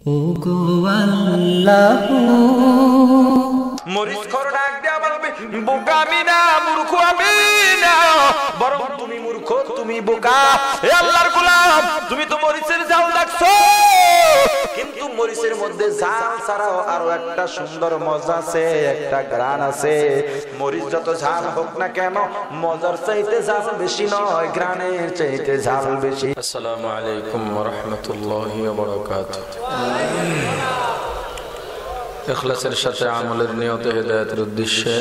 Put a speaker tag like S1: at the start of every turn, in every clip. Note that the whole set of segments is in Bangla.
S1: ওগো আল্লাহ
S2: মরিচ খর ডাক দেয়া বলবে বোকা আমি না, মূর্খ আমি না, বরং তুমি মূর্খ, তুমি বোকা। হে আল্লাহর গোলাম, তুমি তো মরিচের ঝাল দেখছো, কিন্তু মরিচের মধ্যে ঝাল ছাড়াও আরো একটা সুন্দর মজা আছে, একটা গ্রান আছে। মরিচ যত ঝাল হোক না কেন, মজার চাইতে ঝাল বেশি নয়, গ্রানের চাইতে ঝাল বেশি। আসসালামু আলাইকুম ওয়া রাহমাতুল্লাহি ওয়া বারাকাতুহু। ইখলাসের সাথে আমলের নিয়ত হেদায়েতের উদ্দেশ্যে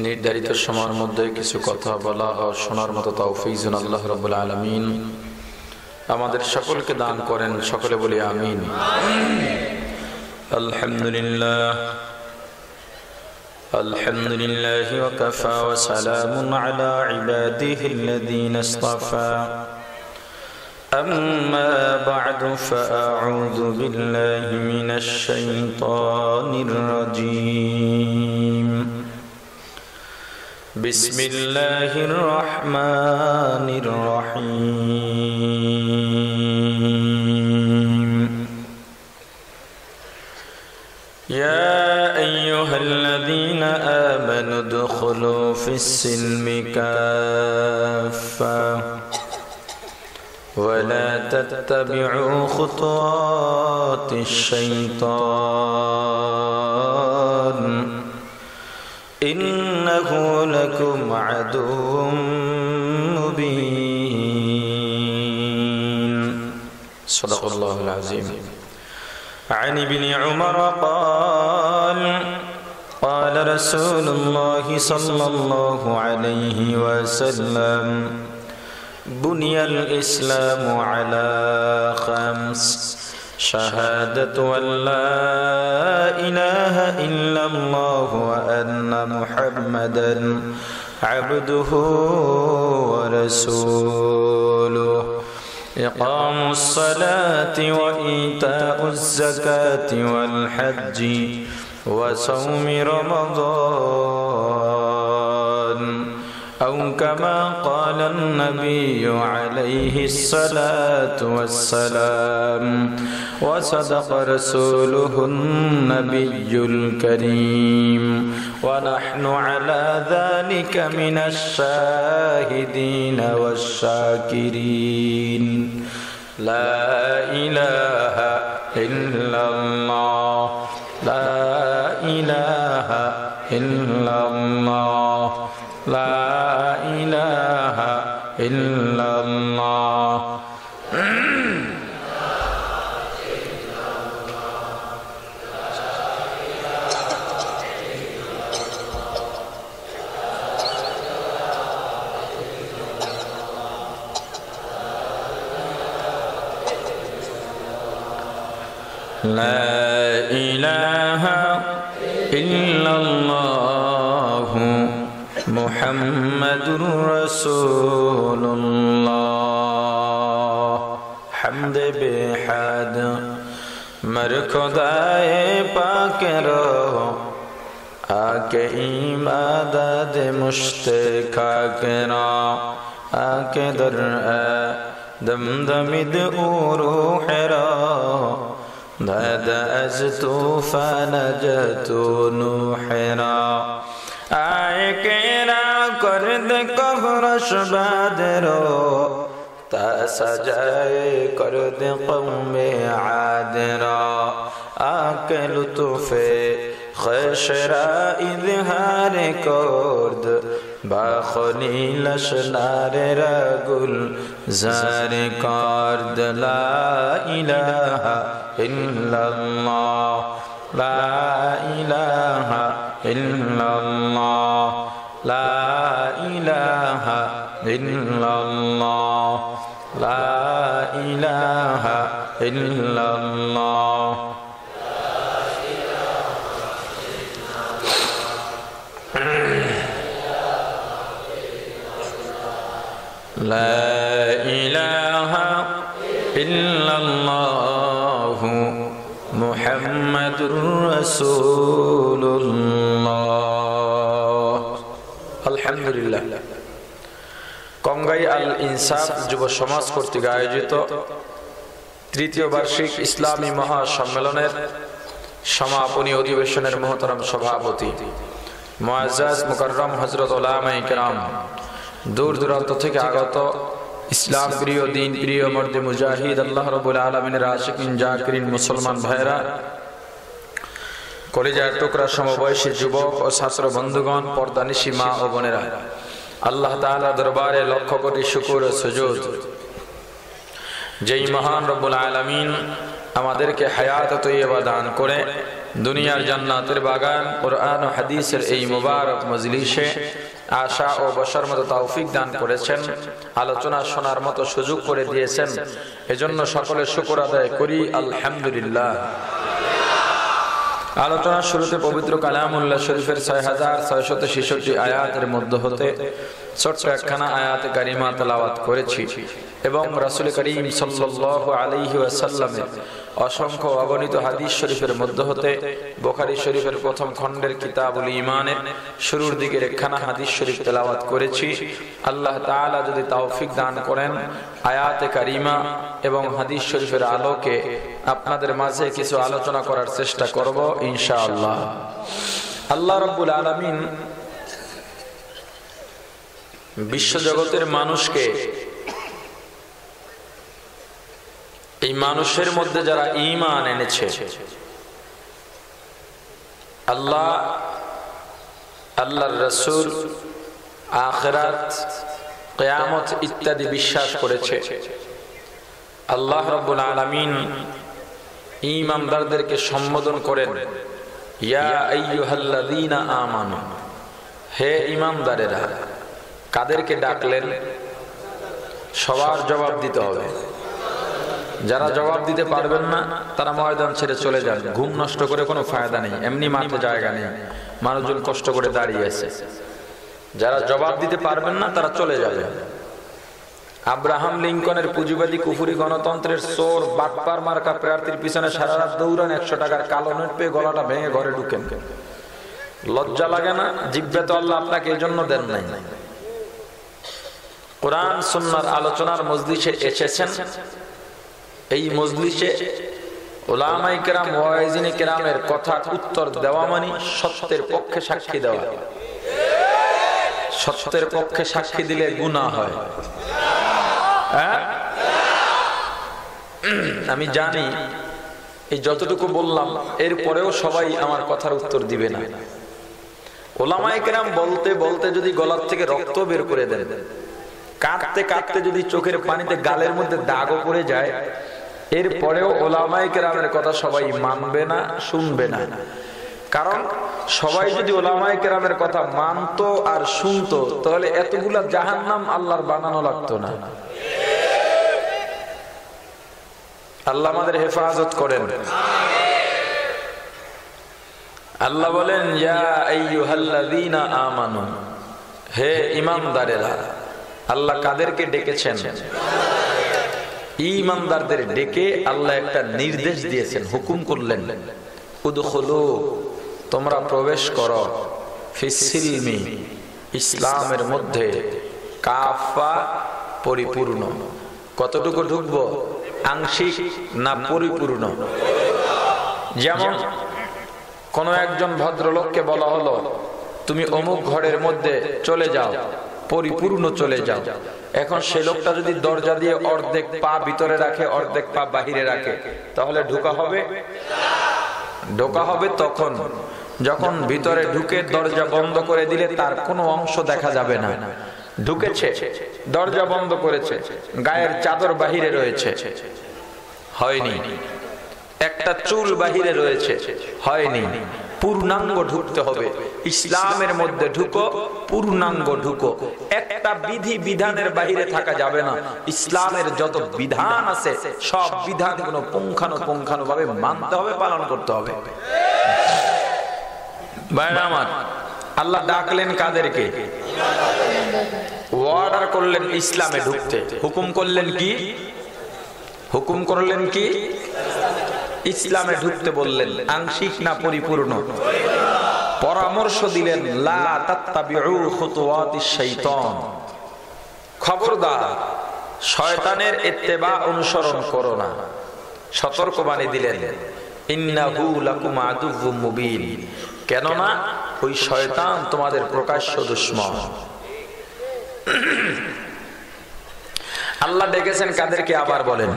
S2: নির্ধারিত সময়ের মধ্যে কিছু কথা বলা ও শোনার মতো তৌফিক যেন আল্লাহ রাব্বুল আলামিন আমাদের সকলকে দান করেন। সকলে বলি আমিন। আলহামদুলিল্লাহ আলহামদুলিল্লাহ ওয়া কাফা ওয়া সালামুন আলা ইবাদিহিল্লাযীনা ইসতাফা। أما بعد فأعوذ بالله من الشيطان الرجيم. بسم الله الرحمن الرحيم. يا أيها الذين آمنوا ادخلوا في السلم كافة ولا تتبعوا خطوات الشيطان إنه لكم عدو مبين. صدق الله العظيم. عن ابن عمر قال قال رسول الله صلى الله عليه وسلم بني الإسلام على خمس: شهادة أن لا إله إلا الله وأن محمدا عبده ورسوله، إقام الصلاة وإيتاء الزكاة والحج وصوم رمضان، أو كما قال النبي عليه الصلاة والسلام. وصدق رسوله النبي الكريم، ونحن على ذلك من الشاهدين والشاكرين. لا إله إلا الله، لا إله إلا الله، لا إله إلا الله. لا إله إلا الله মুহাম্মাদুর রাসূলুল্লাহ। হামদ বেহাদ মর খোদায়ে পাকের আকে ইমাদত মুশতাকাকের আকে দর দমদমিদ উরুহরা দাদ আজ তুফান জতু নুহরা आए केरा कर दे कहरश बादरो ता सजाए कर दे कौमे आदरा आके लुत्फे खशरा इजहार करद बाखनी लशनार रगुल जार करद। ला इलाहा इल्लल्लाह, ला इलाहा इल्लल्लाह, ला इलाहा इल्लल्लाह, ला इलाहा इल्लल्लाह। ला इलाहा इल्लल्लाह মুহাম্মাদুর রাসূলুল্লাহ। আলহামদুলিল্লাহ। কঙ্গাই আল ইনসাফ যুব সমাজ কর্তৃক আয়োজিত তৃতীয় বার্ষিক ইসলামী মহাসম্মেলনের সমাপনী অধিবেশনের মহতরম সভাপতি মুআজ্জাজ মুকাররম হযরত উলামায়ে কেরাম, দূর দূরান্ত থেকে আগত ইসলাম প্রিয়, দিন প্রিয়, মর্দে মুজাহিদ, আল্লাহ রাব্বুল আলামিনের আশিকিন জাকিরিন মুসলমান ভাইরা, কলিজার টুকরা সমবয়সী যুবক ও ছাত্র বন্ধুগণ, পর্দানিশী মা ও বোনেরা, আল্লাহ তাআলা দরবারে লক্ষ কোটি শুকর ও সুজুদ। যেই মহান রব্বুল আলামিন আমাদেরকে হায়াত তৈয়বা দান করে দুনিয়ার জান্নাতের বাগান কুরআন ও হাদিসের এই মুবারক মজলিসে আশা ও বসার মতো তৌফিক দান করেছেন, আলোচনা শোনার মতো সুযোগ করে দিয়েছেন, এজন্য সকলে শুকর আদায় করি আলহামদুলিল্লাহ। আলোচনা শুরুতে পবিত্র কালামুল্লাহ শরীফের ৬৬৬৬ আয়াতের মধ্য হতে ছোট্ট একখানা আয়াতে কারিমা তেলাওয়াত করেছি এবং রাসূল করিম সাল্লাল্লাহু আলাইহি ওয়াসাল্লামের অসংখ্য অগণিত হাদিস শরীফের মধ্য হতে বুখারী শরীফের প্রথম খণ্ডের কিতাবুল ঈমানের শুরুর দিকের একখানা হাদিস শরীফ তেলাওয়াত করেছি। আল্লাহ তাআলা যদি তৌফিক দান করেন, আয়াতে কারিমা এবং হাদিস শরীফের আলোকে আপনাদের মাঝে কিছু আলোচনা করার চেষ্টা করব ইনশাআল্লাহ। আল্লাহ রাব্বুল আলামিন বিশ্বজগতের মানুষকে, এই মানুষের মধ্যে যারা ঈমান এনেছে, আল্লাহ, আল্লাহর রাসূল, আখিরাত, কিয়ামত ইত্যাদি বিশ্বাস করেছে, আল্লাহ রাব্বুল আলামিন ঈমানদারদেরকে সম্বোধন করেন ইয়া আইয়ুহাল্লাযীনা আমানু, হে ঈমানদারেরা। কাদেরকে ডাকলেন? সবার জবাব দিতে হবে। যারা জবাব দিতে পারবেন না তারা ময়দান ছেড়ে চলে যান, ঘুম নষ্ট করে কোনো ফায়দা নেই, এমনি মাঠে জায়গা নেই, মানুষজন কষ্ট করে দাঁড়িয়ে আছে। যারা জবাব দিতে পারবেন না তারা চলে যাবে। আব্রাহাম লিঙ্কনের পুঁজিবাদী কুফুরি গণতন্ত্রের চোর বাটপার মার্কা প্রার্থীর পিছনে সারা রাত দৌড়ান, 100 টাকার কালো নোট পেয়ে গলাটা ভেঙে ঘরে ঢুকেন। লজ্জা লাগে না? জিহ্বা তো আল্লাহ আপনাকে এই জন্য দেন নাই। কোরআন সুন্নাহর আলোচনার মজলিসে এসেছেন, এই মজলিসে উলামায়ে কেরাম, ওয়াইজিনে কেরামের কথা উত্তর দেওয়া মানে সত্যের পক্ষে সাক্ষী দেওয়া। সত্যের পক্ষে সাক্ষী দিলে গুনাহ হয়। আমি জানি এই যতটুকু বললাম এরপরেও সবাই আমার কথার উত্তর দিবে না। উলামায়ে কেরাম বলতে বলতে যদি গলার থেকে রক্ত বের করে দেন, কাঁদতে কাঁদতে যদি চোখের পানিতে গালের মধ্যে দাগও পড়ে যায়, এরপরেও উলামায়ে কেরামের কথা সবাই মানবে না, শুনবে না। কারণ সবাই যদি উলামায়ে কেরামের কথা মানতো আর শুনতো তাহলে এতগুলা জাহান্নাম আল্লাহর বানানো লাগতো না। আল্লাহ আমাদের হেফাজত করেন। আল্লাহ বলেন ইয়া আইয়ুহাল্লাযীনা আমানু, হে ঈমানদারেরা। আল্লাহ কাদেরকে ডেকেছেন? ঈমানদারদের ডেকে আল্লাহ একটা নির্দেশ দিয়েছেন, হুকুম করলেন উদখুলু, তোমরা প্রবেশ করো, ফিসসিলমি, ইসলামের মধ্যে, কাফা, পরিপূর্ণ। কতটুকু ঢুকবো? আংশিক না পরিপূর্ণ? যেমন কোন একজন ভদ্রলোককে বলা হলো তুমি অমুক ঘরের মধ্যে চলে যাও, পরিপূর্ণ চলে যাও। এখন সে লোকটা যদি দরজা দিয়ে অর্ধেক পা ভিতরে রাখে, অর্ধেক পা বাহিরে রাখে, তাহলে ঢোকা হবে? ঢোকা হবে তখন যখন ভিতরে ঢুকে দরজা বন্ধ করে দিলে তার কোনো অংশ দেখা যাবে না। ঢুকেছে, দরজা বন্ধ করেছে, গায়ের চাদর বাহিরে রয়েছে, হয়নি। একটা চুল বাহিরে রয়েছে, হয়নি। পূর্ণাঙ্গ ঢুকতে হবে। ইসলামের মধ্যে ঢুকো, পূর্ণাঙ্গ ঢুকো। একটা বিধি বিধানের বাহিরে থাকা যাবে না। ইসলামের যত বিধান আছে সব বিধানগুলো পুঙ্খানুপুঙ্খানু ভাবে মানতে হবে, পালন করতে হবে। ভাইরা আমার, আল্লাহ ডাকলেন কাদেরকে? অর্ডার করলেন ইসলামে ঢুকতে। হুকুম করলেন কি? হুকুম করলেন কি? ইসলামে ঢুকতে বললেন। আংশিক না পরিপূর্ণ? পরামর্শ দিলেন লা তাত্তাবিউ খুতুওয়াতিশ শাইতান, খবরদার শয়তানের ইত্তেবা অনুসরণ করো না। সতর্কবাণী দিলেন, ইন্নাহু লাকুম আদুউম মুবিন, কেননা ওই শয়তান তোমাদের প্রকাশ্য দুশমন। আল্লাহ ডেকেছেন কাদেরকে? আবার বলেন।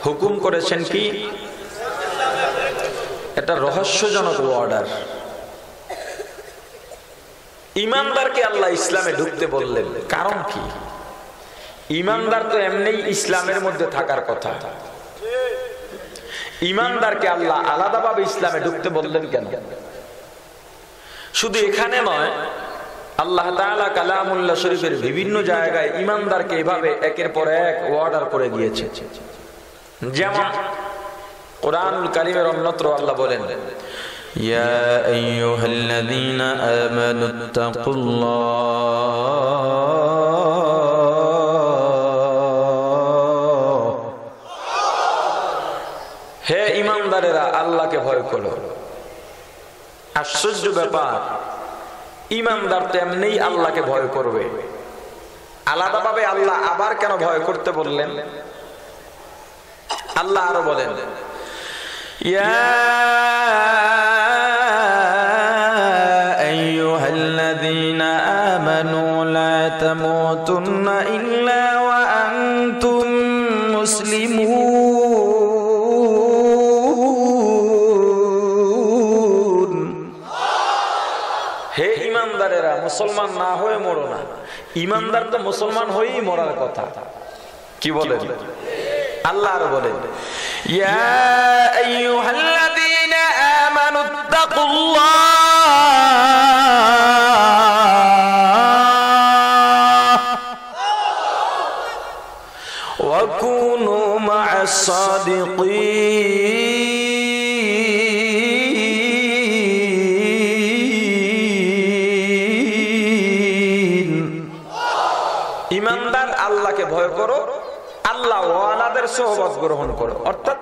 S2: হুকুম করেছেন কি? এটা রহস্যজনক অর্ডার। ইমানদারকে আল্লাহ ইসলামে ঢুকতে বললেন, কারণ কি? ইমানদার তো এমনি ইসলামের মধ্যে থাকার কথা। ইমানদারকে আল্লাহ আলাদাভাবে ইসলামে ঢুকতে বললেন কেন? শুধু এখানে নয়, আল্লাহ তাআলা কালামুল্লাহ শরীফের বিভিন্ন জায়গায় ইমানদারকে এভাবে একের পর এক অর্ডার করে দিয়েছে। যেমন কুরআনুল কারীমের অন্যত্র আল্লাহ বলেন, ইয়া আইয়ুহাল্লাযীনা আমানুত্তাকুল্লাহ, হে ইমানদারেরা আল্লাহকে ভয় করো। আশ্চর্য ব্যাপার, ইমানদার তো এমনিই আল্লাহকে ভয় করবে, আলাদাভাবে আল্লাহ আবার কেন ভয় করতে বললেন? আল্লাহ আরো বলেন, ইয়া আইয়ুহাল্লাযীনা আমানু লা তামুতুন্না ইল্লা ওয়া আনতুম মুসলিমুন, হে ইমানদারেরা মুসলমান না হয়ে মরো না। ইমানদার তো মুসলমান হয়েই মরার কথা। কি বলেন? আল্লাহ আর বলেন, ইয়া আইয়ুহাল্লাযীনা আমানুত্তাকুল্লাহ ওয়া কুনু মা'আস সাদিকিন। ইমানদার আল্লাহকে ভয় করো, আল্লাহ ওয়ালাদের সোহবত গ্রহণ করো। অর্থাৎ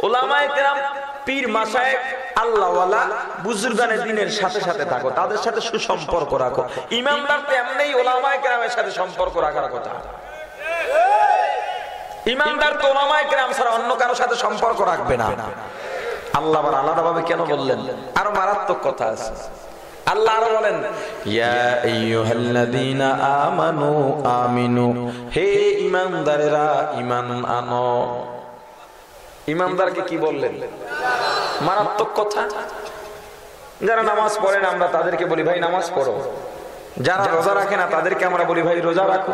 S2: উলামায়ে কেরাম, পীর মাশায়েখ, আল্লাহ ওয়ালা, বুজুর্গানে দ্বীনের সাথে সাথে থাকো, তাদের সাথে সুসম্পর্ক রাখো। ইমানদার তো এমনিই উলামায়ে কেরামের সাথে সম্পর্ক রাখার কথা। ইমানদার তো উলামায়ে কেরাম ছাড়া অন্য কারো সাথে সম্পর্ক রাখবে না। আল্লাহ আবার আলাদাভাবে কেন বললেন? আরো মারাত্মক কথা আছে। আল্লাহ আরো বলেন, ইয়া আইয়ুহাল্লাযীনা আমানু আমিনু, হে ঈমানদারেরা ঈমান আনো। ঈমানদারকে কি বললেন? মারাত্মক কথা। যারা নামাজ পড়ে না আমরা তাদেরকে বলি ভাই নামাজ পড়ো। যারা রোজা রাখে না তাদেরকে আমরা বলি ভাই রোজা রাখো।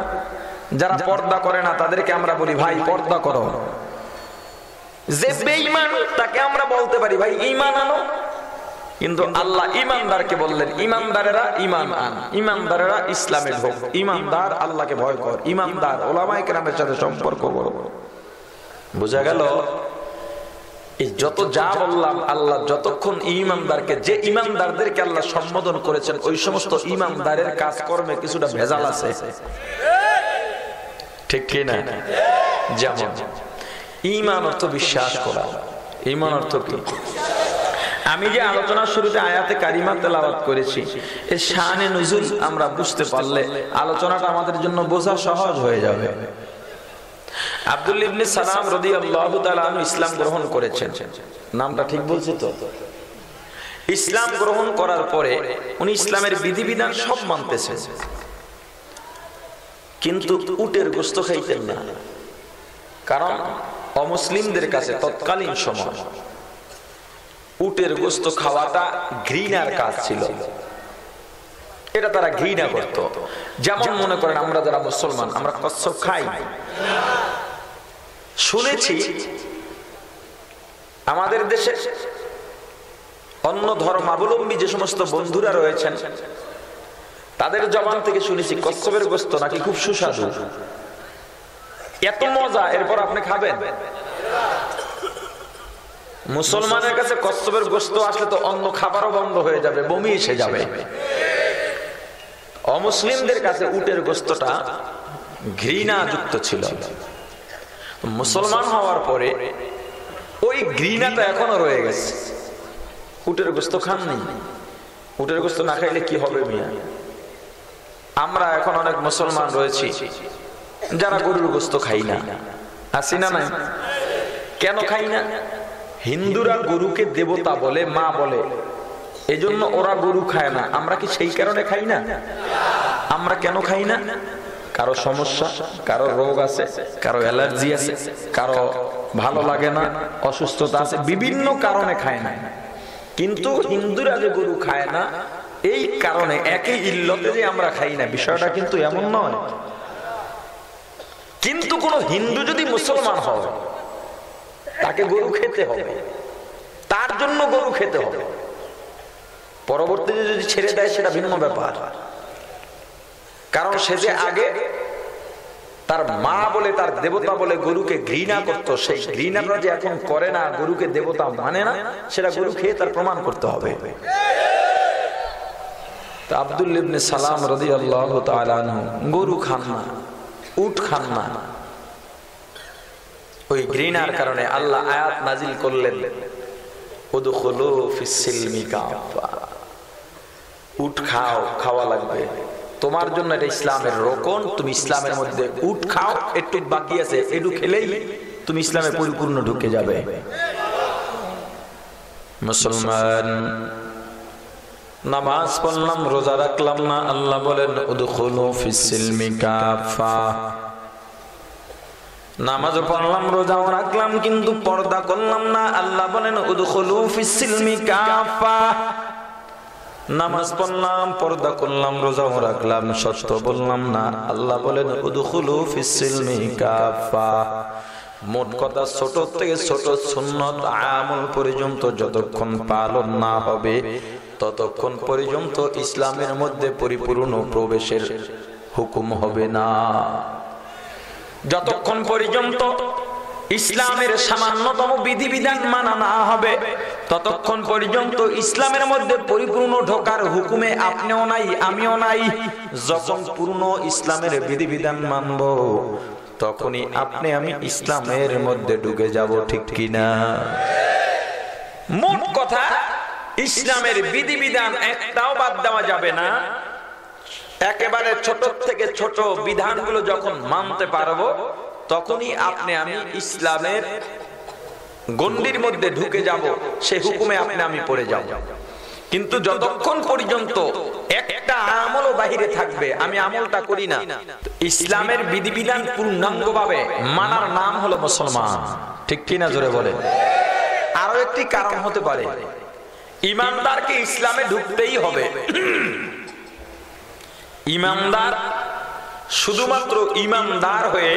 S2: যারা পর্দা করে না তাদেরকে আমরা বলি ভাই পর্দা করো। যে বেঈমান তাকে আমরা বলতে পারি ভাই ঈমান আনো। কিন্তু আল্লাহ ইমানদারকে বললেন, ইমানদারেরা ঈমান আন, ইমানদারেরা ইসলামে ঢোক, ইমানদার আল্লাহকে ভয় কর, ইমানদার উলামায়ে কেরামের সাথে সম্পর্ক করো। বোঝা গেল? এই যত যা বললাম, আল্লাহ যতক্ষণ ইমানদারকে, যে ইমানদারদেরকে আল্লাহ সম্বোধন করেছেন, ওই সমস্ত ইমানদারের কাজকর্মে কিছুটা ভেজাল আছে, ঠিক কি না? যেমন ঈমান অর্থ বিশ্বাস করা। ঈমান অর্থ কি? আমি যে আলোচনার শুরুতে আয়াতে কারিমা তেলাওয়াত করেছি, এর শানে নুজুল আমরা বুঝতে পারলে আলোচনাটা আমাদের জন্য বোঝা সহজ হয়ে যাবে। আব্দুল্লাহ ইবনে সালাম রাদিয়াল্লাহু তাআলা আনহু ইসলাম গ্রহণ করেছেন। নামটা ঠিক বলছি তো? ইসলাম গ্রহণ করার পরে উনি ইসলামের বিধিবিধান সব মানতেছেন, কিন্তু উটের গোশত খাইতেন না। কারণ অমুসলিমদের কাছে তৎকালীন সময় উটের গোশত খাওয়াটা ঘৃণার কাজ ছিল। এটা তারা ঘৃণা করত। যেমন মনে করেন আমরা যারা মুসলমান, আমরা কচ্ছপ খাই। শুনেছি আমাদের দেশে অন্য ধর্মাবলম্বী যে সমস্ত বন্ধুরা রয়েছেন তাদের জবান থেকে শুনেছি কচ্ছপের গোশত নাকি খুব সুস্বাদু, এত মজা, এরপর আপনি খাবেন। মুসলমানের কাছে কচ্ছপের গোশত আসলে তো অন্য খাবারও বন্ধ হয়ে যাবে, বমি এসে যাবে। অমুসলিমদের কাছে উটের গোশতটা ঘৃণাযুক্ত ছিল। মুসলমান হওয়ার পরে ওই ঘৃণাটা এখনো রয়ে গেছে। উটের গোশত খাননি, উটের গোশত না খাইলে কি হবে মিয়া? আমরা এখন অনেক মুসলমান রয়েছি যারা গরুর গোশত খাই না, আছি না নাই? কেন খাই না? হিন্দুরা গরুকে দেবতা বলে, মা বলে, এজন্য ওরা গরু খায় না। আমরা কি সেই কারণে খাই না? আমরা কেন খাই না? কারো সমস্যা, কারো রোগ আছে, কারো অ্যালার্জি আছে, কারো ভালো লাগে না, অসুস্থতা আছে, বিভিন্ন কারণে খায় না। কিন্তু হিন্দুরা যে গরু খায় না এই কারণে, একই ইল্লতে যে আমরা খাই না, বিষয়টা কিন্তু এমন নয়। কিন্তু কোন হিন্দু যদি মুসলমান হয় তাকে গরু খেতে হবে, তার জন্য গরু খেতে হবে। পরবর্তীতে যদি ছেড়ে দেয় সেটা ভিন্ন ব্যাপার। কারণ সে যে আগে তার মা বলে, তার দেবতা বলে গরুকে ঘৃণা করত, সেই ঘৃণাটা যে এখন করে না, গরুকে দেবতা মানে না, সেটা গরু খেয়ে তার প্রমাণ করতে হবে। আব্দুল্লাহ ইবনে সালাম রাদিয়াল্লাহু তাআলা আনহু গরু খান না, উট খান না। ওই ঘৃণার কারণে আল্লাহ আয়াত নাজিল করলেন, উদখুলু ফিস সিলমি কাফা, উট খাও, খাওয়া লাগবে তোমার জন্য, এটা ইসলামের রোকন। তুমি ইসলামের মধ্যে উট খাও, একটু বাকি আছে, একটু খেলেই তুমি ইসলামে পরিপূর্ণ ঢুকে যাবে। মুসলমান নামাজ পড়লাম, রোজা রাখলাম না, আল্লাহ বলেন উদখুলু ফিস সিলমি কাফা। নামাজ পড়লাম, রোজাও রাখলাম, কিন্তু পর্দা করলাম না, আল্লাহ বলেন উদখুলু ফিস সিলমি কাফা। নামাজ পড়লাম, পর্দা করলাম, রোজাও রাখলাম, সত্য বললাম না, আল্লাহ বলেন উদখুলু ফিস সিলমি কাফা। মোট কথা, ছোট থেকে ছোট সুন্নত আমল পর্যন্ত যতক্ষণ পালন না হবে ততক্ষণ পর্যন্ত ইসলামের মধ্যে পরিপূর্ণ প্রবেশের হুকুম হবে না। যতক্ষণ পর্যন্ত ইসলামের সামান্যতম বিধিবিধান মানা না হবে ততক্ষণ পর্যন্ত ইসলামের মধ্যে পরিপূর্ণ ঢোকার হুকুমে আপনিও নাই, আমিও নাই। যখন পূর্ণ ইসলামের বিধিবিধান মানব তখনই আপনি আমি ইসলামের মধ্যে ঢুকে যাব, ঠিক কিনা? মোট কথা, ইসলামের বিধিবিধান একটাও বাদ দেওয়া যাবে না। একেবারে ছোট থেকে ছোট বিধানগুলো যখন মানতে পারবো তখনই আপনি আমি ইসলামের গণ্ডির মধ্যে ঢুকে যাব, সেই হুকুমে আপনি আমি পড়ে যাব। কিন্তু যতক্ষণ পর্যন্ত একটা আমলও বাহিরে থাকবে, আমি আমলটা করি না, ইসলামের বিধিবিধান পূর্ণাঙ্গভাবে মানার নাম হলো মুসলমান, ঠিক কিনা? জোরে বলে। আরো একটি কারণ হতে পারে, ইমানদারকে ইসলামে ঢুকতেই হবে। ইমানদার শুধুমাত্র ইমানদার হয়ে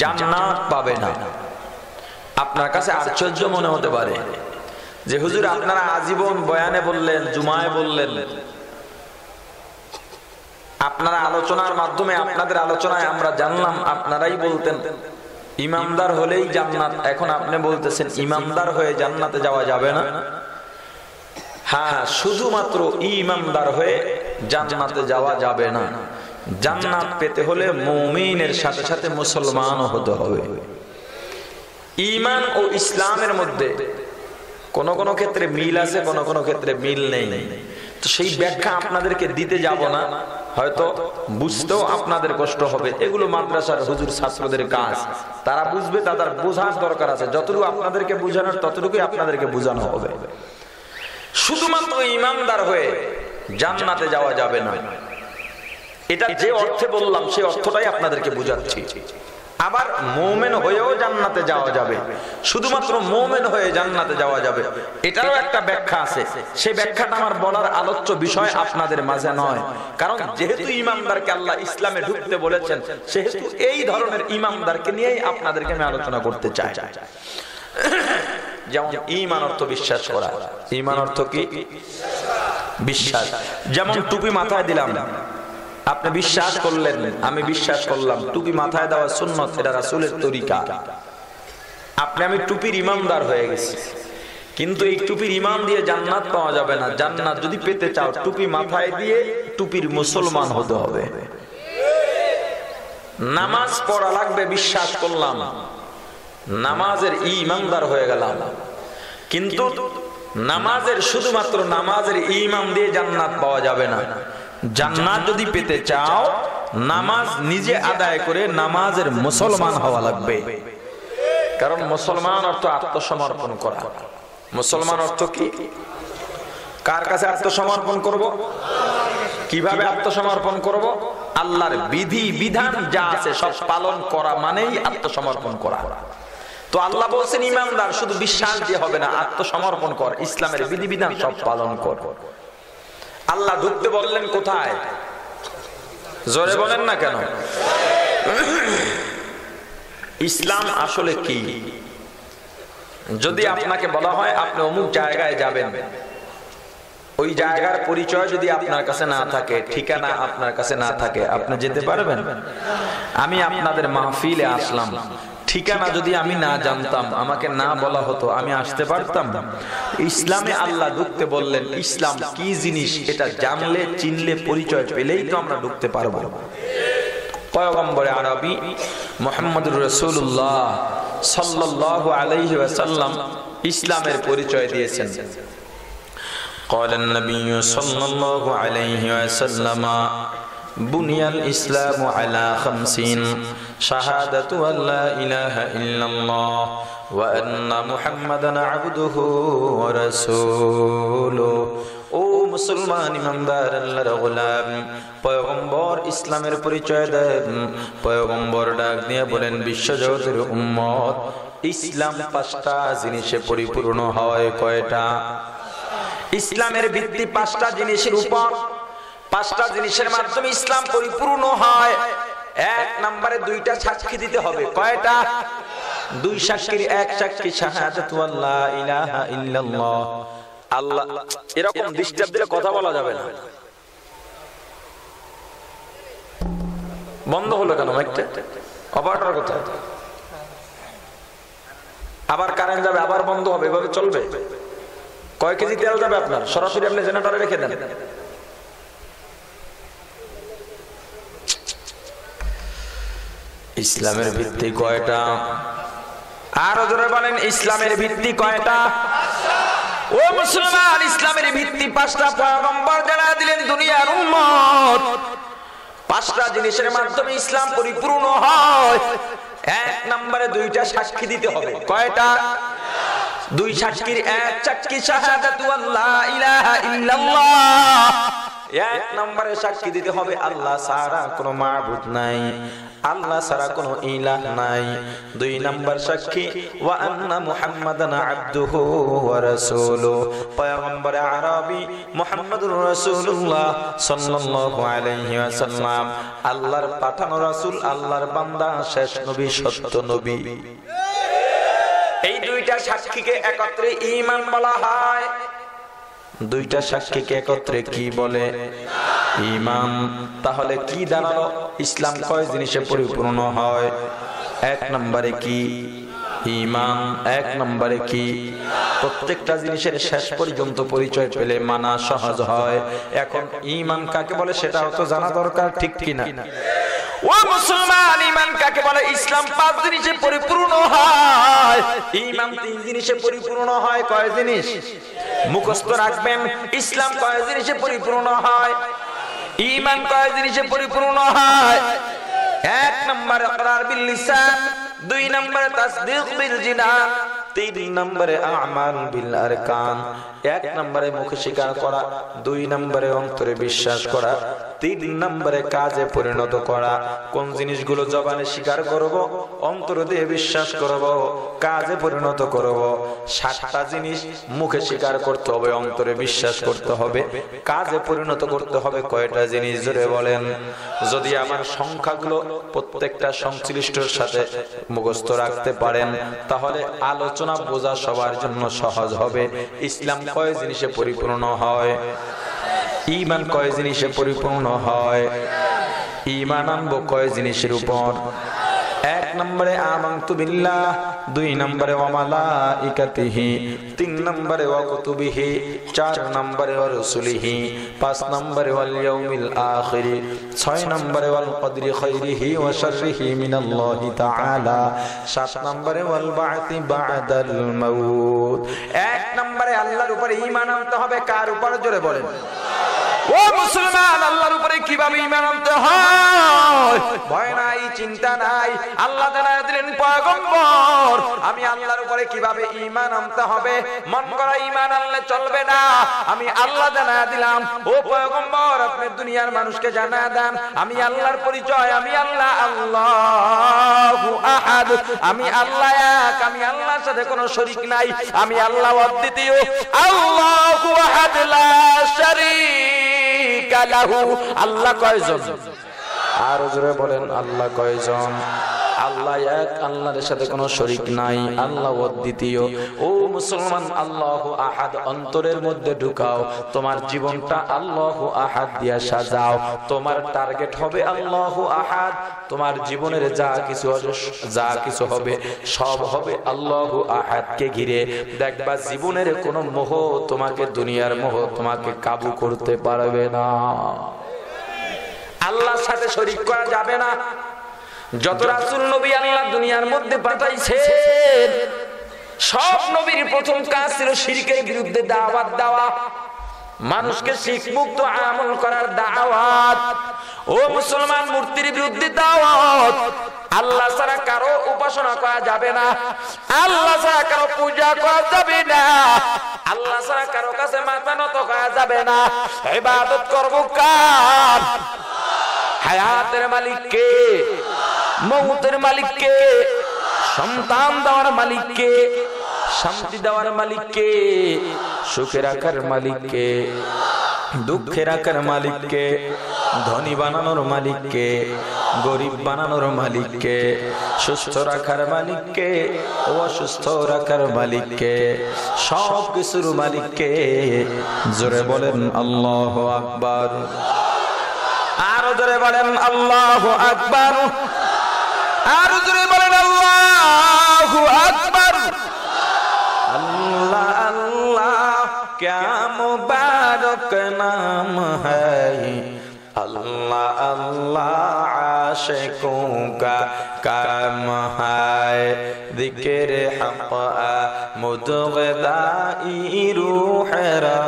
S2: জান্নাত পাবে না। আপনার কাছে আশ্চর্য মনে হতে পারে যে হুজুর আপনারা আজীবন বয়ানে বললেন, জুমায় বললেন, আপনারা আলোচনার মাধ্যমে, আপনাদের আলোচনায় আমরা জানলাম আপনারাই বলতেন ইমানদার হলেই জান্নাত। এখন আপনি বলতেছেন ইমানদার হয়ে জান্নাতে যাওয়া যাবে না। হ্যাঁ, শুধুমাত্র ইমানদার হয়ে জান্নাতে যাওয়া যাবে না। জান্নাত পেতে হলে মুমিনের সাথে সাথে মুসলমানও হতে হবে। ঈমান ও ইসলামের মধ্যে কোন কোন ক্ষেত্রে মিল আছে, কোন কোন ক্ষেত্রে মিল নেই। তো সেই ব্যাখ্যা আপনাদেরকে দিতে যাব না, হয়তো বুঝতেও আপনাদের কষ্ট হবে। এগুলো মাদ্রাসার হুজুর ছাত্রদের কাজ, তারা বুঝবে, তাদের বোঝার দরকার আছে। যতটুকু আপনাদেরকে বোঝানোর ততটুকুই আপনাদেরকে বোঝানো হবে। শুধুমাত্র ইমানদার হয়ে জান্নাতে যাওয়া যাবে না, এটা যে অর্থে বললাম সেই অর্থটাই আপনাদেরকে বুঝাচ্ছি। আবার মুমিন হয়েও জান্নাতে যাওয়া যাবে, শুধুমাত্র মুমিন হয়ে জান্নাতে যাওয়া যাবে, এটারও একটা ব্যাখ্যা আছে। সেই ব্যাখ্যাটা আমার বলার আলোচ্য বিষয় আপনাদের মাঝে নয়। কারণ যেহেতু ইমানদারকে আল্লাহ ইসলামে ঢুকতে বলেছেন, সেহেতু এই ধরনের ইমানদারকে নিয়েই আপনাদেরকে আমি আলোচনা করতে চাই। যেমন ঈমান অর্থ বিশ্বাস করা। ঈমান অর্থ কি? বিশ্বাস। যেমন টুপি মাথায় দিলাম, আপনি বিশ্বাস করলেন, আমি বিশ্বাস করলাম। টুপি মাথায় দেওয়া সুন্নত, এটা রাসূলের তরিকা। আপনি আমি টুপির ইমানদার হয়ে গেছি, কিন্তু এই টুপির ইমান দিয়ে জান্নাত পাওয়া যাবে না। জান্নাত যদি পেতে চাও, টুপি মাথায় দিয়ে টুপির মুসলমান হতে হবে। নামাজ পড়া লাগবে, বিশ্বাস করলাম, নামাজের ইমানদার হয়ে গেলাম। কিন্তু নামাজের শুধুমাত্র নামাজের ইমান দিয়ে জান্নাত পাওয়া যাবে না। জান্নাত যদি পেতে চাও, নামাজ নিজে আদায় করে নামাজের মুসলমান হওয়া লাগবে। কারণ মুসলমান অর্থ আত্মসমর্পণ করা। মুসলমান অর্থ কি? কার কাছে আত্মসমর্পণ করব? কিভাবে আত্মসমর্পণ করব? আল্লাহর বিধি বিধান যা আছে সব পালন করা মানেই আত্মসমর্পণ করা। তো আল্লাহ বলছেন ইমানদার শুধু বিশ্বাস দিয়ে হবে না, আত্মসমর্পণ কর, ইসলামের বিধি বিধান সব পালন কর। আল্লাহ ঢুকতে বললেন কোথায়? জোরে বলেন না কেন? ইসলাম আসলে কি? যদি আপনাকে বলা হয় আপনি অমুক জায়গায় যাবেন, ওই জায়গার পরিচয় যদি আপনার কাছে না থাকে, ঠিকানা আপনার কাছে না থাকে, আপনি যেতে পারবেন? আমি আপনাদের মাহফিলে আসলাম, ঠিকানা যদি আমি না জানতাম, আমাকে না বলা হতো, আমি আসতে পারতাম? ইসলামে আল্লাহ ঢুকতে বললেন, ইসলাম কি জিনিস এটা জানলে চিনলে পরিচয় পেলেই তো আমরা ঢুকতে পারবো। পয়গম্বরে আরবি মুহাম্মদুর রাসূলুল্লাহ সাল্লাল্লাহু আলাইহি ওয়াসাল্লাম ইসলামের পরিচয় দিয়েছেন। قال النبي صلى الله عليه وسلم بني الإسلام على 50 شهادة أن لا إله إلا الله وأن محمدا عبده ورسوله। ও মুসলমান ইমানদার আল্লাহর গোলাম, পয়গম্বর ইসলামের পরিচয় দেন। পয়গম্বর ডাক দিয়ে বলেন, বিশ্বজগতের উম্মত, ইসলাম 5টা জিনিসে পরিপূর্ণ হয়। কয়টা? ইসলামের ভিত্তি 5টা জিনিসের উপর। 5টা জিনিসের মাধ্যমে ইসলাম পরিপূর্ণ হয়। 1 নম্বরে 2টা সাক্ষী দিতে হবে। কয়টা? 2 সাক্ষীর 1 সাক্ষী শাহাদাতু আল্লা ইলাহা ইল্লাল্লাহ। আল্লাহ এরকম ডিস্টার্ব দিলে কথা বলা যাবে না। বন্ধ হলো কেন মাইকটা? অপারেটর কোথায়? আবার কারেন্ট যাবে, আবার বন্ধ হবে, এভাবে চলবে? কয় কেজি তেল যাবে আপনার? সরাসরি আপনি জেনারেটরে রেখে দেন। ইসলামের ভিত্তি কয়টা? আর জোরে বলেন, ইসলামের ভিত্তি কয়টা? ও মুসলমান, ইসলামের ভিত্তি 5টা। পয়গম্বর জানায় দিলেন দুনিয়ার উম্মত 5টা জিনিসের মাধ্যমে ইসলাম পরিপূর্ণ হয়। 1 নম্বরে 2টা সাক্ষী দিতে হবে। কয়টা? 2 সাক্ষীর 1 সাক্ষী শাহাদাতু আল্লা ইলাহা ইল্লাল্লাহ। 1 নম্বরে সাক্ষী দিতে হবে আল্লাহ ছাড়া কোনো মাবুদ নাই, আল্লাহ ছাড়া কোনো ইলাহ নাই। 2 নম্বর সাক্ষী ওয়া আন্না মুহাম্মাদান আবদুহু ওয়া রাসূলুহু। পয়গম্বর আরবি মুহাম্মদুর রাসূলুল্লাহ সাল্লাল্লাহু আলাইহি ওয়াসাল্লাম আল্লাহর পাঠানো রাসূল, আল্লাহর বান্দা, শেষ নবী, সত্য নবী। এই 2টা সাক্ষীকে একত্রে ঈমান বলা হয়। 2টা সাক্ষীকে একত্রে কি বলে? ঈমান। তাহলে কি দাঁড়ালো? ইসলাম কয় জিনিসে পরিপূর্ণ হয়? 1 নম্বরে কি? ঈমান। 1 নম্বরে কি? প্রত্যেকটা জিনিসের শেষ পর্যন্ত পরিচয় পেলে মানা সহজ হয়। এখন ঈমান কাকে বলে সেটাও তো জানা দরকার, ঠিক কিনা? ও মুসলমান, ঈমান কাকে বলে? ইসলাম 5 জিনিসে পরিপূর্ণ হয়, ঈমান 3 জিনিসে পরিপূর্ণ হয়। কয় জিনিস? মুখস্থ রাখবেন। ইসলাম কয় জিনিসে পরিপূর্ণ হয়? ঈমান কয় জিনিসে পরিপূর্ণ হয়? 1 নম্বরে ইকরার বিল লিসান, 2 নম্বরে তাসদীক বিল জিনান, 3 নম্বরে আমাল বিল আরকান। 1 নম্বরে মুখে স্বীকার করা, 2 নম্বরে অন্তরে বিশ্বাস করা, 3 নম্বরে কাজে পরিণত করা। কোন জিনিসগুলো জবানে স্বীকার করব, অন্তর দিয়ে বিশ্বাস করব, কাজে পরিণত করব। 7টা জিনিস মুখে স্বীকার করতে হবে, অন্তরে বিশ্বাস করতে হবে, কাজে পরিণত করতে হবে। কয়টা জিনিস জোরে বলেন? যদি আমার সংখ্যাগুলো প্রত্যেকটা সংশ্লিষ্টর সাথে মুখস্থ রাখতে পারেন তাহলে আলোচনা বোঝা সবার জন্য সহজ হবে। ইসলাম কয় জিনিসে পরিপূর্ণ হয়? ঈমান কয় জিনিসে পরিপূর্ণ হয়? ঈমান আনবো কয় জিনিসের উপর? 1 নম্বরে আমানতু বিল্লাহ, 2 নম্বরে ওয়া মালাইকাতিহি, 3 নম্বরে ওয়া কুতুবিহি, 4 নম্বরে ওয়া রাসূলিহি, 5 নম্বরে ওয়াল ইয়াউমিল আখির, 6 নম্বরে ওয়াল কদরি খাইরিহি ওয়া শাররিহি মিনাল্লাহি তাআলা, 7 নম্বরে ওয়াল বা'তি বা'দাল মাউত। 1 নম্বরে আল্লাহর উপরে ঈমান আনতে হবে। কার উপর? জোরে বলেন। ও মুসলমান, আল্লাহর উপরে কিভাবে ঈমান আনতে হয়? ভয় নাই, চিন্তা নাই। আল্লাহ জানায় দিলেন পয়গম্বর, আমি আল্লাহর উপরে কিভাবে ঈমান আনতে হবে। মন করা ঈমান আনলে চলবে না। আমি আল্লাহ জানায় দিলাম, ও পয়গম্বর, আপনি দুনিয়ার মানুষকে জানায় দেন আমি আল্লাহর পরিচয়। আমি আল্লাহ, আল্লাহু আহাদ, আমি আল্লাহ এক, আমি আল্লাহর সাথে কোনো শরীক নাই, আমি আল্লাহ অদ্বিতীয়, আল্লাহু আহাদ লা শারীকা লাহু। আল্লাহ কয়জন? আর জোরে বলেন, আল্লাহ কয়জন? আল্লাহ এক, আল্লাহর সাথে কোনো শরীক নাই, আল্লাহ অদ্বিতীয়। ও মুসলমান, আল্লাহু আহাদ অন্তরের মধ্যে ঢুকাও, তোমার জীবনটা আল্লাহু আহাদ দিয়া সাজাও। তোমার টার্গেট হবে আল্লাহু আহাদ। তোমার জীবনের যা কিছু হবে সব হবে আল্লাহু আহাদকে ঘিরে। দেখবা জীবনের কোনো মোহ, তোমাকে দুনিয়ার মোহ তোমাকে কাবু করতে পারবে না। আল্লাহর সাথে শরীক করা যাবে না। যত রাসূল নবী আল্লাহ দুনিয়ার মধ্যে পাঠাইছেন, সব নবীর প্রথম কাজ ছিল শিরকের বিরুদ্ধে দাওয়াত দেওয়া, মানুষকে শিরক মুক্ত আমল করার দাওয়াত। ও মুসলমান, মূর্তির বিরুদ্ধে দাওয়াত। আল্লাহ ছাড়া কারো উপাসনা করা যাবে না, আল্লাহ ছাড়া কারো পূজা করা যাবে না, আল্লাহ ছাড়া কারো কাছে মাথা নত করা যাবে না। ইবাদত করব কার? হায়াতের মালিক কে? মৌতের মালিক কে? সন্তান দেওয়ার মালিক কে? শান্তি দেওয়ার মালিক কে? সুখে রাখার মালিক কে? দুঃখে রাখার মালিক কে? ধনী বানানোর মালিক কে? গরিব বানানোর মালিক কে? সুস্থ রাখার মালিক কে? অসুস্থ রাখার মালিক কে? সব কিছুর মালিক কে? জোরে বলেন আল্লাহু আকবার। আরো জোরে বলেন আল্লাহু আকবার। আরো জোরে বলেন আল্লাহু আকবার। আল্লাহ আল্লাহ क्या मुबारक नाम है, अल्लाह अल्लाह आशिकों का काम है, जिक्र हक़ मुदग़दाई रूह रा,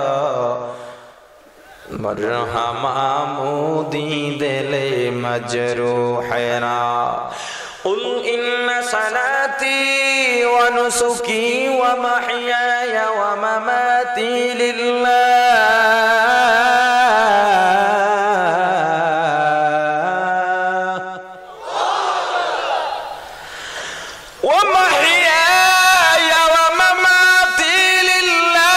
S2: मरहमा मोदी दिले मजरूह रा। قل إن صلاتي ونسكي ومحياي ومماتي لله ومحياي ومماتي لله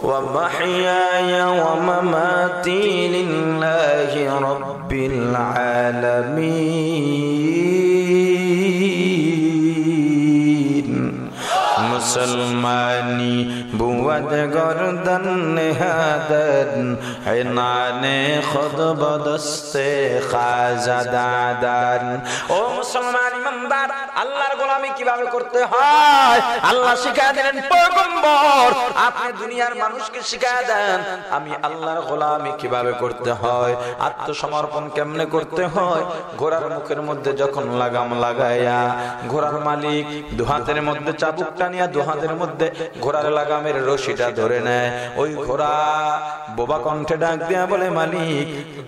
S2: ومحياي ومماتي لله رب العالمين। मुसलमानी बुवद गर्दन नहादन इनाने खुद बदस्ते खाजादादन। ও মুসলমান ইমানদার, আল্লাহর গোলামি কিভাবে করতে হয় আল্লাহ শিখায় দিলেন পয়গম্বর। আপনি দুনিয়ার মানুষকে শিখায় দেন আমি আল্লাহর গোলামি কিভাবে করতে হয়, আত্মসমর্পণ কেমনে করতে হয়। ঘোড়ার মুখের মধ্যে যখন লাগাম লাগাইয়া ঘোড়ার মালিক দুহাতের মধ্যে চাবুক টানিয়া দুহাতের মধ্যে ঘোড়ার লাগামের রশিটা ধরে নেয়, ওই ঘোড়া বোবা কণ্ঠে ডাক দিয়া বলে, মালিক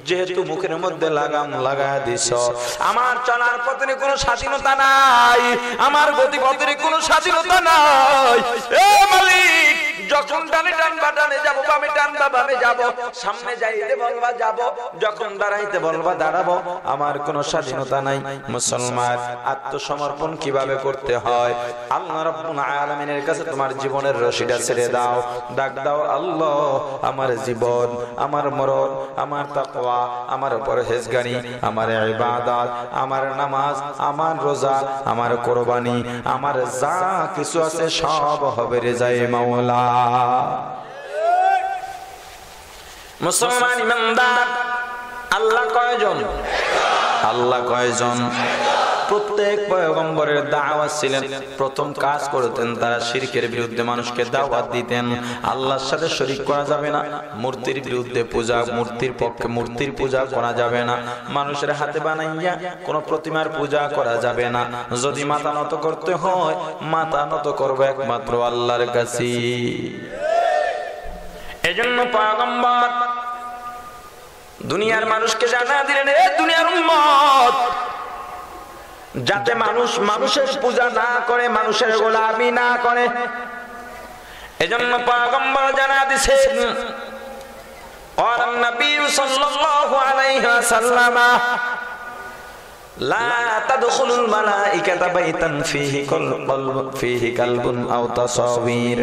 S2: যেহেতু মুখের মধ্যে লাগাম লাগায় দিছ, আমার চলার পথে কোনো স্বাধীনতা নাই, আমার গতিপথের কোনো স্বাধীনতা নাই। এ মালিক, যখন ডানে টানবা ডানে যাবো, বামে টানবা বামে যাবো, সামনে যাইতে বলবা যাবো, যখন দাঁড়াইতে বলবা দাঁড়াবো, আমার কোনো স্বাধীনতা নাই। মুসলমান, আত্মসমর্পণ কিভাবে করতে হয় আল্লাহ রাব্বুল আলামিনের কাছে তোমার জীবনের রশিটা ছেড়ে দাও, ডাক দাও, আল্লাহ আমার জীবন, আমার মরণ, আমার তাকওয়া, আমার পরহেজগারি, আমার ইবাদত, আমার নামাজ, আমার রোজা, আমার কুরবানি, আমার যা কিছু আছে সব হবে রেজায়ে মাওলা। মুসলমান ইমানদার, আল্লাহ কয়জন? আল্লাহ কয়জন? প্রত্যেক পয়গম্বরের দাওয়াত ছিলেন, প্রথম কাজ করতেন তারা শিরকের বিরুদ্ধে মানুষকে দাওয়াত দিতেন। আল্লাহর সাথে শরীক করা যাবে না, মূর্তির বিরুদ্ধে পূজা, মূর্তির পক্ষে মূর্তির পূজা করা যাবে না, মানুষের হাতে বানাইয়া কোন প্রতিমার পূজা করা যাবে না। যদি মাথা নত করতে হয়, মাথা নত করবে একমাত্র আল্লাহর কাছে। এজন্য পয়গম্বর দুনিয়ার মানুষকে জানা দিলেন, এ দুনিয়ার উম্মত, যাতে মানুষ মানুষের পূজা না করে, মানুষের গোলামি না করে। এজন্য পয়গম্বর জানা দিয়েছেন, قال النبي صلى الله عليه وسلم لا تدخل الملائكة بيتا فيه كلب أو تصاوير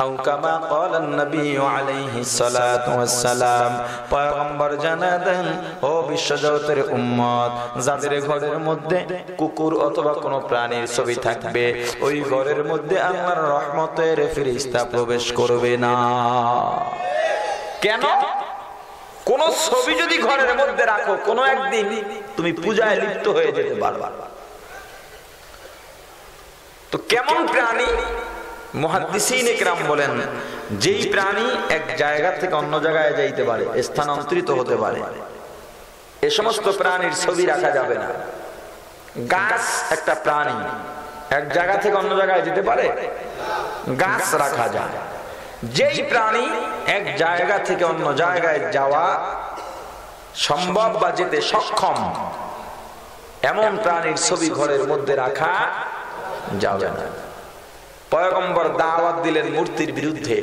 S2: أو كما قال النبي عليه الصلاة والسلام। পয়গম্বর জানাতেন, ও বিশ্বজগতের উম্মত, যাদের ঘরের মধ্যে কুকুর অথবা কোনো প্রাণীর ছবি থাকবে, ওই ঘরের মধ্যে আল্লাহর রহমতের ফেরেশতা প্রবেশ করবে না। কেন? কোন ছবি যদি ঘরের মধ্যে রাখো, কোন একদিন তুমি পূজায় লিপ্ত হয়ে যেতে পারবা। তো কেমন প্রাণী? মুহাদ্দিসিন ইকরাম বলেন, যেই প্রাণী এক জায়গা থেকে অন্য জায়গায় যাইতে পারে, স্থানান্তরিত হতে পারে, এ সমস্ত প্রাণীর ছবি রাখা যাবে না। গাছ একটা প্রাণী, এক জায়গা থেকে অন্য জায়গায় যেতে পারে, গাছ রাখা যায়। যেই প্রাণী এক জায়গা থেকে অন্য জায়গায় যাওয়া সম্ভব বা যেতে সক্ষম, এমন প্রাণীর ছবি ঘরের মধ্যে রাখা যাবে না। পয়গম্বর দাওয়াত দিলেন মূর্তির বিরুদ্ধে।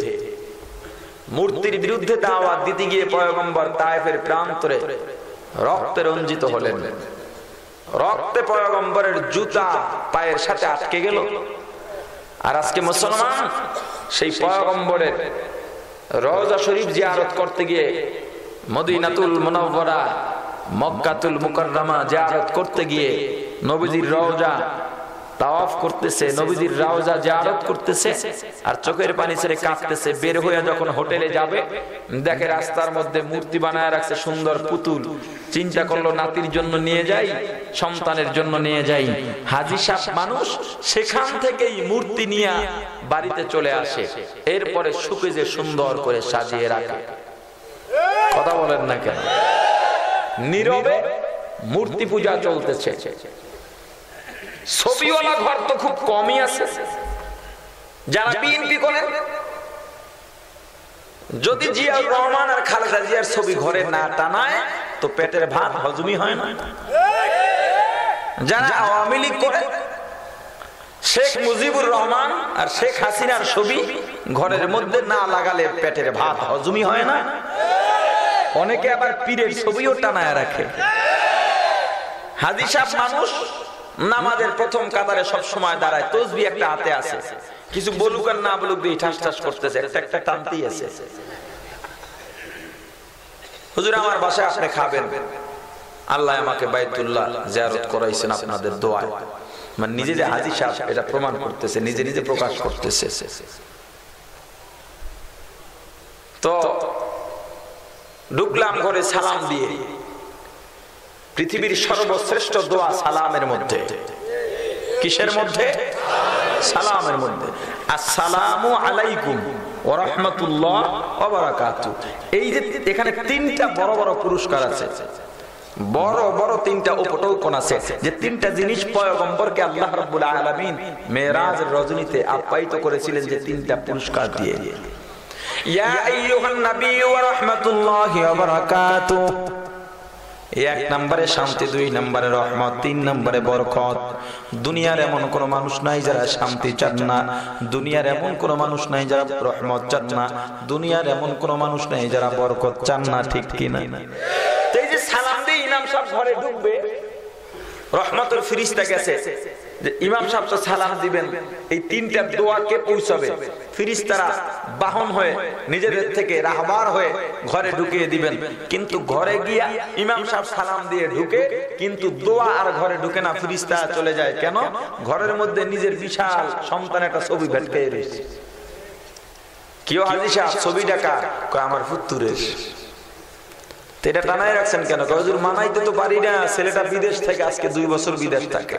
S2: মূর্তির বিরুদ্ধে দাওয়াত দিতে গিয়ে পয়গম্বর তায়েফের প্রান্তরে রক্তে রঞ্জিত হলেন। রক্তে পয়গম্বরের জুতা পায়ের সাথে আটকে গেল। আর আজকে মুসলমান সেই পয়গম্বরের রওজা শরীফ জিয়ারত করতে গিয়ে, মদিনাতুল মুনাওয়ারা, মক্কাতুল মুকাররমা জিয়ারত করতে গিয়ে নবীজির রওজা তাওয়াফ করতেছে, নবীজির রওজা জিয়ারত করতেছে, আর চোখের পানি ছেড়ে কাঁদতেছে। বের হয়ে যখন হোটেলে যাবে, দেখে রাস্তার মধ্যে মূর্তি বানায় রাখছে, সুন্দর পুতুল। চিন্তা করলো নাতির জন্য নিয়ে যাই, সন্তানের জন্য নিয়ে যাই। হাজী সাহেব মানুষ, সেখান থেকেই মূর্তি নিয়ে বাড়িতে চলে আসে। এরপরে সুকেজে সুন্দর করে সাজিয়ে রাখে। কথা বলেন না কেন? নীরবে মূর্তি পূজা চলতেছে। ছবিওয়ালা ঘর তো খুব কমই আছে। যারা বিএনপি করেন, যদি জিয়াউর রহমান আর খালেদা জিয়ার ছবি ঘরে না টানায় তো পেটের ভাত হজমই হয় না। যারা আওয়ামী লীগ করে, শেখ মুজিবুর রহমান আর শেখ হাসিনার ছবি ঘরের মধ্যে না লাগালে পেটের ভাত হজমই হয় না। অনেকে আবার পীরের ছবিও টানায় রাখে। হাজী সাহেব মানুষ, নামাজের প্রথম কাতারে সব সময় দাঁড়ায়, তসবিহ একটা হাতে আছে, কিছু বলুক আর না বলুক দিয়ে ঠাস ঠাস করতেছে, একটা টানতেই আছে। হুজুর আমার বাসায় আপনি খাবেন, আল্লাহ আমাকে বাইতুল্লাহ জিয়ারত করাইছেন আপনাদের দোয়ায়। মানে নিজে যে হাজী সাহেব এটা প্রমাণ করতেছে, নিজে নিজে প্রকাশ করতেছে। তো ঢুকলাম ঘরে সালাম দিয়ে। পৃথিবীর সর্বশ্রেষ্ঠ দোয়া সালামের মধ্যে। কিসের মধ্যে? সালামের মধ্যে। আসসালামু আলাইকুম ওয়া রাহমাতুল্লাহ ওয়া বারাকাতুহু। এই যে এখানে তিনটা বড় বড় পুরস্কার আছে, বড় বড় তিনটা উপটোকন আছে, যে তিনটা জিনিস পয়গম্বরকে আল্লাহ রাব্বুল আলামিন মেরাজের রজনীতে আপ্যায়িত করেছিলেন, যে তিনটা পুরস্কার দিয়ে। ইয়া আইয়ুহান নবী ওয়া রাহমাতুল্লাহি ওয়া বারাকাতুহু। এক নম্বরে শান্তি, দুই নম্বরে রহমত, তিন নম্বরে বরকত। দুনিয়ার এমন কোন মানুষ নাই যারা শান্তি চান না, দুনিয়ার এমন কোন মানুষ নাই যারা রহমত চান না, দুনিয়ার এমন কোন মানুষ নাই যারা বরকত চান না। ঠিক কি না? এই যে সালাম দিয়ে ইমাম সাহেব ঘরে ঢুকবে, রহমতের ফেরেশতা গেছে যে ইমাম সাহেব তো সালাম দিবেন, এই তিনটা দোয়া কে পৌঁছাবে? ফেরেশতারা বাহন হয়ে নিজেদের থেকে রাহবার হয়ে ঘরে ঢুকিয়ে দিবেন। কিন্তু ঘরে গিয়া ইমাম সাহেব সালাম দিয়ে ঢুকে, কিন্তু দোয়া আর ঘরে ঢুকে না, ফেরেশতা চলে যায়। কেন? ঘরের মধ্যে নিজের বিশাল সন্তান একটা ছবি ভেটকে রয়েছে। কেউ হাজী সাহেব ছবি ডাকা, কয় আমার পুত্রের। এটা টানাই রাখছেন কেন? হুজুর মানাইতে তো পারি না, ছেলেটা বিদেশ থেকে আজকে 2 বছর বিদেশ থাকে।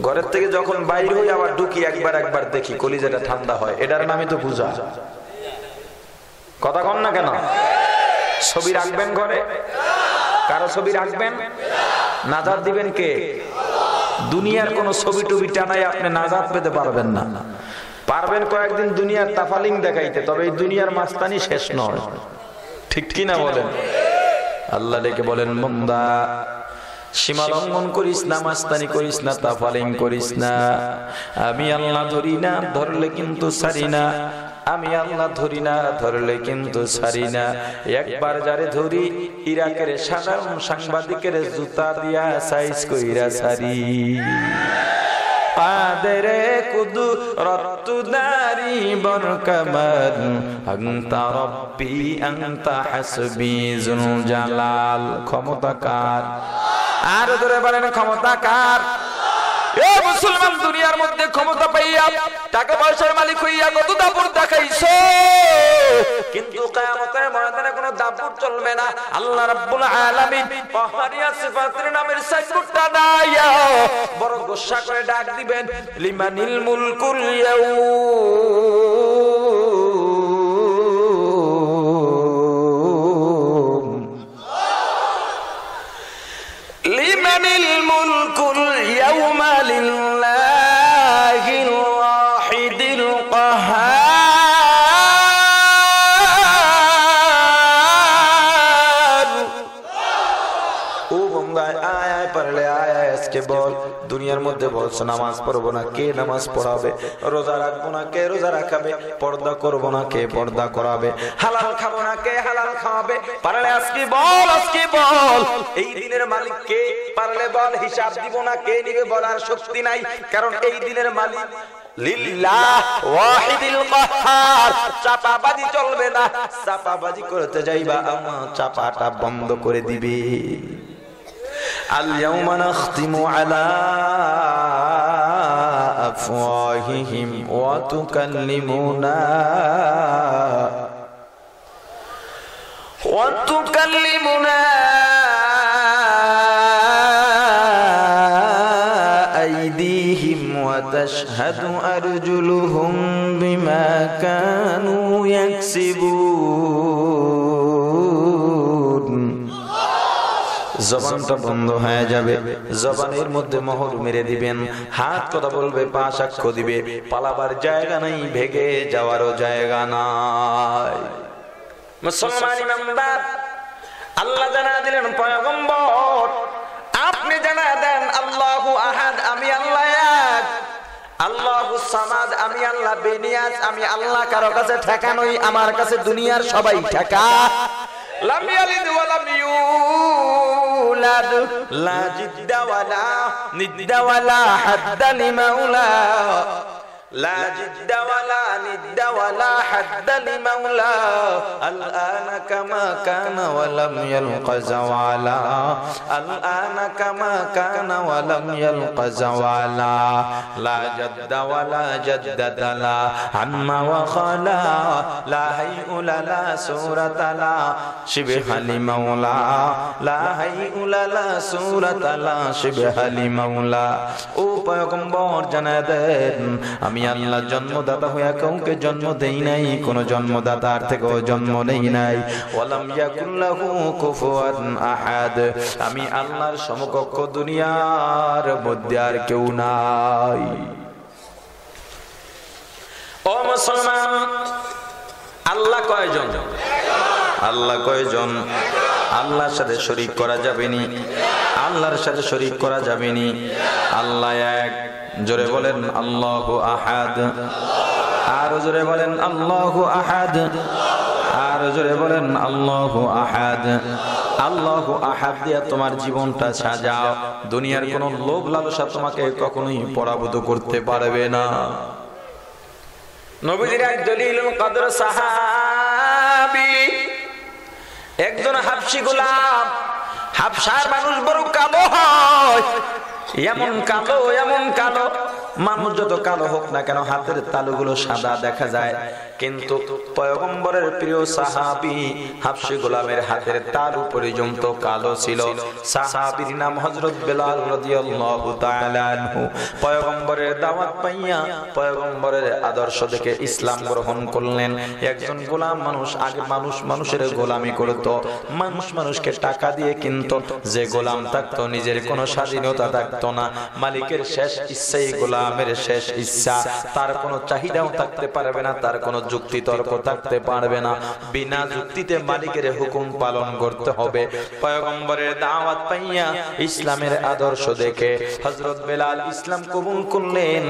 S2: ঘরের থেকে যখন বাইর হই আবার ঢুকি, একবার দেখি কলিজাটা ঠান্ডা হয়। এটার নামই তো পূজা। কথা কন না কেন? ছবি রাখবেন ঘরে? কারো ছবি রাখবেন? নাজাত দিবেন কে? দুনিয়ার কোন ছবি টবি টানাই আপনি নাজাত পেতে পারবেন না। পারবেন কয়েকদিন দুনিয়ার তাফালিং দেখাইতে, তবে এই দুনিয়ার মাস্তানি শেষ নয়। ঠিক কি না বলেন? আল্লাহ ডেকে বলেন, বান্দা সীমা লঙ্ঘন করিস না, মাস্তানি করিস না, তাফালিং করিস না। আমি আল্লাহ ধরি না, ধরলে কিন্তু ছাড়ি না। আমি আল্লাহ ধরি না, ধরলে কিন্তু ছাড়ি না। একবার যারে ধরি ইরাকের সাধারণ সাংবাদিকের জুতা দিয়া সাইজ কইরা ছাড়ি। কাদেরে কুদরতু দারি বরকামান আনতা রব্বি আনতা হাসবি যুল জালাল। ক্ষমতা কার? আর ধরে বলেন ক্ষমতা কার? এ মুসলমান, দুনিয়ার মধ্যে ক্ষমতা পাইয়া টাকা পয়সার মালিক হইয়া কত দাপুর দেখাইছো, কিন্তু কিয়ামতের ময়দানে কোনো দাপুর চলবে না। আল্লাহ রাব্বুল আলামিন পাহাড়িয়া সিফাতের নামের সাইকুটটা নাইয়া বড় গোসা করে ডাক দিবেন, লিমানিল মুলকুল ইয়াউম, লিমানিল মুলকুল ইয়াউমা লিল্লাহিল ওয়াহিদিল কাহ্হার। ও বান্দা, আয় আয় পারলে আয় আয় আজকে বল। দুনিয়ার মধ্যে বলছো নামাজ পড়বো না, কে নামাজ পড়াবে? রোজা রাখবো না, কে রোজা রাখাবে? পর্দা করবো না, কে পর্দা করাবে? হালাল খাবো না, কে হালাল খাওয়াবে? পারলে আজকে বল, আজকে বল। এই দিনের মালিক কে? পারলে বল। হিসাব দিব না, কে নিবে বলার শক্তি নাই, কারণ এই দিনের মালিক লিল্লাহ ওয়াহিদিল কাহ্হার। চাপাবাজি চলবে না, চাপাবাজি করতে যাইবা আমার চাপাটা বন্ধ করে দিবে। اليوم نختم على أفواههم وتكلمنا أيديهم وتشهد أرجلهم بما كانوا يكسبون। জবানটা বন্ধ হয়ে যাবে, জবানের মধ্যে মোহর মেরে দিবেন। হাত কথা বলবে, পা সাক্ষ্য দিবে। পালাবার জায়গা নাই, ভেগে যাওয়ারও জায়গা নাই। মুসলমান ইমানদার, আল্লাহ জানা দিলেন পয়গম্বর, আপনি জানা দেন আল্লাহু আহাদ, আমি আল্লাহ এক। আল্লাহু সামাদ, আমি আল্লাহ বেনিয়াজ, আমি আল্লাহ কারো কাছে ঠেকা নই, আমার কাছে দুনিয়ার সবাই ঠেকা। লাম ইয়ালিদ ওয়া লাম ইউলাদ, লা জিদ্দা ওয়ালা নিদ্দা ওয়ালা হাদ্দা লিমাউলা, লা জিদ্দা ওয়ালা নিদ্দা ওয়ালা হাদ্দা লিমাউলা। আলআনা কামা কানা ওয়া লাম ইয়ালকা জাওয়ালা, আলআনা কামা কানা ওয়া লাম ইয়ালকা জাওয়ালা। লা জাদ্দা ওয়ালা জাদ্দাতা লা আম্মা ওয়া খালা, লা হাইউলা লা সূরাতা লা শিবহা লিমাউলা, লা হাইউলা লা সূরাতা লা শিবহা লিমাউলা। ও পয়গম্বর জানা দেন, আমি আল্লাহ জন্মদাতা হইয়া কাউকে জন্ম দেই নাই, কোন জন্মদাতার থেকেও জন্ম নেই নাই। ওয়ালাম ইয়াকুল লাহু কুফুয়ান আহাদ, আমি আল্লাহর সমকক্ষ দুনিয়ার মধ্যে আর কেউ নাই। ও মুসলমান, আল্লাহ কয়জন? আল্লাহ কয়জন? আল্লাহর সাথে শরীক করা যাবে নি, আল্লাহর সাথে শরীক করা যাবে নি। আল্লাহ এক। জোরে বলেন আল্লাহু আহাদ। আর জোরে বলেন আল্লাহু আহাদ। আর জোরে বলেন আল্লাহু আহাদ। আল্লাহু আহাদ দিয়া তোমার জীবনটা সাজাও। দুনিয়ার কোন লোভ লালসা তোমাকে কখনোই পরাভূত করতে পারবে না। নবীজির এক জলিলুল কদর সাহাবী, একজন হাবশী গোলাম। হাবশার মানুষ বড় কালো হয়, এমন কালো, এমন কালো, মানুষ যত কালো হোক না কেন হাতের তালুগুলো সাদা দেখা যায়, কিন্তু পয়গম্বরের প্রিয় সাহাবী হাবশী গোলামের হাতের তালু পর্যন্ত কালো ছিল। সাহাবীর নাম হযরত বেলাল রাদিয়াল্লাহু তাআলা আনহু। পয়গম্বরের দাওয়াত পাইয়া, পয়গম্বরের আদর্শ দেখে ইসলাম গ্রহণ করলেন। একজন গোলাম মানুষ, আগে মানুষের গোলামি করত, মানুষকে টাকা দিয়ে কিনতো। যে গোলাম থাকতো নিজের কোনো স্বাধীনতা থাকতো না, মালিকের শেষ ইচ্ছাই গোলামের শেষ ইচ্ছা, তার কোনো চাহিদাও থাকতে পারবে না, তার কোনো যুক্তি তর্ক থাকতে পারবে না, বিনা যুক্তিতে মালিকের হুকুম পালন করতে হবে। পয়গম্বরের দাওয়াত পাইয়া, ইসলামের আদর্শ দেখে হযরত বেলাল ইসলাম কবুল করলেন।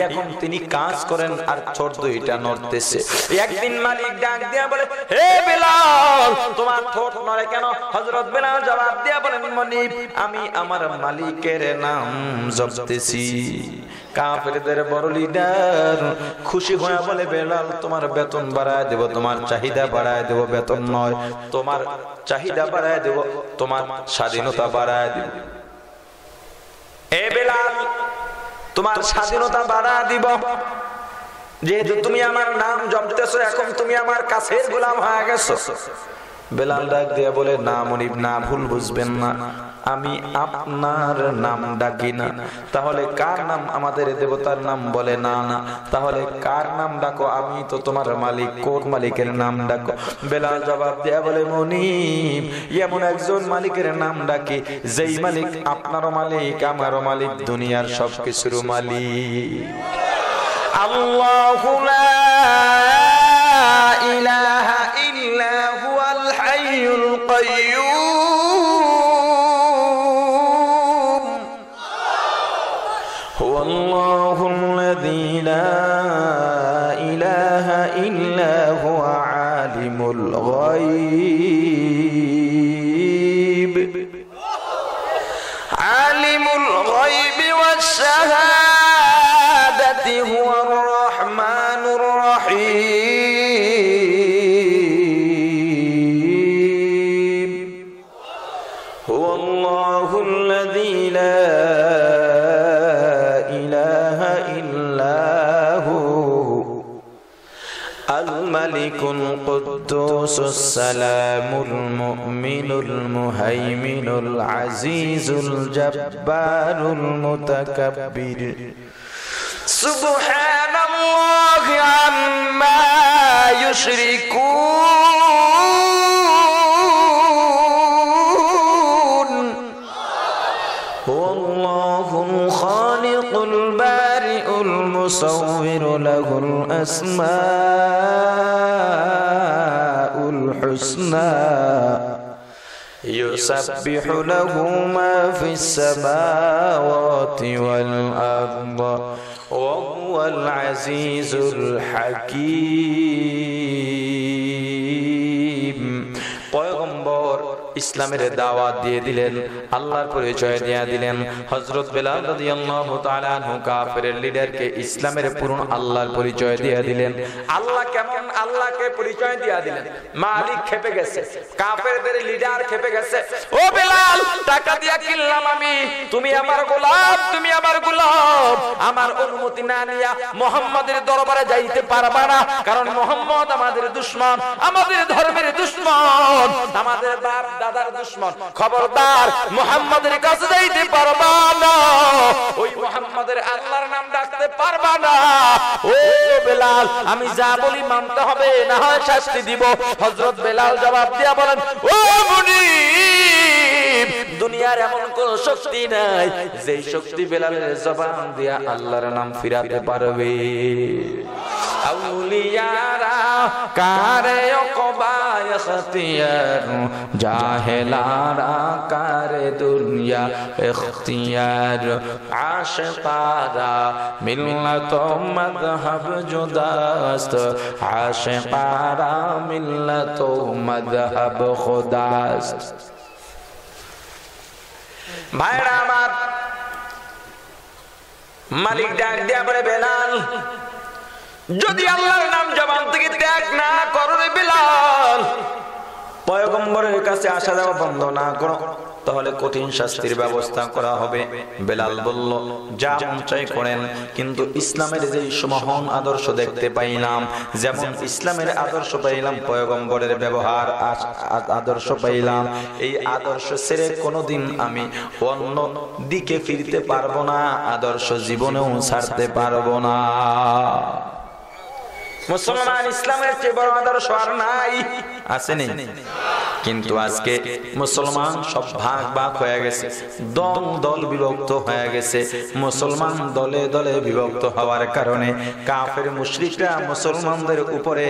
S2: এখন তিনি কাজ করেন আর ছোট দুইটা নড়তেছে। একদিন মালিক ডাক দিয়া বলে, হে বেলাল, তোমার ঠোঁট নড়ে কেন? হযরত বেলাল জবাব দিয়া বলেন, মনিব, আমি আমার মালিকের নাম জপতেছি। কাফেরদের বড় লিডার খুশি হয়ে বলে, বেলাল, তোমার বেতন বাড়ায় দেব, তোমার চাহিদা বাড়ায় দেব, বেতন নয়, তোমার চাহিদা বাড়ায় দেব, তোমার স্বাধীনতা বাড়ায় দেব। এ বেলাল, তোমার স্বাধীনতা বাড়ায় দিব, যেহেতু তুমি আমার নাম জপতেছো, এখন তুমি আমার কাছের গোলাম হয়ে গেছো। বেলাল ডাক দিয়ে বলে, না মনিব, না, ভুল বুঝবেন না, আমি আপনার নাম ডাকি না। তাহলে কার নাম? আমাদের দেবতার নাম। বলে, না না, তাহলে কার নাম ডাকো? আমি তো তোমার মালিক, কোন মালিকের নাম ডাকো? বেলাল জবাব দেয়া বলে, মনিব, এমন একজন মালিকের নাম ডাকি যেই মালিক আপনারও মালিক, আমারও মালিক, দুনিয়ার সবকিছুর মালিক। আল্লাহু লা ইলাহা ইল্লা হুয়াল হাইয়ুল কাইয়্যুম, হুয়াল্লাহুল্লাযী লা ইলাহা ইল্লা হুয়া আলিমুল গায়ব, আলিমুল গায়বি ওয়াশ শাহাদাতি হুয়ার রহমানুর রহিম, হুয়াল্লাহুল্লাযী লা ইলাহা ইল্লা হু, আল মালিকুল কুদ্দুসুস সালামুল মুমিনুল মুহাইমিনুল আজিজুল জব্বারুল মুতাকাব্বির, সুবহানাল্লাহি আম্মা ইউশরিকুন, হুয়াল্লাহুল খালিকুল বারিউল মুসাউবিরু লাহুল আসমাউল হুসনা, ইউসাব্বিহু লাহু মা ফিস সামাওয়াতি ওয়াল আরদ ওয়া হুয়াল আজিজুল হাকীম। পয়গম্বর ইসলামের দাওয়াত দিয়ে দিলেন, আল্লাহর পরিচয় দিয়ে দিলেন। হযরত বেলাল রাদিয়াল্লাহু তাআলা আনহু কাফেরের লিডারকে ইসলামের পূর্ণ আল্লাহর পরিচয় দিয়ে দিলেন। আল্লাহ কেমন? আল্লাহকে পরিচয় দিয়ে দিলেন। মালিক খেপে গেছে, কাফেরদের লিডার খেপে গেছে। ও বেলাল, টাকা দিয়া কিনলাম আমি, তুমি আমার গোলাম, তুমি আমার গোলাম, আমার অনুমতি না নিয়া মুহাম্মাদের দরবারে যাইতে পারবা না, কারণ মুহাম্মদ আমাদের দুশমন, আমাদের ধর্মের দুশমন, আমাদের বাপ দাদার দুশমন। খবরদার, মুহাম্মাদের কাছে যাইতে পারবা না, ওই মুহাম্মাদের আল্লাহর নাম ডাকতে পারবা না। ও বেলাল, আমি যা বলি মানতে হবে, না হয় শাস্তি দিব। হযরত বেলাল জবাব দিয়া বলেন, ও মুনিব, দুনিয়ার এমন কোন শক্তি নাই যেই শক্তি বেলালের জবান দিয়া আল্লাহর নাম ফিরাতে পারবে। আউলিয়ারা কারে ওকবা ইখতিয়ার, জাহেলারা কারে দুনিয়া ইখতিয়ার, আশিকারা মিল্লাত মাযহাব জুদাস্ত, আশিকারা মিল্লাত মাযহাব খুদাস্ত। ভাইরা আমার, মালিক ডাক দিয়া বলে, বেলাল, যদি আল্লাহর নাম জবান থেকে ত্যাগ না করো রে বেলাল, পয়গম্বরের কাছে আসা যাওয়া বন্ধ না করো, তাহলে কঠিন শাস্তির ব্যবস্থা করা হবে। বেলাল বলল, যা মন চাই করেন, কিন্তু ইসলামের যে মহান আদর্শ দেখতে পাইলাম, যেমন ইসলামের আদর্শ পাইলাম, পয়গম্বরের ব্যবহার আদর্শ পাইলাম, এই আদর্শ ছেড়ে কোনোদিন আমি অন্য দিকে ফিরতে পারবো না, আদর্শ জীবনেও ছাড়তে পারবো না। মুসলমান ইসলামের চেয়ে বড় আদর্শ আর নাই, আছে নেই? কিন্তু আজকে মুসলমান সব ভাগ ভাগ হয়ে গেছে, দল দল বিভক্ত হয়ে গেছে। মুসলমান দলে দলে বিভক্ত হওয়ার কারণে কাফের মুশরিকরা মুসলমানদের উপরে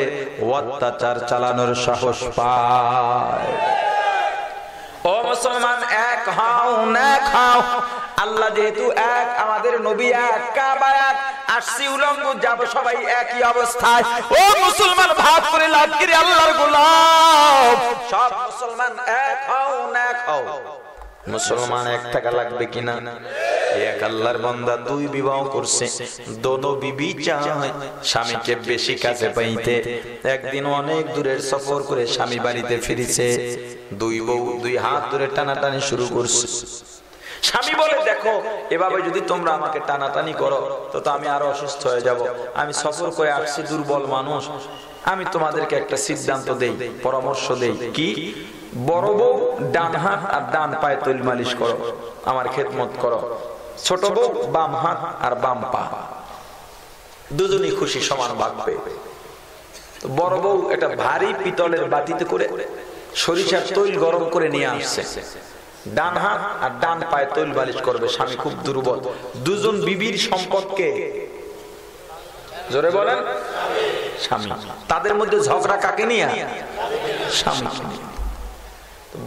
S2: অত্যাচার চালানোর সাহস পায়। ও মুসলমান, এক হও, এক হও। আল্লাহ যেহেতু এক, আমাদের নবী এক, কাবা এক, আসছি উলঙ্গ, যাব সবাই একই অবস্থায়। ও মুসলমান, ভাগ করে লাভ করে আল্লাহর গোলাম, সব মুসলমান এক হও, এক হও। মুসলমান এক টাকা লাগবে কিনা? এক আল্লাহর বান্দা দুই বিবাহ করছে, দোনো বিবি চায় স্বামীকে বেশি কাছে পাইতে। একদিন অনেক দূরের সফর করে স্বামী বাড়িতে ফিরেছে, দুই বউ দুই হাত ধরে টানাটানি শুরু করছে। স্বামী বলে, দেখো এভাবে যদি তোমরা আমাকে টানাটানি করো তো আমি আরো অসুস্থ হয়ে যাব, আমি সফর করে আসছি, দুর্বল মানুষ, আমি তোমাদেরকে একটা সিদ্ধান্ত দেই, পরামর্শ দেই। কি? বড় বউ ডান হাত আর ডান পায়ে তৈল মালিশ করো, আমার খেদমত করো। ছোট বউ বাম হাত আর বাম পা, দুজনই খুশি, সমান ভাগবে। বড় বউ এটা ভারী পিতলের বাটিতে করে সরিষার তৈল গরম করে নিয়ে আসছে, ডান হাত আর ডান পায়ে তৈল মালিশ করবে। স্বামী খুব দুর্বল, দুজন বিবির সম্পদকে, জোরে বলেন, স্বামী। তাদের মধ্যে ঝগড়া কাকে নিয়ে? স্বামী।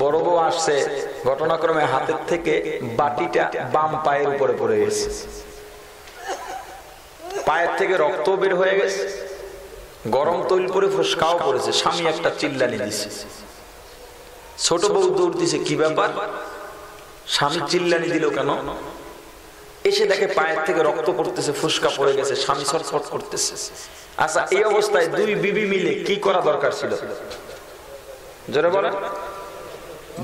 S2: বড় বউ আসছে, ঘটনাক্রমে হাতের থেকে বাটিটা বাম পায়ের উপরে পড়ে গেছে, পায়ের থেকে রক্ত বের হয়ে গেছে, গরম তৈল পরে ফুসকাও পড়েছে। স্বামী একটা চিল্লানি দিছে, ছোট বউ দৌড় দিছে, কি ব্যাপার, স্বামী চিল্লানি দিল কেন? এসে দেখে পায়ের থেকে রক্ত পড়তেছে, ফুসকা পড়ে গেছে, স্বামী ছটফট করতেছে। আচ্ছা, এই অবস্থায় দুই বিবি মিলে কি করা দরকার ছিল? জোরে বলেন,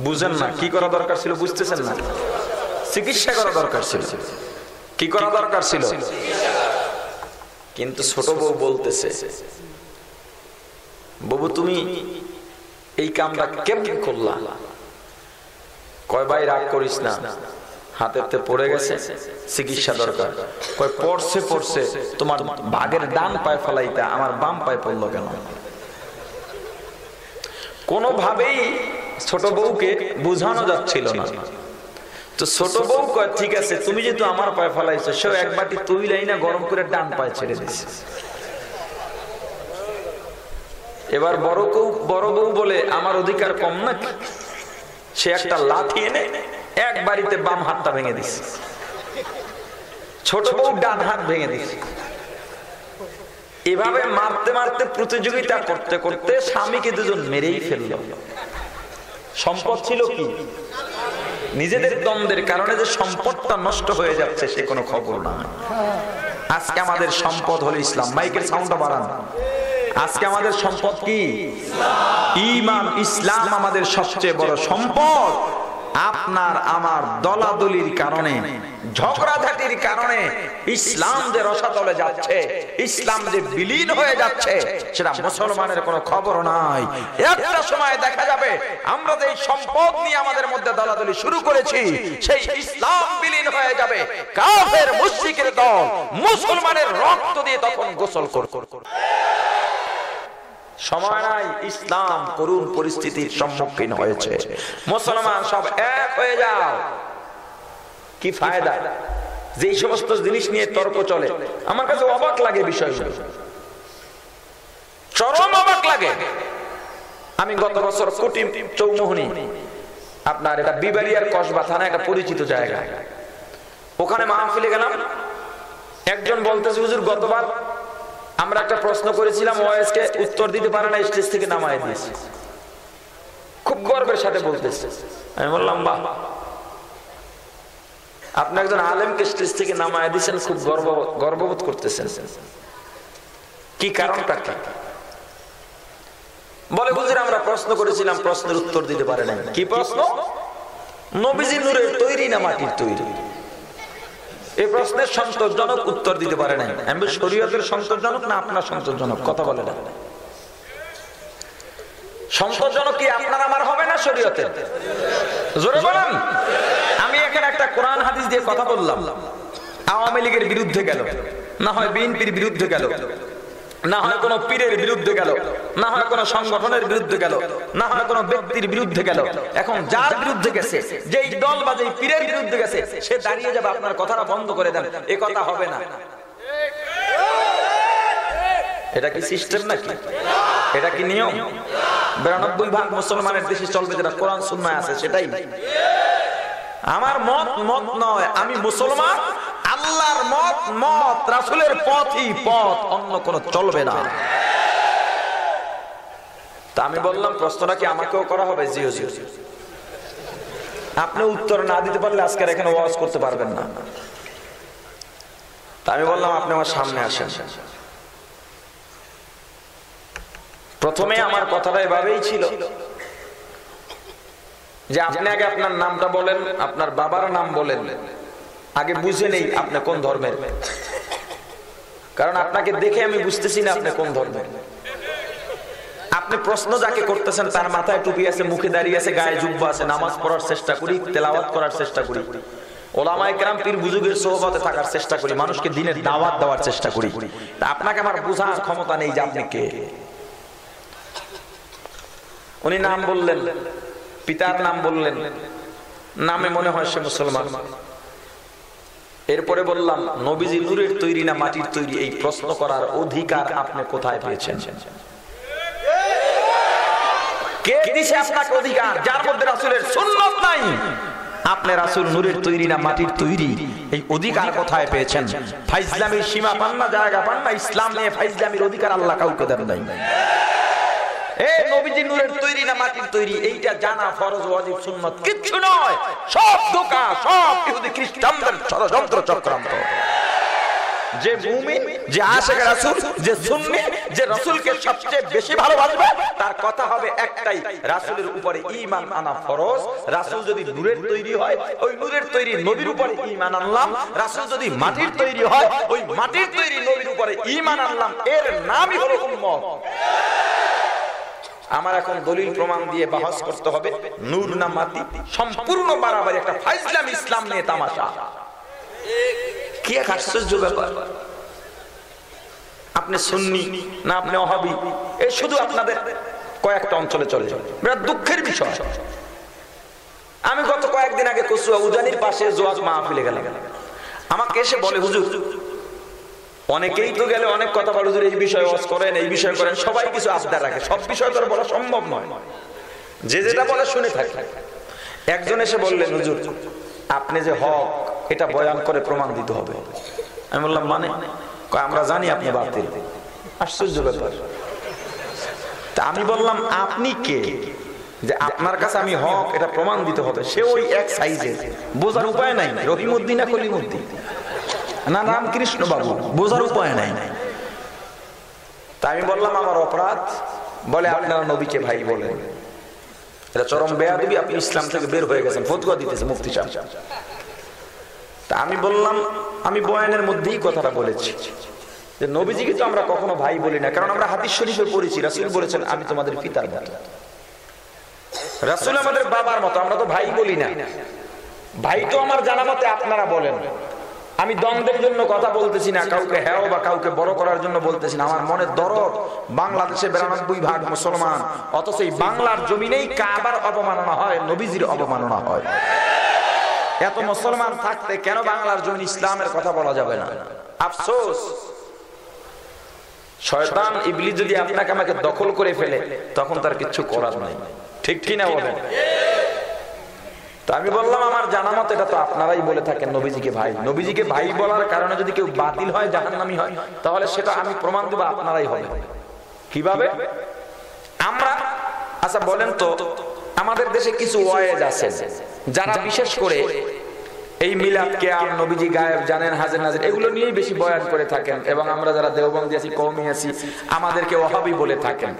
S2: বুঝেন না? কি করা দরকার ছিল? বুঝতেছেন না? চিকিৎসা করা দরকার ছিল। কি করা দরকার ছিল? কিন্তু ছোট বউ বলতেছে, বাবু তুমি এই কামটা কেমন করলা? কয় ভাই রাগ করিস না, হাতেতে পড়ে গেছে, চিকিৎসা দরকার। কয় পড়ছে পড়ছে, তোমার ভাগের ডান পায়ে ফলাইতা, আমার বাম পায়ে পড়লো কেন? কোনোভাবেই ছোট বউকে বুঝানো যাচ্ছিল না। তো ছোট বউ কয়, ঠিক আছে, তুমি যেহেতু আমার পায়ে ফলাইছো, সেও এক বাটি তৈলাই না গরম করে ডান পায়ে ছেড়ে দিছে। এবার বড় বউ বলে, আমার অধিকার কম নাকি? সে একটা লাঠি এনে এক বাড়িতে বাম হাতটা ভেঙে দিছে, ছোট বউ ডান হাত ভেঙে দিছে। এভাবে মারতে মারতে, প্রতিযোগিতা করতে করতে স্বামীকে দুজন মেরেই ফেলল। সম্পদ ছিল কি? নিজেদের দ্বন্দ্বের কারণে যে সম্পদটা নষ্ট হয়ে যাচ্ছে সে কোনো খবর না। আজকে আমাদের সম্পদ হলো ইসলাম। মাইকের সাউন্ডটা বাড়ান। আজকে আমাদের সম্পদ কি? ঈমান, ইসলাম আমাদের সবচেয়ে বড় সম্পদ। আপনার আমার দলাদলির কারণে, ঝগড়াঝাটির কারণে ইসলাম যে রসাতলে যাচ্ছে, ইসলাম যে বিলীন হয়ে যাচ্ছে, সেটা মুসলমানের কোনো খবর নাই। একটা সময় দেখা যাবে আমরা যে সম্পদ নিয়ে আমাদের মধ্যে দলাদলি শুরু করেছি, সেই ইসলাম বিলীন হয়ে যাবে। কাফের মুশরিকের দল মুসলমানের রক্ত দিয়ে তখন গোসল করবে। সময় নাই, ইসলাম করুণ পরিস্থিতির সম্মুখীন হয়েছে। মুসলমান সব এক হয়ে যাও। কি ফায়দা? যে সমস্ত জিনিস নিয়ে তর্ক চলে, আমার কাছে অবাক লাগে বিষয়গুলো, চরম অবাক লাগে। আমি গত বছর কুটিম চৌমোহনী, আপনার এটা বিবাড়িয়ার কসবা থানা, একটা পরিচিত জায়গা, ওখানে মাহফিলে গেলাম। একজন বলতেছে, হুজুর গতবার আমরা একটা প্রশ্ন করেছিলাম, ওয়াইজকে উত্তর দিতে পারে না, স্টেজ থেকে নামায় দিয়েছে। খুব গর্বের সাথে বলতেছে। আমি বললাম, বাহ, আপনি একজন আলেমকে স্টেজ থেকে নামায় দিয়েছেন, খুব গর্ববোধ করতেছেন। কি কারণটা কি? বলে, হুজুর আমরা প্রশ্ন করেছিলাম, প্রশ্নের উত্তর দিতে পারে নাই। কি প্রশ্ন? নবীজি নূরের তৈরি না মাটির তৈরি? এই প্রশ্নের সন্তোষজনক উত্তর দিতে পারে নাই। আমি শরীয়তের সন্তোষজনক না আপনার সন্তোষজনক? কথা বলে না। সন্তোষজনক কি আপনার আমার হবে না শরীয়তের? জোরে বলেন। আমি এখানে একটা কোরআন হাদিস দিয়ে কথা বললাম, আওয়ামী লীগের বিরুদ্ধে গেল, না হয় বিএনপির বিরুদ্ধে গেল, না হয় কোন পীরের বিরুদ্ধে গেল, না হয় কোন সংগঠনের বিরুদ্ধে গেল, না হয় কোন ব্যক্তির বিরুদ্ধে গেল। এখন যার বিরুদ্ধে গেছে, যেই দল বা যেই পীরের বিরুদ্ধে গেছে, সে দাঁড়িয়ে যাবে আপনার কথাটা বন্ধ করে দেন, এ কথা হবে না। এটা কি সিস্টেম নাকি? এটা কি নিয়ম? 92% মুসলমানের দেশে চলবে যেটা কোরআন সুন্নাহ আছে সেটাই। আমার মত নয়, আমি মুসলমান, আল্লাহর মত রাসূলের পথই পথ, অন্য কোন চলবে না। তা আমি বললাম প্রশ্নটা কি আমাকেও করা হবে? জি জি। আপনি উত্তর না দিতে পারলে আজকে এখানে ওয়াজ করতে পারবেন না। তা আমি বললাম আপনি আমার সামনে আসেন। প্রথমে আমার কথাটা এভাবেই ছিল যে আপনি আগে আপনার নামটা বলেন, আপনার বাবার নাম বলেন, আগে বুঝে নেই আপনি কোন ধর্মের। কারণ আপনাকে দেখে আমি বুঝতেছি না আপনি কোন ধর্মের। আপনি প্রশ্ন যাকে করতেছেন তার মাথায় টুপি আছে, মুখে দাঁড়িয়ে আছে, গায়ে জুব্বা আছে, নামাজ পড়ার চেষ্টা করি, তেলাওয়াত করার চেষ্টা করি, ওলামায়ে কেরাম পীর বুজুর্গের সোহবতে থাকার চেষ্টা করি, মানুষকে দ্বীনের দাওয়াত দেওয়ার চেষ্টা করি। আপনাকে আমার বোঝার ক্ষমতা নেই যে আপনি কে। উনি নাম বললেন, পিতার নাম বললেন, নামে মনে হয় সে মুসলমান। এরপরে বললাম নবীজি নূরের তৈরি না মাটির তৈরি, এই প্রশ্ন করার অধিকার আপনি কোথায় পেয়েছেন? কে দিয়েছে আপনাকে অধিকার? যার মধ্যে রাসূলের সুন্নাত নাই, আপনি রাসূল নূরের তৈরি না মাটির তৈরি, এই অধিকার কোথায় পেয়েছেন? ফাইজলামির সীমা পান না, জায়গা পান না। ইসলাম নিয়ে ফাইজলামির অধিকার আল্লাহ কাউকে দেন নাই। এই নবীজি নূরের তৈরি না মাটির তৈরি, এইটা জানা ফরজ, ওয়াজিব, সুন্নাত কিচ্ছু নয়। সব ধোঁকা, সব ইহুদি খ্রিস্টানদের ষড়যন্ত্র চক্রান্ত। যে মুমিন, যে আশিক রাসূল, যে সুন্নি, যে রাসূলকে সবচেয়ে বেশি ভালোবাসবে, তার কথা হবে একটাই, রাসূলের উপরে ঈমান আনা ফরজ। রাসূল যদি নূরের তৈরি হয়, ওই নূরের তৈরি নবীর উপরে ঈমান আনলাম। রাসূল যদি মাটির তৈরি হয়, ওই মাটির তৈরি নবীর উপরে ঈমান আনলাম। এর নামই হলো উম্মত। আমার এখন দলিল প্রমাণ দিয়ে বাহস করতে হবে নূর না মাটি, সম্পূর্ণ বাড়াবাড়ি একটা ফাইজলাম ইসলাম নিয়ে তামাশা। কি এক আশ্চর্য ব্যাপার! আপনি সুন্নি না আপনি ওয়াহাবি, এই শুধু আপনাদের কয়েকটা অঞ্চলে চলে যায়। বিরাট দুঃখের বিষয়। আমি গত কয়েকদিন আগে কচুয়া উজানির পাশে জোয়াজ মাহফিলে গেলাম। আমাকে এসে বলে, হুজুর, অনেকেই তো গেলে অনেক কথা বলে, হুজুর এই বিষয়ে ওয়াজ করেন, এই বিষয় করেন, সবাই কিছু আবদার রাখে, সব বিষয় তো বলা সম্ভব নয়, যে যেটা বলে শুনে থাকে। একজন এসে বললেন, হুজুর আপনি যে হক এটা বয়ান করে প্রমাণ দিতে হবে। আমি বললাম মানে? আমরা জানি আপনি বাতিল। আশ্চর্য ব্যাপার। তা আমি বললাম আপনি কে যে আপনার কাছে আমি হক এটা প্রমাণ দিতে হবে? সে ওই এক সাইজে, বোঝার উপায় নাই। রহিমউদ্দিন না কলিমউদ্দিন না নাম কৃষ্ণ বাবু, বোঝার উপায় নাই। তা আমি বললাম আমার অপরাধ। বলে আপনারা নবীকে ভাই বলেন, এটা চরম বেয়াদবি, আপনি ইসলাম থেকে বের হয়ে গেছেন। ফতোয়া দিতেছে মুফতি সাহেব। তা আমি বললাম আমি বয়ানের মধ্যেই কথাটা বলেছি যে নবীজিকে তো আমরা কখনো ভাই বলি না, কারণ আমরা হাদিস শরীফে পড়েছি রাসূল বলেছেন আমি তোমাদের পিতার মতো, রাসূল আমাদের বাবার মতো, আমরা তো ভাই বলি না। ভাই তো আমার জানা মতে আপনারা বলেন। আমি দ্বন্দ্বের জন্য কথা বলতেছি না, কাউকে হ্যাঁ বা কাউকে বড় করার জন্য বলতেছি না। আমার মনে দরদ, বাংলাদেশে 92% মুসলমান, অথচ এই বাংলার জমিনেই কাবার অবমাননা হয়, নবীজির অবমাননা হয়। এত মুসলমান থাকতে কেন বাংলার জমিন ইসলামের কথা বলা যাবে না? আফসোস, শয়তান ইবলিস যদি আপনাকে আমাকে দখল করে ফেলে তখন তার কিছু করার নাই। ঠিক কি না বলেন? তো আমি বললাম আমার জানা মত এটা তো আপনারাই বলে থাকেন নবীজিকে ভাই। নবীজিকে ভাই বলার কারণে যদি কেউ বাতিল হয়, জাহান্নামী হয়, তাহলে সেটা আমি প্রমাণ দেব আপনারাই হবে। কিভাবে? আমরা আচ্ছা বলেন তো, আমাদের দেশে কিছু ওয়াইজ আছে যারা বিশেষ করে এই মিলাদ কিয়াম, নবীজি গায়েব জানেন, হাজির নাজির, এগুলো নিয়েই বেশি বয়ান করে থাকেন। এবং আমরা যারা দেওবন্দি আছি, কওমি আছি, আমাদেরকে ওয়াহাবি বলে থাকেন।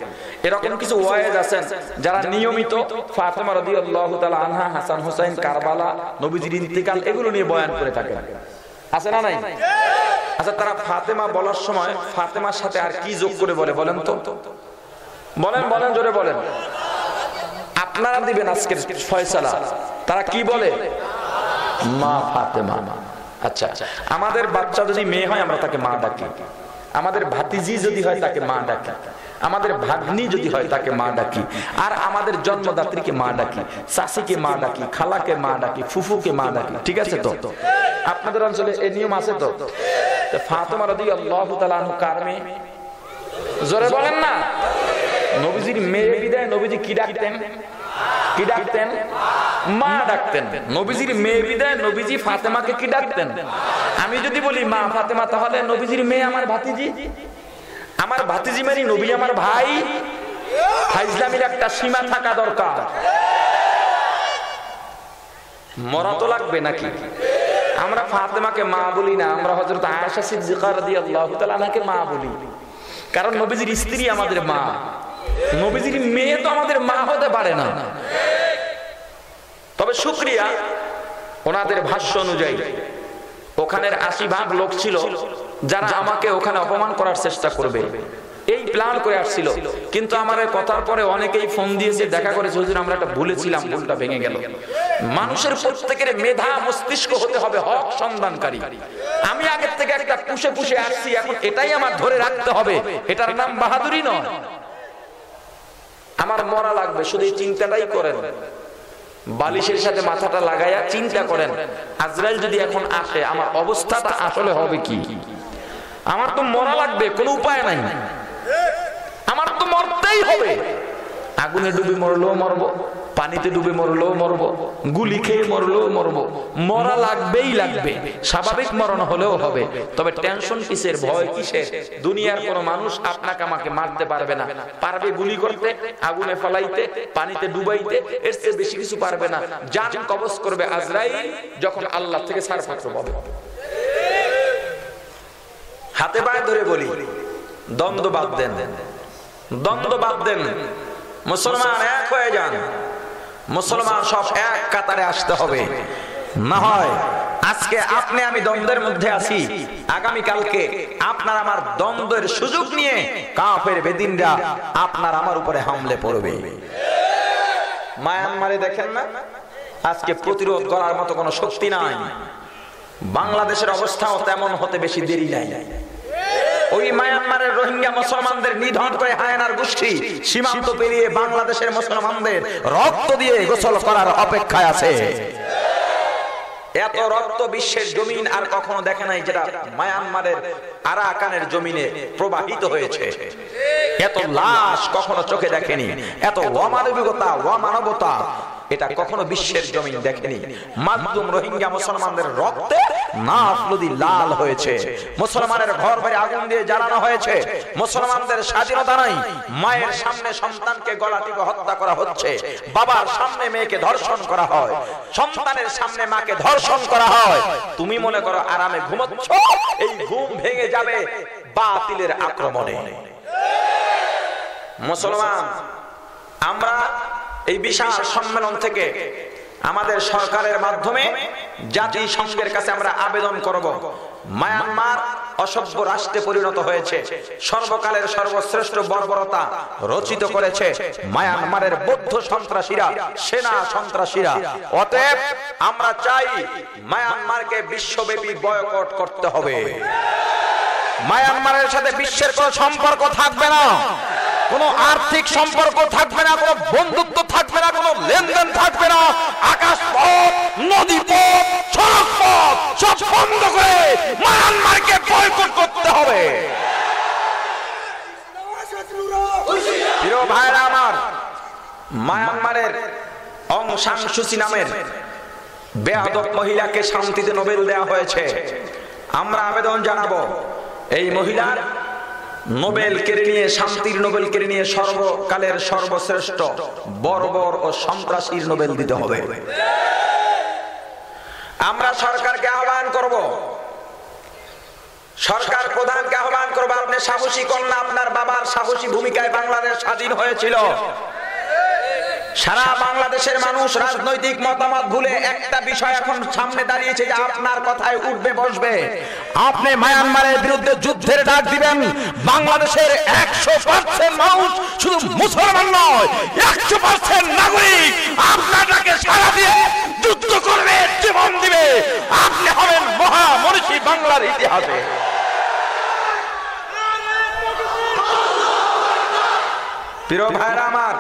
S2: এরকম কিছু ওয়াইজ আছেন যারা নিয়মিত ফাতেমা রাদিয়াল্লাহু তাআলা আনহা, হাসান হুসাইন, কারবালা, নবীজির ইন্তিকাল, এগুলো নিয়ে বয়ান করে থাকেন। আছে না নাই? আচ্ছা, তারা ফাতেমা বলার সময় ফাতেমার সাথে আর কি যোগ করে বলে বলেন তো? বলেন বলেন, জোরে বলেন। আপনারা দিবেন আজকের ফয়সালা। তারা কি বলে? মা ফাতেমা। আচ্ছা, আমাদের বাচ্চা যদি মেয়ে হয় আমরা তাকে মা ডাকি, আমাদের ভাতিজি যদি হয় তাকে মা ডাকি, আমাদের ভাগ্নি যদি হয় তাকে মা ডাকি, আর আমাদের জন্মদাত্রীকে মা ডাকি, চাষিকে মা ডাকি, খালাকে মা ডাকি, ফুফুকে মা ডাকি। ঠিক আছে তো? আপনাদের অঞ্চলে এই নিয়ম আছে তো? ফাতেমা রাদিয়াল্লাহু তাআলা আনহা কার মেয়ে? জোরে বলেন না। নবীজির মেয়ে বিদায় নবীজি কি ডাকতেন? কি ডাকতেন? মা ডাকতেন। নবীজির মেয়ে বিদায় নবীজি ফাতেমাকে কি ডাকতেন? আমি যদি বলি মা ফাতেমা, তাহলে নবীজির মেয়ে আমার ভাতিজি, আমার ভাতিজি মানে নবী আমার ভাই। ফাইজলামির একটা সীমা থাকা দরকার। মরা তো লাগবে নাকি? আমরা ফাতেমাকে মা বলি না, আমরা হযরত আয়েশা সিদ্দিকা রাদিয়াল্লাহু তাআলা আনহাকে মা বলি, কারণ নবীজির স্ত্রী আমাদের মা। নবীজির মেয়ে তো আমাদের মা হতে পারে না। তবে শুকরিয়া, ওনাদের ভাষ্য অনুযায়ী ওখানের ৮০% লোক ছিল যারা আমাকে ওখানে অপমান করার চেষ্টা করবে, এই প্ল্যান করে আসছিল। কিন্তু আমার এই কথার পরে অনেকেই ফোন দিয়েছে, দেখা করেছে, হুজুর আমরা একটা ভুলেছিলাম, ভুলটা ভেঙে গেল। মানুষের প্রত্যেকের মেধা মস্তিষ্ক হতে হবে হক সন্ধানকারী। আমি আগের থেকে একটা পুষে পুষে আসছি, এখন এটাই আমার ধরে রাখতে হবে। এটার নাম বাহাদুরি নয়। আমার মরা লাগবে, শুধু এই চিন্তাটাই করেন। বালিশের সাথে মাথাটা লাগাইয়া চিন্তা করেন, আজরাইল যদি এখন আসে আমার অবস্থাটা আসলে হবে কি? আমার তো মরা লাগবে, কোনো উপায় নাই, আমার তো মরতেই হবে। আগুনে ডুবে মরলেও মরবো, পানিতে ডুবে মরলেও মরবো, গুলি খেয়ে মরলেও মরবো, মরা লাগবেই লাগবে। স্বাভাবিক মরণ হলেও হবে। তবে টেনশন কিসের, ভয় কিসের? দুনিয়ার কোনো মানুষ আপনাকে আমাকে মারতে পারবে না। পারবে গুলি করতে, আগুনে ফেলাইতে, পানিতে ডুবাইতে, এর চেয়ে বেশি কিছু পারবে না। জান কবজ করবে আজরাইল যখন আল্লাহ থেকে ছাড়পত্র পাবে। হাতে পায়ে ধরে বলি, দ্বন্দ্ব বাদ দেন, দ্বন্দ্ব বাদ দেন। মুসলমান এক হয়ে যান, মুসলমান সব এক কাতারে আসতে হবে। না হয় আজকে আপনি আমি দ্বন্দ্বের মধ্যে আছি, আগামী কালকে আপনার আমার দ্বন্দ্বের সুযোগ নিয়ে কাফের বেদিনরা আপনার আমার উপরে হামলে পড়বে। মায়ানমারে দেখেন না, আজকে প্রতিরোধ করার মতো কোনো শক্তি নাই। বাংলাদেশের অবস্থাও তেমন হতে বেশি দেরি নাই। ওই মায়ানমারের রোহিঙ্গা মুসলমানদের নিধন করে হায়নার গোষ্ঠী সীমান্ত পেরিয়ে বাংলাদেশের মুসলমানদের রক্ত দিয়ে গোসল করার অপেক্ষায় আছে। এত রক্ত বিশ্বের জমিন আর কখনো দেখে নাই যেটা মায়ানমারের আরাকানের জমিনে প্রবাহিত হয়েছে। এত লাশ কখনো চোখে দেখেনি, এত অমানবিকতা, অমানবতা এটা কখনো বিশ্বের জমিন দেখেনি। মাধ্যম রোহিঙ্গা মুসলমানদের রক্তে নাফ নদী লাল হয়েছে, মুসলমানের ঘর বাড়ি আগুন দিয়ে জ্বালানো হয়েছে, মুসলমানদের স্বাধীনতা নাই। মায়ের সামনে সন্তানকে গলা টিপে হত্যা করা হচ্ছে, বাবার সামনে মেয়েকে ধর্ষণ করা হয়, সন্তানের সামনে মাকে ধর্ষণ করা হয়। তুমি মনে করো আরামে ঘুমোচ্ছ, এই ঘুম ভেঙে যাবে বাতিলের আক্রমণে। মুসলমান, আমরা এই বিশাল সম্মেলন থেকে আমাদের সরকারের মাধ্যমে জাতিসংঘের কাছে আমরা আবেদন করব, মায়ানমার অসভ্য রাষ্ট্রে পরিণত হয়েছে, সর্বকালের সর্বশ্রেষ্ঠ বর্বরতা রচিত করেছে মায়ানমারের বৌদ্ধ সন্ত্রাসীরা, সেনা সন্ত্রাসীরা। অতএব আমরা চাই মায়ানমারকে বিশ্বব্যাপী বয়কট করতে হবে। মায়ানমারের সাথে বিশ্বের কোনো সম্পর্ক থাকবে না, কোনো আর্থিক সম্পর্ক থাকবে না, কোনো বন্ধুত্ব থাকবে না, কোনো লেনদেন থাকবে না। আকাশ পথ, নদী পথ, সড়ক পথ সব বন্ধ করে মায়ানমারকে বয়কট করতে হবে। প্রিয় ভাইরা আমার, মায়ানমারের অং সান সূচি নামের বেয়াদব মহিলাকে শান্তিতে নোবেল দেওয়া হয়েছে। আমরা আবেদন জানাবো, এই মহিলার নোবেল কেড়ে নিয়ে, শান্তির নোবেল কেড়ে নিয়ে সর্বকালের সর্বশ্রেষ্ঠ বর্বর ও সন্ত্রাসীর নোবেল দিতে হবে। আমরা সরকারকে আহ্বান করব, সরকার প্রধানকে আহ্বান করব, আপনি সাহসী কন্যা, আপনার বাবার সাহসী ভূমিকায় বাংলাদেশ স্বাধীন হয়েছিল। সারা বাংলাদেশের মানুষ রাজনৈতিক মতামত ভুলে একটা বিষয় এখন সামনে দাঁড়িয়েছে যে আপনার কথায় উঠবে বসবে। আপনি মায়ানমারের বিরুদ্ধে যুদ্ধের ডাক দিবেন, বাংলাদেশের 100% মানুষ শুধু মুসলমান নয় 100% নাগরিক আপনাকে সাড়া দিয়ে যুদ্ধ করবে, জীবন দিবে। আপনি হবেন মহামনীষী বাংলার ইতিহাসে। প্রিয় ভাইরা আমার,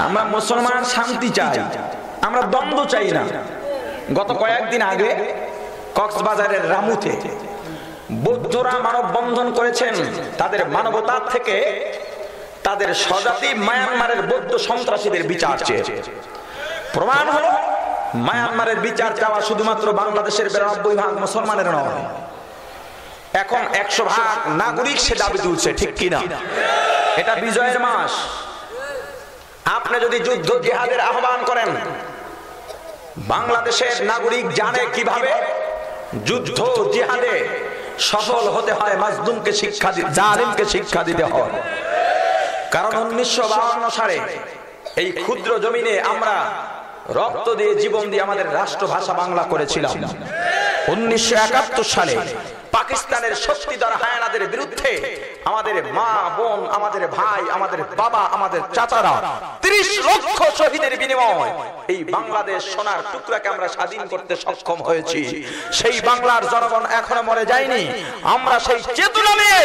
S2: আমরা মুসলমান শান্তি চাই, আমরা দ্বন্দ্ব চাই না। গত কয়েকদিন আগে কক্সবাজারের রামুতে বৌদ্ধরা মানববন্ধন করেছেন, তাদের মানবতার থেকে তাদের স্বজাতি মায়ানমারের বৌদ্ধ সন্ত্রাসীদের বিচার চেয়ে। প্রমাণ হলো মায়ানমারের বিচার চাওয়া শুধুমাত্র বাংলাদেশের 92% মুসলমানের নয়, এখন 100% নাগরিক সে দাবি তুলছে, ঠিক কিনা? এটা বিজয়ের মাস। আপনি যদি যুদ্ধ জিহাদের আহ্বান করেন, বাংলাদেশের নাগরিক জানে কিভাবে যুদ্ধ জিহাদে সফল হতে হয়, মাজলুমকে শিক্ষা দিতে, জালিমকে শিক্ষা দিতে হয়। কারণ 1952 সালে এই ক্ষুদ্র জমিনে আমরা রক্ত দিয়ে, জীবন দিয়ে আমাদের রাষ্ট্রভাষা বাংলা করেছিলাম। 1971 সালে পাকিস্তানের শক্তিধর হায়নাদের বিরুদ্ধে আমাদের মা বোন, আমাদের ভাই, আমাদের বাবা, আমাদের চাচারা 30 লক্ষ শহীদের বিনিময় এই বাংলাদেশ সোনার টুকরাকে আমরা স্বাধীন করতে সক্ষম হয়েছি। সেই বাংলার জনগণ এখনো মরে যায়নি। আমরা সেই চেতনা নিয়ে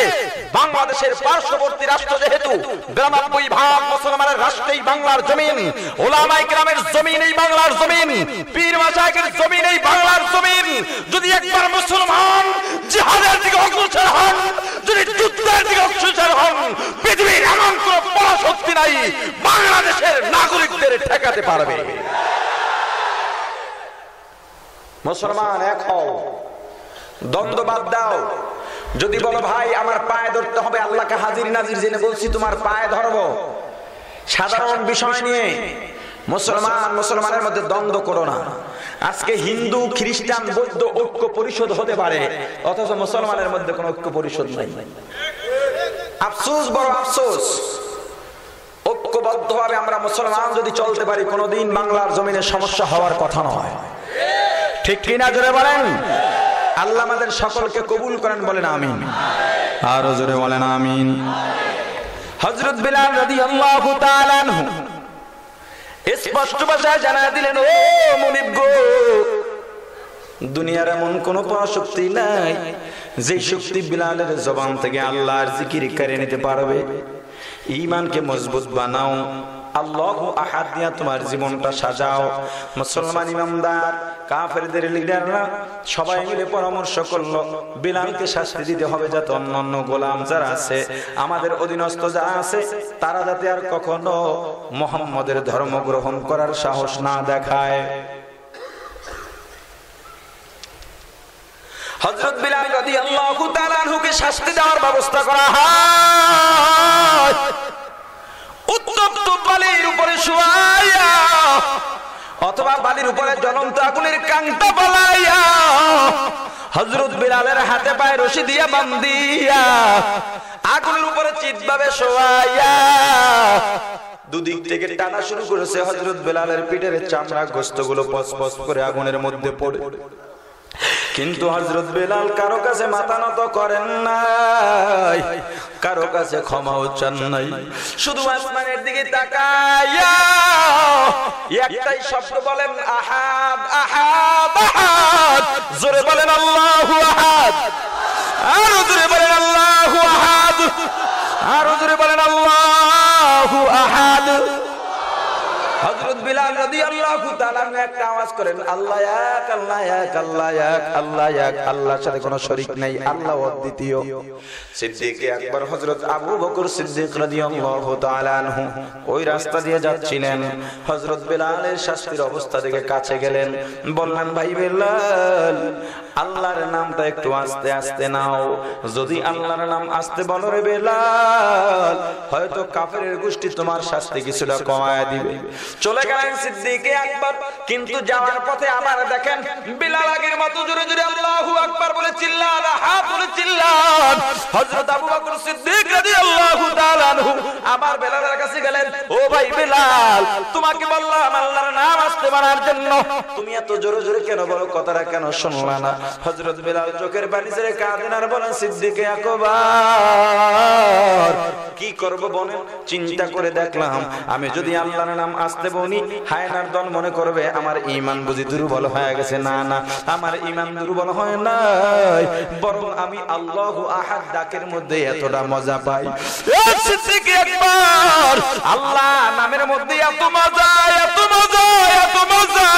S2: বাংলাদেশের পার্শ্ববর্তী রাষ্ট্র যেহেতু 92% মুসলমানের রাষ্ট্রেই বাংলার জমিন, ওলামায়ে কেরামের জমিন এই বাংলার জমিন, পীর মাশায়েখের জমিন এই বাংলার জমিন। যদি একবার মুসলমান জিহাদের দিকে অগ্রসর হন, যদি যুদ্ধের দিকে অগ্রসর হন, পৃথিবীর এমন কোন পরাশক্তি নাই বাংলাদেশের নাগরিকদের ঠেকাতে পারবে। মুসলমান এক হও, দ্বন্দ্ব বাদ দাও। যদি বলো ভাই আমার পায়ে ধরতে হবে, আল্লাহকে হাজির নাজির জেনে বলছি তোমার পায়ে ধরবো, সাধারণ বিষয় নিয়ে মুসলমানের মধ্যে দ্বন্দ্ব করো না। আজকে হিন্দু, খ্রিস্টান, বৌদ্ধ ঐক্য পরিষদ হতে পারে, অথচ মুসলমানের মধ্যে কোনো ঐক্য পরিষদ নাই। আফসোস, বড় আফসোস। ঐক্যবদ্ধভাবে আমরা মুসলমান যদি চলতে পারি, কোনোদিন বাংলার জমিনে সমস্যা হওয়ার কথা নয়, ঠিক কিনা? জোরে বলেন। আল্লাহ আমাদের সকলকে কবুল করেন, বলেন আমিন। আরো জোরে বলেন আমিন। হযরত বিলাল রাদিয়াল্লাহু তাআলা আনহু স্পষ্ট ভাষায় জানায় দিলেন, ও মুনিব গো, দুনিয়ার এমন কোন পরাশক্তি নাই যে শক্তি বিলালের জবান থেকে আল্লাহর জিকির করে নিতে পারবে। ঈমানকে মজবুত বানাও, আল্লাহু আহাদ দিয়া তোমার জীবনটা সাজাও। মুসলমান ইমামদার, কাফেরদের লিডাররা সবাই মিলে পরামর্শ করলো বিলালকে শাস্তি দিতে হবে, যাতে অন্যান্য গোলাম যারা আছে, আমাদের অধীনস্থ যারা আছে, তারা যাতে আর কখনো মুহাম্মদের ধর্ম গ্রহণ করার সাহস না দেখায়। হযরত বিলাল রাদিয়াল্লাহু তাআলা আনহুকে শাস্তি দেওয়ার ব্যবস্থা করা হয়। উত্তপ্ত বালির উপরে শুয়াইয়া অথবা বালির উপরে জ্বলন্ত আগুনের কাঙ্টা বালাইয়া হযরত বিলালের হাতে পায়ে রশি দিয়া বান্ধিয়া আগুনের উপরে চিৎভাবে শোয়াইয়া দুদিক থেকে টানা শুরু করেছে। হযরত বিলালের পিঠের চামড়া গোশতগুলো পছপছ করে আগুনের মধ্যে পড়ে, কিন্তু হযরত বিলাল কারো কাছে মাথা নত করেন নাই, কারো কাছে ক্ষমা চান নাই। শুধু আসমানের দিকে তাকায়া একটাই শব্দ বলেন, আহাদ আহাদ আহাদ। জোরে বলেন আল্লাহু আহাদ, আরো জোরে বলেন আল্লাহু আহাদ, আরো জোরে বলেন আল্লাহু আহাদ। হযরত বিলাল রাদিয়াল্লাহু তাআলা একটা আওয়াজ করেন, আল্লাহ এক, আল্লাহ এক, আল্লাহ এক, আল্লাহ এক। আল্লাহর সাথে কোনো শরীক নাই, আল্লাহ অদ্বিতীয়। সিদ্দিক আকবর হযরত আবু বকর সিদ্দিক রাদিয়াল্লাহু তাআলা আনহু ওই রাস্তা দিয়ে যাচ্ছিলেন। হযরত বিলালের শাস্তির অবস্থা দেখে কাছে গেলেন, বললেন, ভাই বিলাল, আল্লাহর নামটা একটু আস্তে আস্তে নাও। যদি আল্লাহর নাম আস্তে বলো রে বিলাল, হয়তো কাফেরের গোষ্ঠী তোমার শাস্তি কিছুটা কমায় দিবে। চলে গেলেন সিদ্দিক আকবর। কিন্তু যাওয়ার পথে আবার দেখেন বিলাল আগের মতো জোরে জোরে আল্লাহু আকবার বলে চিল্লান, হাত তুলে চিল্লান। হযরত আবু বকর সিদ্দিক রাদিয়াল্লাহু তাআলা আনহু আবার বিলালের কাছে গেলেন, ও ভাই বিলাল, তোমাকে বললাম আল্লাহর নাম আসতে মানার জন্য, তুমি এত জোরে জোরে কেন বলো, কথাটা কেন শুনলা না? হযরত বিলাল চোখের পানি ছেড়ে কাঁদেন আর বলেন, সিদ্দিক আকবর, কি করব বলেন? চিন্তা করে দেখলাম আমি যদি আল্লাহর নাম আসতে বলি, হায়নার দল মনে করবে আমার ঈমান বুঝি দুর্বল হয়ে গেছে। না না, আমার ঈমান দুর্বল হয় নাই, বরং আমি আল্লাহু আহাদ ডাকের মধ্যে এতটা মজা পাই। সিদ্দিক আকবর, আল্লাহ নামের মধ্যে এত মজা, এত মজা, এত মজা,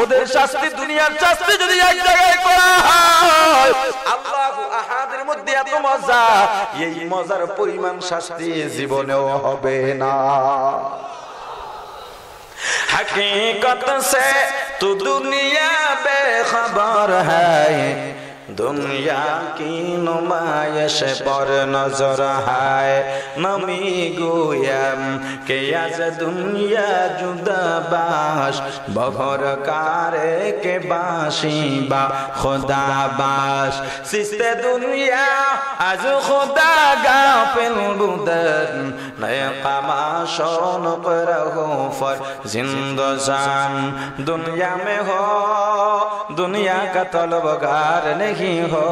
S2: ওদের শাস্তি দুনিয়ার শাস্তি যদি এক জায়গায় করা হয়, আল্লাহু আহাদের মধ্যে এত মজা, এই মজার পরিমাণ শাস্তি জীবনেও হবে না। हकीकत से तू दुनिया बेखबर है, दुनिया की नुमाइश पर नजर है, नमी गोयम के आज दुनिया जुदा बाश, बहर कारे के बाशी बा खुदा बाश, सिस्ते दुनिया आज खुदा गाफिल बुदन, नए कमाशों पर हो फर जिंदजान, दुनिया में हो दुनिया का तलबगार नहीं हो,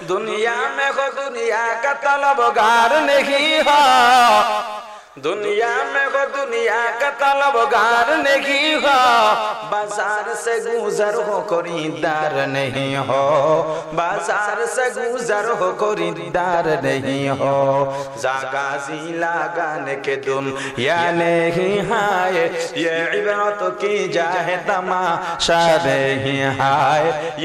S2: दुनिया में हो दुनिया का तलबगार नहीं हो, दुनिया में वो दुनिया का तलबगार नहीं हो, बाजार से गुजर हो खरीदार नहीं हो, बाजार से गुजर हो खरीदार नहीं हो, जागाजी लगाने के दुनिया नहीं है, ये इबरत की जाए तमाशा नहीं है,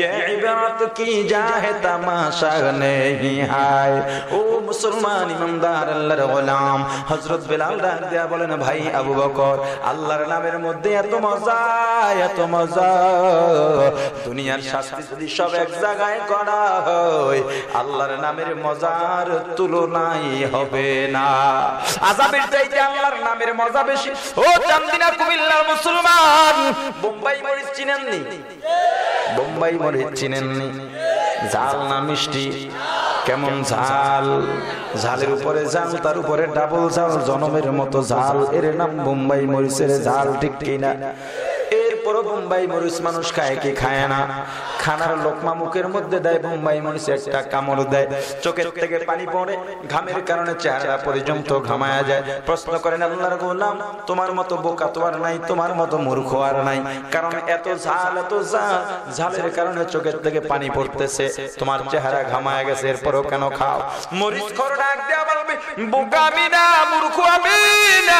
S2: ये इबरत की जाए तमाशा नहीं है। ओ मुसलमान ईमानदार अल्लाहर गुलाम हजरत বিলাল ডাক দেয়া বলেন, ভাই আবু বকর, আল্লাহর নামের মধ্যে এত মজা, এত মজা, দুনিয়ার শাস্তি যদি সব এক জায়গায় করা হয়, আল্লাহর নামের মজার তুলনাই হবে না। আযাবের চাইতে আল্লাহর নামের মজা বেশি। ও চান্দিনা কুমিল্লার মুসলমান, বোম্বাই মরিচ চিনেননি? বোম্বাই মরিচ চিনেননি? ঝাল না মিষ্টি? কেমন ঝাল, ঝালের উপরে ঝাল, তার উপরে ডাবল ঝাল, জনমের মতো ঝাল, এর নাম বোম্বাই মরিচের ঝাল, ঠিক কিনা? এরপরও বোম্বাই মরিচ মানুষ খায় কি খায় না? খানার লোকমা মুখের মধ্যে দেয়, বোম্বাই মরিচ একটা কামড় দেয়, চোখের থেকে পানি পড়ে, ঘামের কারণে চেহারা পর্যন্ত ঘামায়া যায়। প্রশ্ন করেন, আল্লাহর গোলাম, তোমার মতো বোকা তো আর নাই, তোমার মতো মূর্খ আর নাই, কারণ এত ঝাল, এত ঝাল, ঝালের কারণে চোখের থেকে পানি পড়তেছে, তোমার চেহারা ঘামায়া গেছে, এরপরও কেন খাও? মরিচ খর ডাক দেয়া বলবে, বোকা আমি না, মূর্খ আমি না,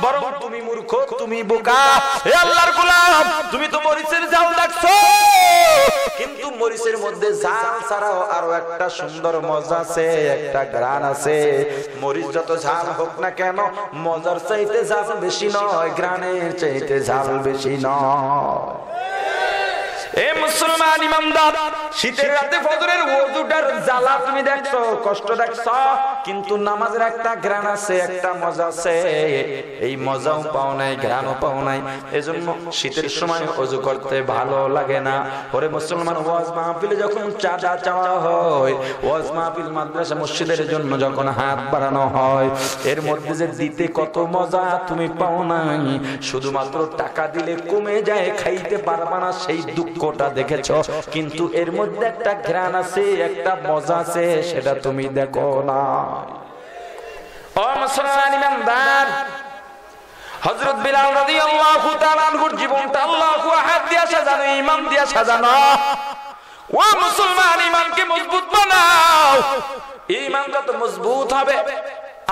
S2: বরং তুমি মূর্খ, তুমি বোকা। হে আল্লাহর গোলাম, তুমি তো মরিচের ঝাল দেখছো, কিন্তু মরিচের মধ্যে ঝাল ছাড়াও আরো একটা সুন্দর মজা আছে, একটা ঘ্রাণ আছে। মরিচ যত ঝাল হোক না কেন, মজার চাইতে ঝাল বেশি নয়, ঘ্রাণের চাইতে ঝাল বেশি নয়। এ মুসলমান ইমানদার, শীতের রাতে ফজরের ওযুটার জ্বালা তুমি দেখছো, কষ্ট দেখছো, কিন্তু নামাজের একটা ঘ্রাণ আছে, একটা মজা আছে, এই মজাও পাও নাই, ঘ্রাণও পাও নাই, এজন্য শীতের সময় ওযু করতে ভালো লাগে না। ওরে মুসলমান, ওয়াজ মাহফিলে যখন চাঁদা চাওয়া হয়, ওয়াজ মাহফিল মাদ্রাসা মসজিদের জন্য যখন হাত বাড়ানো হয়, এর মধ্যে যে দিতে কত মজা তুমি পাও নাই, শুধুমাত্র টাকা দিলে কমে যায়, খাইতে পারবা না, সেই দুঃখটা দেখেছো, কিন্তু এর মধ্যে একটা ঘ্রাণ আছে, একটা মজা আছে, সেটা তুমি দেখো না। ও মুসলমান ইমানদার, হযরত বিলাল রাদিয়াল্লাহু তাআলা আনহুর জীবনটা আল্লাহু আহাদ দিয়া সাজানো, ঈমান দিয়া সাজানো। ও মুসলমান, ঈমানকে মজবুত বানাও। ঈমান যত মজবুত হবে,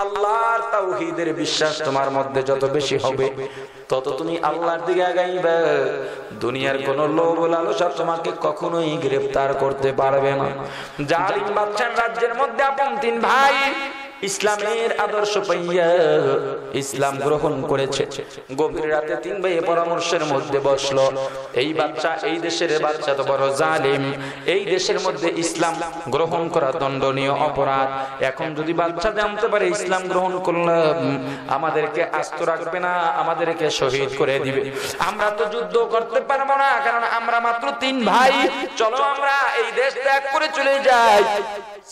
S2: আল্লাহর তাওহীদের বিশ্বাস তোমার মধ্যে যত বেশি হবে, তত তুমি আল্লাহর দিকে আগাইবে। দুনিয়ার কোন লোভ লালসা তোমাকে কখনোই গ্রেফতার করতে পারবে না। জালিম বাদশার রাজ্যের মধ্যে আপন তিন ভাই, ইসলামের আদর্শ পাইয়া ইসলাম গ্রহণ করেছে। গভীর রাতে 3 ভাই পরামর্শের মধ্যে বসলো, এই বাচ্চা, এই দেশের বাচ্চা তো বড় জালিম, এই দেশের মধ্যে ইসলাম গ্রহণ করা দণ্ডনীয় অপরাধ। এখন যদি বাচ্চা জানতে পারে ইসলাম গ্রহণ করলাম, আমাদেরকে আস্ত রাখবে না, আমাদেরকে শহীদ করে দিবে। আমরা তো যুদ্ধ করতে পারবো না, কারণ আমরা মাত্র 3 ভাই। চলো আমরা এই দেশ ত্যাগ করে চলে যাই।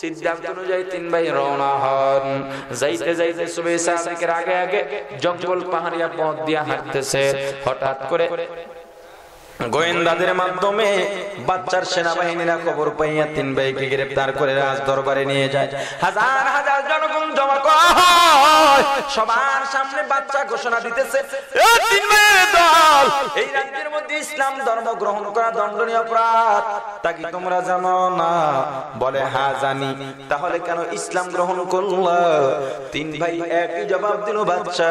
S2: সিদ্ধান্ত অনুযায়ী 3 ভাই রওনা হন। যাইতে যাইতে সুবহে সাদিকের আগে আগে জঙ্গল পাহাড়িয়া পথ দিয়ে হাঁটতেছে। হঠাৎ করে গোয়েন্দাদের মাধ্যমে বাচ্চার সেনাবাহিনীরা খবর পাইয়া 3 ভাইকে গ্রেফতার করে রাজ দরবারে নিয়ে যায়। হাজার হাজার জনগণ জমা করা হয়, সবার সামনে বাচ্চা ঘোষণা দিতেছে, এই 3 ভাইয়ের দল, এই রাজ্যের মধ্যে ইসলাম ধর্ম গ্রহণ করা দণ্ডনীয় অপরাধ, তা কি তোমরা জানো না? বলে হ্যাঁ জানি। তাহলে কেন ইসলাম গ্রহণ করলা? 3 ভাই একই জবাব দিল, বাচ্চা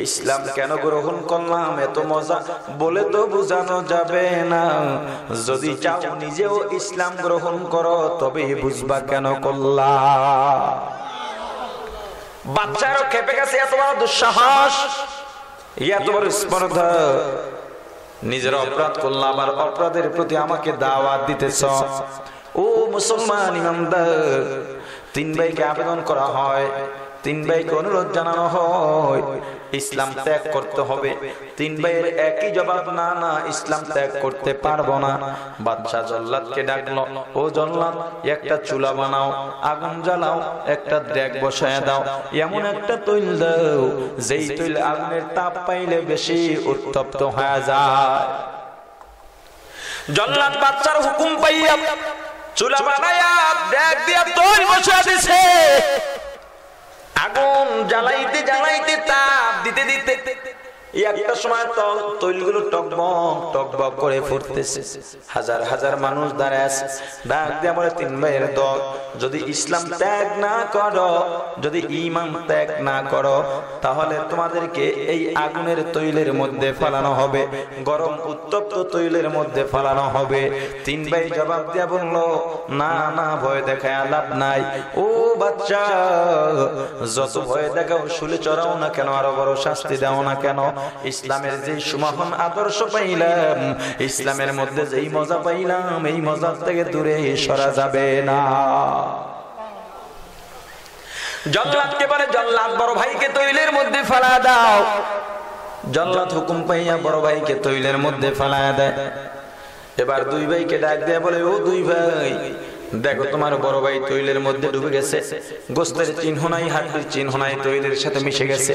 S2: ইসলাম কেন গ্রহণ করলাম এত মজা বলে তো বোঝানো যাবে না। যদি চাও নিজেও ইসলাম গ্রহণ করো, তবে বুঝবা কেন করলা। বাচ্চারও খেপে গেছে, এত বড় দুঃসাহস, এত বড় স্পর্ধা। নিজের অপরাধ করলাম, আবার অপরাধের প্রতি আমাকে দাওয়াত দিতেছ। ও মুসলমান ইমানদার, 3 ভাইকে আবেদন করা হয়, 3 ভাইকে অনুরোধ জানানো হয় ইসলাম ত্যাগ করতে হবে। 3 ভাইয়ের একই জবাব, না না ইসলাম ত্যাগ করতে পারবো না। বাদশা জল্লাদকে ডাকলো, ও জল্লাদ, একটা চুলা বানাও, আগুন জ্বালাও, একটা ড্যাগ বসায় দাও, এমন একটা তৈল দাও যেই তৈল আগুনের তাপ পাইলে বেশি উত্তপ্ত হয়ে যায়। জল্লাদ বাদশার হুকুম পাইয়া চুলা বানায়া ড্যাগ দিয়া তৈল বসা দিছে। আগুন জ্বালাইতে জ্বালাইতে তাপ দিতে দিতে একটা সময় তৈলগুলো টকবক টকবক করে ফুটতেছে। হাজার হাজার মানুষ দাঁড়ায় আছে। ডাক দিয়ে বলে, 3 ভাইয়ের দল, যদি ইসলাম ত্যাগ না করো, যদি ঈমান ত্যাগ না করো, তাহলে তোমাদেরকে এই আগুনের তৈলের মধ্যে ফেলানো হবে, গরম উত্তপ্ত তৈলের মধ্যে ফেলানো হবে। 3 ভাই জবাব দিয়ে বলল, না না, ভয় দেখায় লাভ নাই। ও বাচ্চা, যত ভয় দেখাও, শুলে চড়াও না কেন, আরো বড় শাস্তি দাও না কেন, ইসলামের যে সুমহান আদর্শ পাইলাম, ইসলামের মধ্যে যেই মজা পাইলাম, এই মজা থেকে দূরে সরা যাবে না। জল্লাদকে বলে, জল্লাদ বড় ভাইকে তৈলের মধ্যে ফেলা দাও। জল্লাদ হুকুম পাইয়া বড় ভাইকে তৈলের মধ্যে ফেলা দেয়। এবার 2 ভাইকে ডাক দিয়ে বলে, ও 2 ভাই, দেখো তোমার বড় ভাই তৈলের মধ্যে ডুবে গেছে, গোস্তের চিহ্ন নাই, হাড্ডির চিহ্ন নাই, তৈলের সাথে মিশে গেছে।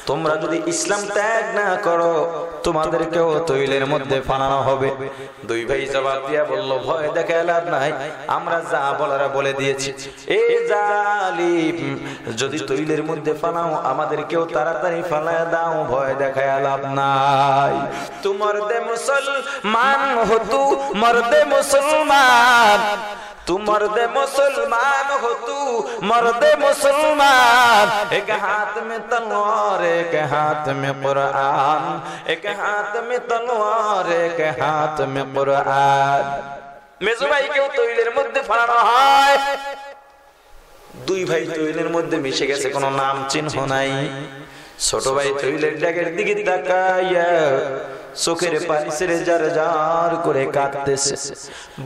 S2: তোমরা যদি ইসলাম ত্যাগ না করো, তোমাদেরকেও তৈলের মধ্যে ফালানো হবে। 2 ভাই জবাব দিয়া বলল, ভয় দেখে লাভ নাই, আমরা যা বলার বলে দিয়েছি। এ জালিম, যদি তৈলের মধ্যে ফালাও, আমাদেরকেও তাড়াতাড়ি ফালায় দাও, ভয় দেখায় লাভ নাই। তু মর্দে মুসলমান হো, তু মর্দে মুসলমান, तू मर्द मुसलमान हो, तू मर्द मुसलमान। एक हाथ में तलवार, एक हाथ में कुरान, एक हाथ में तलवार, एक हाथ में कुरान। मेजो भाई के तैलेर मध्य फलानो হয়। 2 ভাই তৈলের মধ্যে মিশে গেছে, কোনো নাম চিহ্ন নাই। ছোট ভাই তৈলের ড্যাগের দিকে তাকাইয়া চোখের পানি ছেড়ে জার জার করে কাঁদতেছে।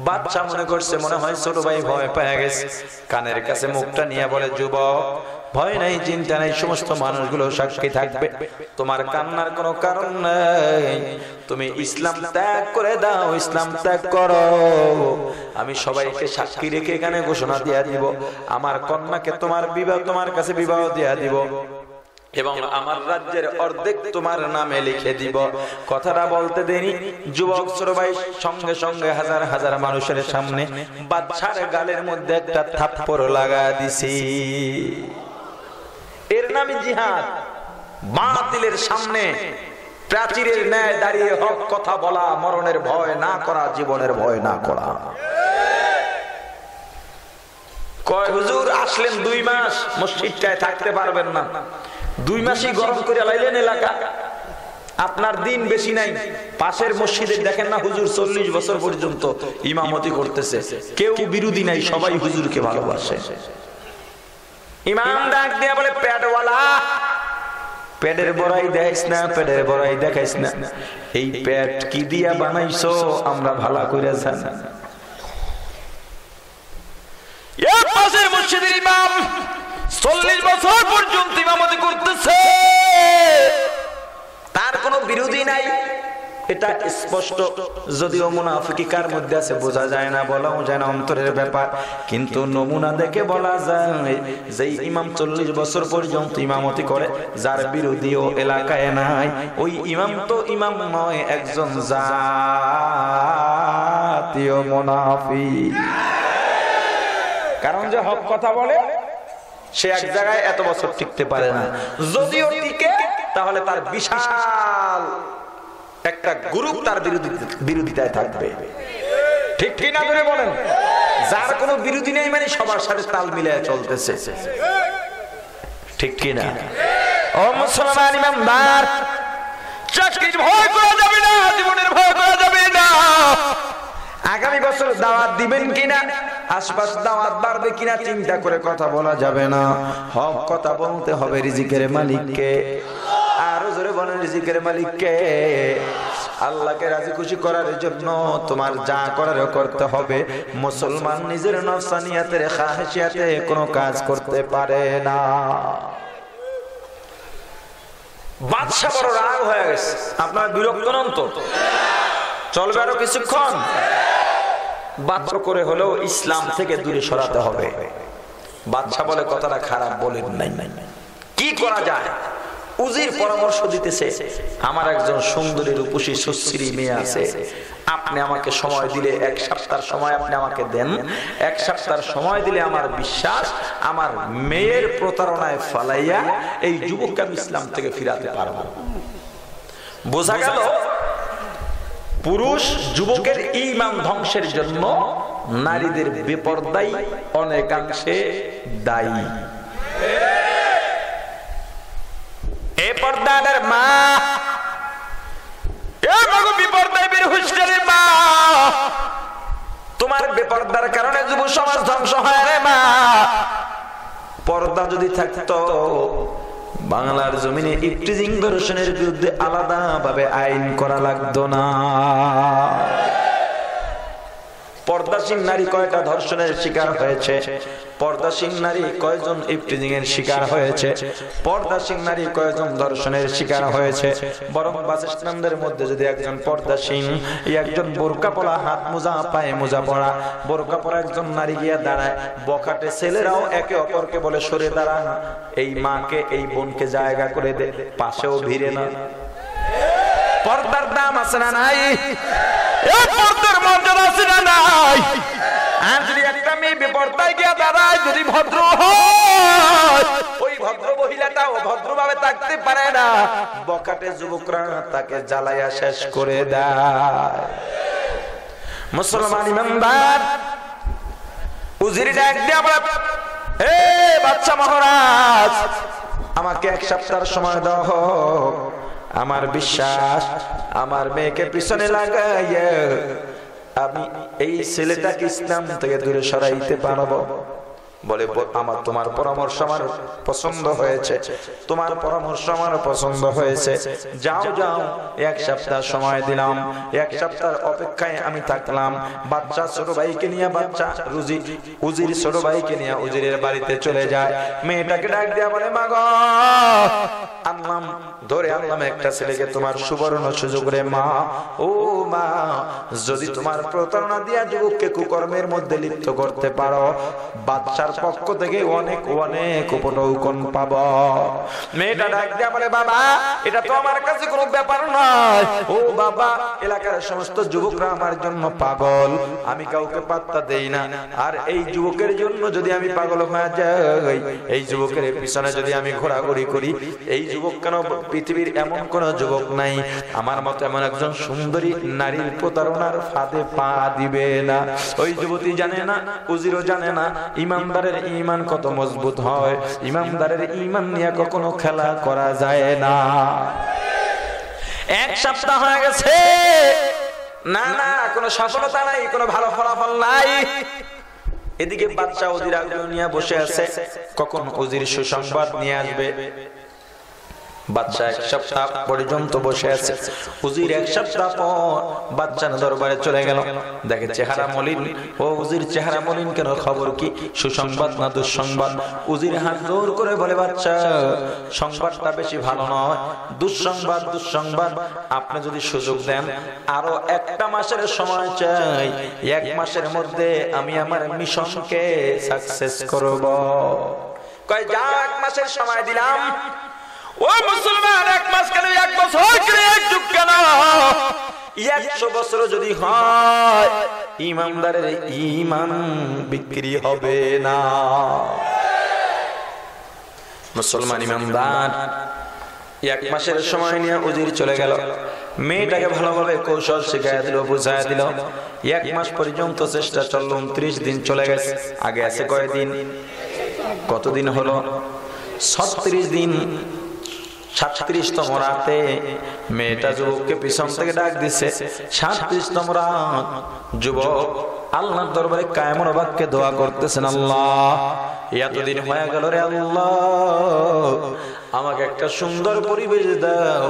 S2: বাচ্চা মনে করছে মনে হয় ছোট ভাই ভয় পেয়ে গেছে। কানের কাছে মুখটা নিয়ে বলে, যুবক, ভয় নাই, চিন্তা নাই, সমস্ত মানুষগুলো সাক্ষী থাকবে, তোমার কান্নার কোনো কারণ নাই। তুমি ইসলাম ত্যাগ করে দাও, ইসলাম ত্যাগ করো। আমি সবাইকে সাক্ষী রেখে এখানে ঘোষণা দিয়ে দিব, আমার কন্যাকে তোমার কাছে বিবাহ দিয়ে দিব, এবং আমার রাজ্যের অর্ধেক তোমার নামে লিখে দিব। কথাটা বলতে দেরি, যুবক ছোট ভাই সঙ্গে সঙ্গে হাজার হাজার মানুষের সামনে বাদশার গালের মধ্যে একটা থাপ্পড় লাগা দিছি। এর নামে জিহাদ। বাতিলের সামনে প্রাচীরের ন্যায় দাঁড়িয়ে হক কথা বলা, মরণের ভয় না করা, জীবনের ভয় না করা। কয় হুজুর আসলেন 2 মাস, মসজিদটায় থাকতে পারবেন না, 2 মাসই গরম করে লাইলেন এলাকা, আপনার দিন বেশি নাই। পাশের মসজিদে দেখেন না হুজুর 40 বছর পর্যন্ত ইমামতি করতেছে, কেউ বিরোধী নাই, সবাই হুজুরকে ভালোবাসে। ইমাম ডাক দিয়া বলে পেটওয়ালা, পেটের বড়াই দেখাইস না, পেটের বড়াই দেখাইস না। এই পেট কি দিয়া বানাইছো আমরা ভালো করে জানি। এর পাশের মসজিদের ইমাম 40 বছর পর্যন্ত ইমামতি করতেছে, তার কোনো বিরোধী নাই। এটা স্পষ্ট, যদিও মুনাফিকি কার মধ্যে আছে বোঝা যায় না, বলাও যায় না, অন্তরের ব্যাপার। কিন্তু নমুনা দেখে বলা যায় যে ইমাম 40 বছর পর্যন্ত ইমামতি করে, যার বিরোধীও এলাকায় নাই, ওই ইমাম তো ইমাম নয়, একজন জাতীয় মুনাফিক। কারণ যে হক কথা বলে সে এক জায়গায় এত বছর টিকতে পারে না, যদিও টিকে তাহলে তার বিশাল একটা গ্রুপ তার বিরোধিতায় থাকবে। ঠিক কি না করে বলেন? যার কোনো বিরোধী নেই মানে সবার সাথে তাল মিলিয়ে চলতেছে। ঠিক কি না? ও মুসলমান ইমানদার, চাকরির ভয় করা যাবে না, জীবনের ভয় করা যাবে না। আগামী বছর দাওয়াত দিবেন কিনা, আশপাশ দাওয়াত বাড়বে কিনা চিন্তা করে কথা বলা যাবে না। হক কথা বলতে হবে রিজিকের মালিককে। আরো জোরে বলেন, রিজিকের মালিককে। আল্লাহকে রাজি খুশি করার জন্য তোমার যা করার করতে হবে। মুসলমান নিজের নফসানিয়াতের খাহিশিয়াতে কোনো কাজ করতে পারে না। বাদশা বড় রাগ হয়ে গেছে, আপনারা বিরক্ত নন তো? চলবে আরো কিছুক্ষণ, বাধ্য করে হলেও ইসলাম থেকে দূরে সরাতে হবে। বাদশা বলে কথাটা খারাপ বলেন নাই, কি করা যায়? উজির পরামর্শ দিতেছে, আমার একজন সুন্দরী রূপসী সুশ্রী মেয়ে আছে, আপনি আমাকে সময় দিলে 1 সপ্তাহ সময় আপনি আমাকে দেন। 1 সপ্তাহ সময় দিলে আমার বিশ্বাস আমার মেয়ের প্রতারণায় ফালাইয়া এই যুবককে আমি ইসলাম থেকে ফিরাতে পারবো। বোঝা গেল পুরুষ যুবকের ঈমান ধ্বংসের জন্য নারীদের বেপরদাই অনেকাংশে দায়ী। এ পর্দার মা, এ মগো বিপর্দায় বের হুঁশিয়ারি মা, তোমার বেপরদার কারণে যুব সমাজ ধ্বংস হয় রে মা। পর্দা যদি থাকতো বাংলার জমিনে ইফটিজিং ধর্ষণের বিরুদ্ধে আলাদা ভাবে আইন করা লাগতো না। পর্দাসীন নারী কয়টা ধর্ষণের শিকার হয়েছে? পর্দাসীন নারী কয়জন ইফটিজিং এর শিকার হয়েছে? পর্দাসীন নারী কয়জন ধর্ষণের শিকার হয়েছে? বরং বাস স্ট্যান্ডের মধ্যে যদি একজন পর্দাসীন, একজন বোরকা পরা, হাত মোজা পায়ে মোজা পরা, বোরকা পরা একজন নারী গিয়া দাঁড়ায়, বখাটে ছেলেরাও একে অপরকে বলে সরে দাঁড়ান, এই মাকে এই বোনকে জায়গা করে দে, পাশেও ভিড়ে না। পর্দার দাম আছে না নাই? পর্দার মর্যাদা আছে না নাই? আর যদি একটা মেয়ে বেপরদায় গিয়া দাঁড়ায়, যদি ভদ্র হয়, ওই ভদ্র মহিলাটাও ভদ্রভাবে থাকতে পারে না, বখাটে যুবকরা তাকে জ্বালাইয়া শেষ করে দেয়। মুসলমান ইমানদার উজির ডাক দিয়া বলে, হে বাদশা মহারাজ, আমাকে 1 সপ্তাহ সময় দাও হোক। আমার বিশ্বাস আমার মেয়েকে পিছনে লাগাইয়া আমি এই ছেলেটাকে ইসলাম থেকে দূরে সরাইতে পারবো। বলে, আমার তোমার পরামর্শ আমার পছন্দ হয়েছে, তোমার পরামর্শ আমার পছন্দ হয়েছে, যাও যাও 1 সপ্তাহ সময় দিলাম। 1 সপ্তাহ অপেক্ষায় আমি থাকলাম। বাচ্চা ছোট ভাইকে নিয়ে, বাচ্চা উজির ছোট ভাইকে নিয়ে উজিরের বাড়িতে চলে যায়। মেয়েটাকে ডাক দেয়া বলে, মা গো, আনলাম ধরে আনলাম একটা ছেলেকে, তোমার সুবর্ণ সুযোগ রে মা। ও মা, যদি তোমার প্রতারণা দিয়া যুবককে কুকর্মের মধ্যে লিপ্ত করতে পারো, বাচ্চার পক্ষ থেকে অনেক অনেক উপঢৌকন পাব। মেয়েটা ডাক দিয়া বলে, বাবা, এটা তো আমার কাছে কোনো ব্যাপার নয়। ও বাবা, এলাকার সমস্ত যুবকরা আমার জন্য পাগল, আমি কাউকে পাত্তা দেই না। আর এই যুবকের জন্য যদি আমি পাগল হয়ে যাই, এই যুবকের পিছনে যদি আমি ঘোরাঘুরি করি, এই যুবক কেন পৃথিবীর এমন কোন যুবক নাই আমার মতো এমন একজন সুন্দরী নারীর প্রতারণার ফাঁদে পা দিবে না। ওই যুবতী জানে না, উজিরও জানে না ইমানদারের ঈমান কত মজবুত হয়। ইমানদারের ঈমান নিয়ে কখনো খেলা করা যায় না। 1 সপ্তাহ হয়ে গেছে, না না, কোনো সফলতা নাই, কোনো ভালো ফলাফল নাই। এদিকে বাদশা উজির আগে নিয়ে বসে আছে, কখন উজির সুসংবাদ নিয়ে আসবে। বাদশা এক সপ্তাহ পর্যন্ত বসে আছে। উজির এক সপ্তাহ পর বাদশার দরবারে চলে গেল, দেখে চেহারা মলিন। ও উজির চেহারা মলিন কেন, খবর কি? সুসংবাদ না দুঃসংবাদ? উজির হাত জোর করে বলে, বাদশা সংবাদটা বেশি ভালো নয়, দুঃসংবাদ। দুঃসংবাদ, আপনি যদি সুযোগ দেন আরো একটা মাসের সময় চাই, 1 মাসের মধ্যে আমি আমার মিশনকে সাকসেস করব। কয় যা, 1 মাসের সময় দিলাম। ও মুসলমান, 1 মাস কেন, 1 বছর কেন, 1 যুগ কেন, 100 বছর যদি হয়, ইমানদারের ঈমান বিক্রি হবে না। মুসলমান ইমানদার 1 মাসের সময় নিয়ে উজির চলে গেল। মেয়েটাকে ভালোভাবে কৌশল শিখাইয়া দিল, বুঝাইয়া দিল। 1 মাস পর্যন্ত চেষ্টা চলল, 29 দিন চলে গেছে। আগে আছে কয়দিন? কতদিন হলো? 36 দিন। 37তম রাতে মেয়েটা যুবককে পিছন থেকে ডাক দিছে। 37তম রাত, যুবক আল্লাহর দরবারে কায়মন বাক্যে দোয়া করতেছেন, আল্লাহ এতদিন হয়ে গেল রে আল্লাহ, আমাকে একটা সুন্দর পরিবেশ দাও,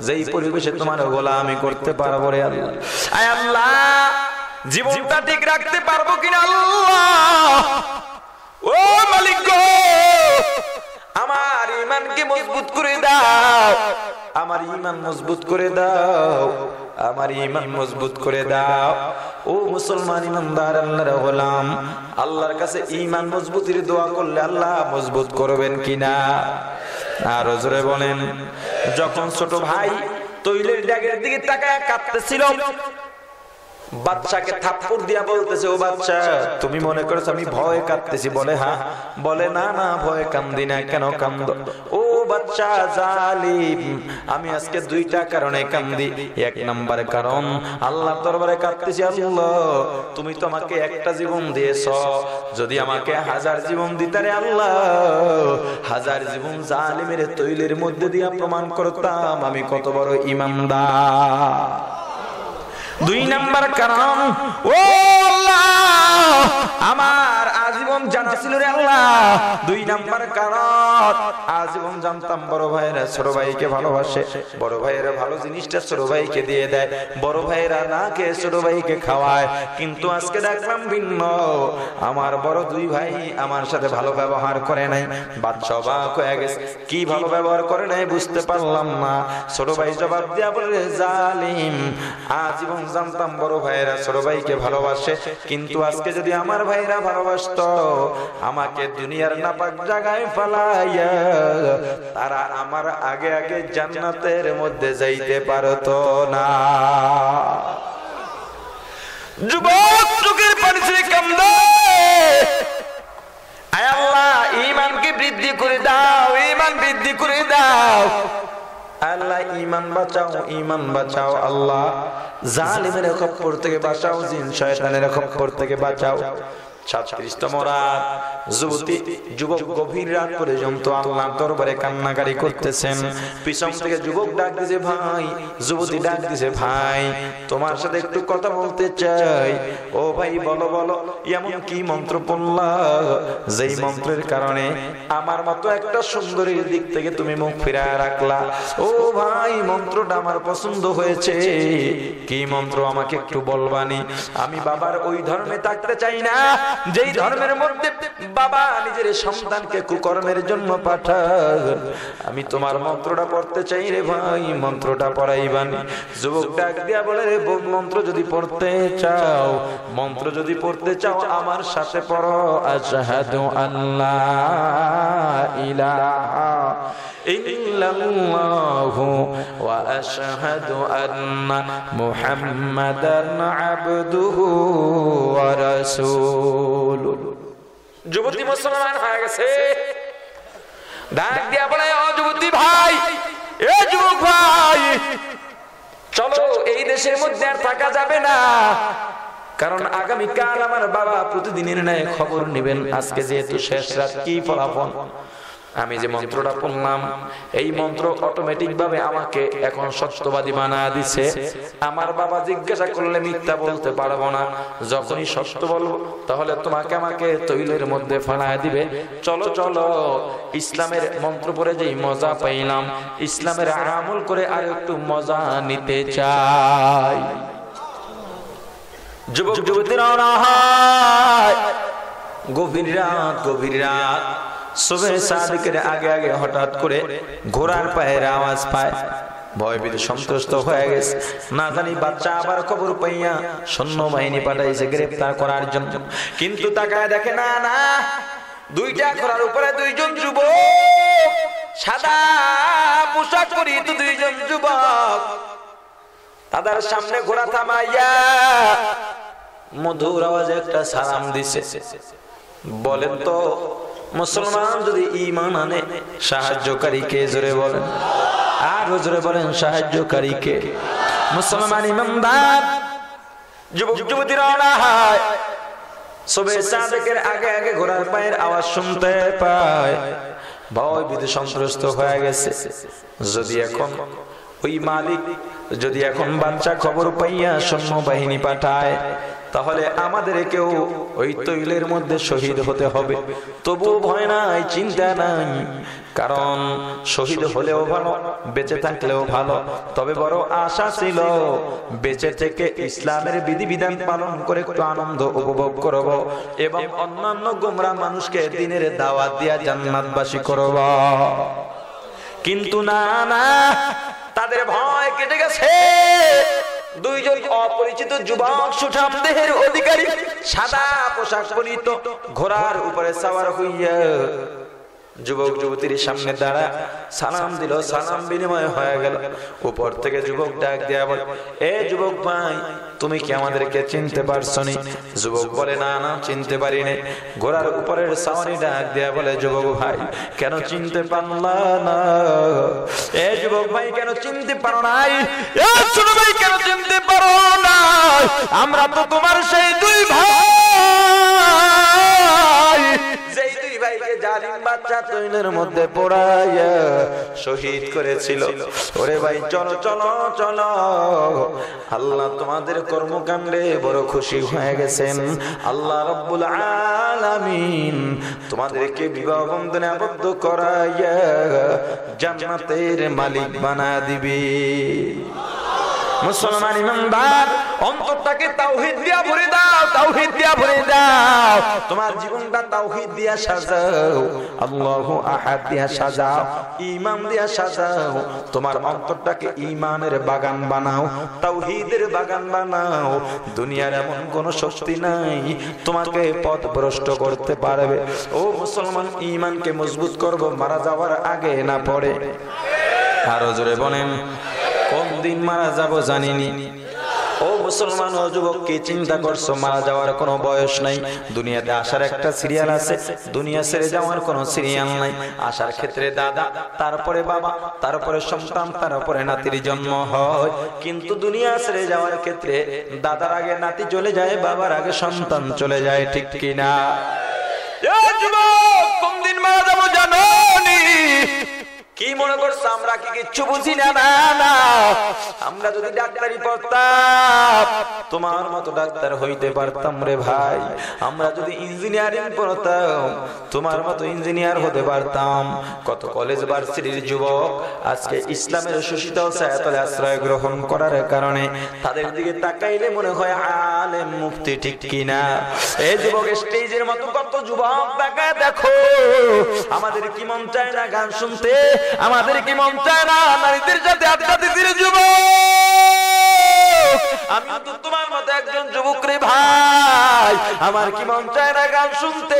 S2: যেই পরিবেশে তোমার গোলামি করতে পারবো রে আল্লাহ। আয় আল্লাহ, জীবনটা ঠিক রাখতে পারবো কিনা আল্লাহ। ও মালিক গো, আমার ঈমানকে মজবুত করে দাও, আমার ঈমান মজবুত করে দাও, আমার ঈমান মজবুত করে দাও। ও মুসলমান ইমানদার আল্লাহর গোলাম, আল্লাহর কাছে ঈমান মজবুতির দোয়া করলে আল্লাহ মজবুত করবেন কিনা? আর জোরে বলেন। যখন ছোট ভাই তৈলের ড্যাগের দিকে তাকায় কাঁদতেছিল, বাদশাকে থাপ্পড় দিয়া বলতেছে, ও বাদশা তুমি মনে করছো আমি ভয়ে কাঁদতেছি? বলে হ্যাঁ। বলে না না, ভয়ে কান্দি না। কেন কান্দ? ও বাদশা জালিম, আমি আজকে 2টা কারণে কান্দি। 1 নাম্বার কারণ, আল্লাহর দরবারে কাঁদতেছি, আল্লাহ তুমি তো আমাকে একটা জীবন দিয়েছ, যদি আমাকে 1000 জীবন দিতারে আল্লাহ, 1000 জীবন জালিমের তৈলের মধ্যে দিয়া প্রমাণ করতাম আমি কত বড় ঈমানদার। 2 নাম্বার কারণ, ও আল্লাহ আমার আজীবন জানা ছিল রে আল্লাহ। 2 নাম্বার কারণ, আজীবন জানতাম বড় ভাইরা ছোট ভাইকে ভালোবাসে, বড় ভাইয়েরা ভালো জিনিসটা ছোট ভাইকে দিয়ে দেয়, বড় ভাইয়েরা না খেয়ে ছোট ভাইকে খাওয়ায়। কিন্তু আজকে দেখলাম ভিন্ন, আমার বড় 2 ভাই আমার সাথে ভালো ব্যবহার করে নাই। বাদশা অবাক হয়ে গেছে, কি ভালো ব্যবহার করে নাই বুঝতে পারলাম না। ছোট ভাই জবাব দিয়া বলে, জালিম আজীবন জানতাম বড় ভাইয়েরা ছোট ভাইকে ভালোবাসে, কিন্তু আজকে যদি আমার ভাইরা ভালোবাসতো আমাকে দুনিয়ার নাপাক জায়গায় ফালাইয়া তারা আমার আগে আগে জান্নাতের মধ্যে যাইতে পারতো না। যুবক চোখের পানি ছেড়ে কান্দে, আয় আল্লাহ ঈমানকে বৃদ্ধি করে দাও, ঈমান বৃদ্ধি করে দাও আল্লাহ, ঈমান বাঁচাও, ঈমান বাঁচাও আল্লাহ, জালিমের খপ্পর থেকে বাঁচাও, জিন শয়তানের খপ্পর থেকে বাঁচাও। 36তম রাত, যুবক গভীর রাত পর্যন্ত আল্লাহর দরবারে কান্নাকারি করতেছেন। পিছন থেকে যুবক ডাক দিছে, ভাই। যুবতী ডাক দিছে, ভাই তোমার সাথে একটু কথা বলতে চাই। ও ভাই বলো বলো, এমন কি মন্ত্র পড়লা যেই মন্ত্রের কারণে আমার মতো একটা সুন্দরীর দিক থেকে তুমি মুখ ফিরায় রাখলা? ও ভাই মন্ত্রটা আমার পছন্দ হয়েছে। কি মন্ত্র আমাকে একটু বলবানি? আমি বাবার ওই ধর্মে থাকতে চাই না যেই ধর্মের মধ্যে বাবা নিজের সন্তানকে কুকর্মের জন্য পাঠায়। আমি তোমার মন্ত্রটা পড়তে চাই রে ভাই, মন্ত্রটা পড়াইবানি। যুবক ডাক দিয়া বলে, রে মন্ত্র যদি পড়তে চাও, মন্ত্র যদি পড়তে চাও আমার সাথে পড়ো, আশহাদু আল্লা ইলাহা ইল্লাল্লাহু ওয়া আশহাদু আন্না মুহাম্মাদান আবদুহু ওয়া রাসূলুহু। যুবতী মুসলমান হয়ে গেছে, ডাক দিয়া বলে, ও যুবতী ভাই, এ যুবক ভাই, চলো এই দেশের মধ্যে আর থাকা যাবে না, কারণ আগামীকাল আমার বাবা প্রতিদিনের ন্যায় খবর নেবেন। আজকে যেহেতু শেষ রাত, কি ফলাফল? আমি যে মন্ত্রটা পড়লাম এই মন্ত্র অটোমেটিক ভাবে আমাকে এখন সত্যবাদী বানায় দিছে। আমার বাবা জিজ্ঞাসা করলে মিথ্যা বলতে পারবো না, যখনই সত্য বলবো তাহলে তোমাকে আমাকে তৈলের মধ্যে ফালায় দিবে। চলো চলো, ইসলামের মন্ত্র পড়ে যেই মজা পাইলাম, ইসলামের আমল করে আর একটু মজা নিতে চাই। যুবক যুবতীরা গভীর রাত সুবহে সাদিকের আগে আগে হঠাৎ করে ঘোড়ার পায়ের আওয়াজ পায়। ভয়ভীত সন্ত্রস্ত হয়ে গেছে, না জানি বাচ্চা আবার খবর পাইয়া সৈন্যবাহিনী পাঠাইছে গ্রেফতার করার জন্য। কিন্তু তাকায় দেখে না না, দুইটা ঘোড়ার উপরে দুইজন যুবক, সাদা পোশাক পরিহিত দুইজন যুবক, তাদের সামনে ঘোড়া থামাইয়া মধুর আওয়াজে একটা সালাম দিছে। বলেন তো মুসলমান যদি ঈমান আনে সাহায্যকারী কে? জোরে বলেন, আর জোরে বলেন সাহায্যকারী কে? মুসলমান ইমানদার যুবক যুবতীরা না হয় সুবহে সাদিকের আগে আগে ঘোড়ার পায়ের আওয়াজ শুনতে পায়, ভয় ভীতি সন্ত্রস্ত হয়ে গেছে। যদি এখন ওই মালিক যদি এখন বাচ্চা খবর পাইয়া সৈন্যবাহিনী পাঠায়, তাহলে আমাদেরকেও ওই তৈলের মধ্যে শহীদ হতে হবে। তবু ভয় নাই, চিন্তা নাই, কারণ শহীদ হলেও ভালো, বেঁচে থাকলেও ভালো। তবে বড় আশা ছিল বেঁচে থেকে ইসলামের বিধিবিধান পালন করে একটু আনন্দ উপভোগ করব এবং অন্যান্য গোমরা মানুষকে দিনের দাওয়াত দিয়া জান্নাতবাসী করব। কিন্তু না না, তাদের ভয় কেটে গেছে। দুইজন অপরিচিত যুবক সুঠাম দেহের অধিকারী, সাদা পোশাক পরিহিত, ঘোড়ার উপরে সওয়ার হইয়া যুবক যুবতীর সামনে দাঁড়া সালাম দিল। সালাম বিনিময় হয়ে গেল। উপর থেকে যুবক ডাক দেয়া বলে, এ যুবক ভাই, তুমি কি আমাদেরকে চিনতে পারছো নি? যুবক বলে, না না, চিনতে পারিনি। ঘোড়ার উপরের সাওয়ারি ডাক দেয়া বলে, যুবক ভাই, কেন চিনতে পারলা না? এ যুবক ভাই, কেন চিনতে পারো নাই? এ ছোট ভাই, কেন চিনতে পারো না? আমরা তো তোমার সেই দুই ভাই, যেই দুই ভাইকে জালিম বাচ্চা তৈলের মধ্যে পোড়াইয়া শহীদ করেছিল। ওরে ভাই, চলো চলো চলো, আল্লাহ তোমাদের কর্মকাণ্ডে বড় খুশি হয়ে গেছেন। আল্লাহ রাব্বুল আলামিন তোমাদেরকে বিবাহ বন্ধনে আবদ্ধ করাইয়া জান্নাতের মালিক বানায় দিবে। মুসলমান ইমানদার, অন্তরটাকে তাওহীদ দিয়া ভরে দাও, তাওহীদ দিয়া ভরে দাও। তোমার জীবনটা তাওহীদ দিয়া সাজাও, আল্লাহু আহাদ দিয়া সাজাও, ঈমান দিয়া সাজাও। তোমার অন্তরটাকে ঈমানের বাগান বানাও, তাওহীদের বাগান বানাও। দুনিয়ার এমন কোন শক্তি নাই তোমাকে পথভ্রষ্ট করতে পারবে। ও মুসলমান, ঈমানকে মজবুত করব মারা যাওয়ার আগে না পরে। আরো জোরে বলেন, কোন দিন মারা যাব জানিনি। ও মুসলমান, ও যুবক, কি চিন্তা করছো? মারা যাওয়ার কোনো বয়স নাই। দুনিয়াতে আসার একটা সিরিয়াল আছে, দুনিয়া ছেড়ে যাওয়ার কোনো সিরিয়াল নাই। আসার ক্ষেত্রে দাদা, তারপরে বাবা, তারপরে সন্তান, তারপরে নাতির জন্ম হয়। কিন্তু দুনিয়া ছেড়ে যাওয়ার ক্ষেত্রে দাদার আগে নাতি চলে যায়, বাবার আগে সন্তান চলে যায়, ঠিক কিনা? এ যুবক, কোন দিন মারা যাব জানোনি? কি মনে করছো আমরা কি কিচ্ছু বুঝি না? না না, আমরা যদি ডাক্তারি পড়তাম তোমার মতো ডাক্তার হইতে পারতাম রে ভাই। আমরা যদি ইঞ্জিনিয়ারিং পড়তাম তোমার মতো ইঞ্জিনিয়ার হতে পারতাম। কত কলেজ ভার্সিটির যুবক আজকে ইসলামের সুশীতল ছায়াতলে আশ্রয় গ্রহণ করার কারণে তাদের দিকে তাকাইলে মনে হয় আলেম মুফতি, ঠিক কিনা? এই যুবক, স্টেজের মতো কত যুবক তাকায় দেখো। আমাদের কি মন চায় না গান শুনতে? আমাদের কি মন চায় না নারীদের সাথে আড্ডা দিতে? যুবক, আমি তো তোমার মতো একজন যুবক রে ভাই। আমার কি মন চায় না গান শুনতে?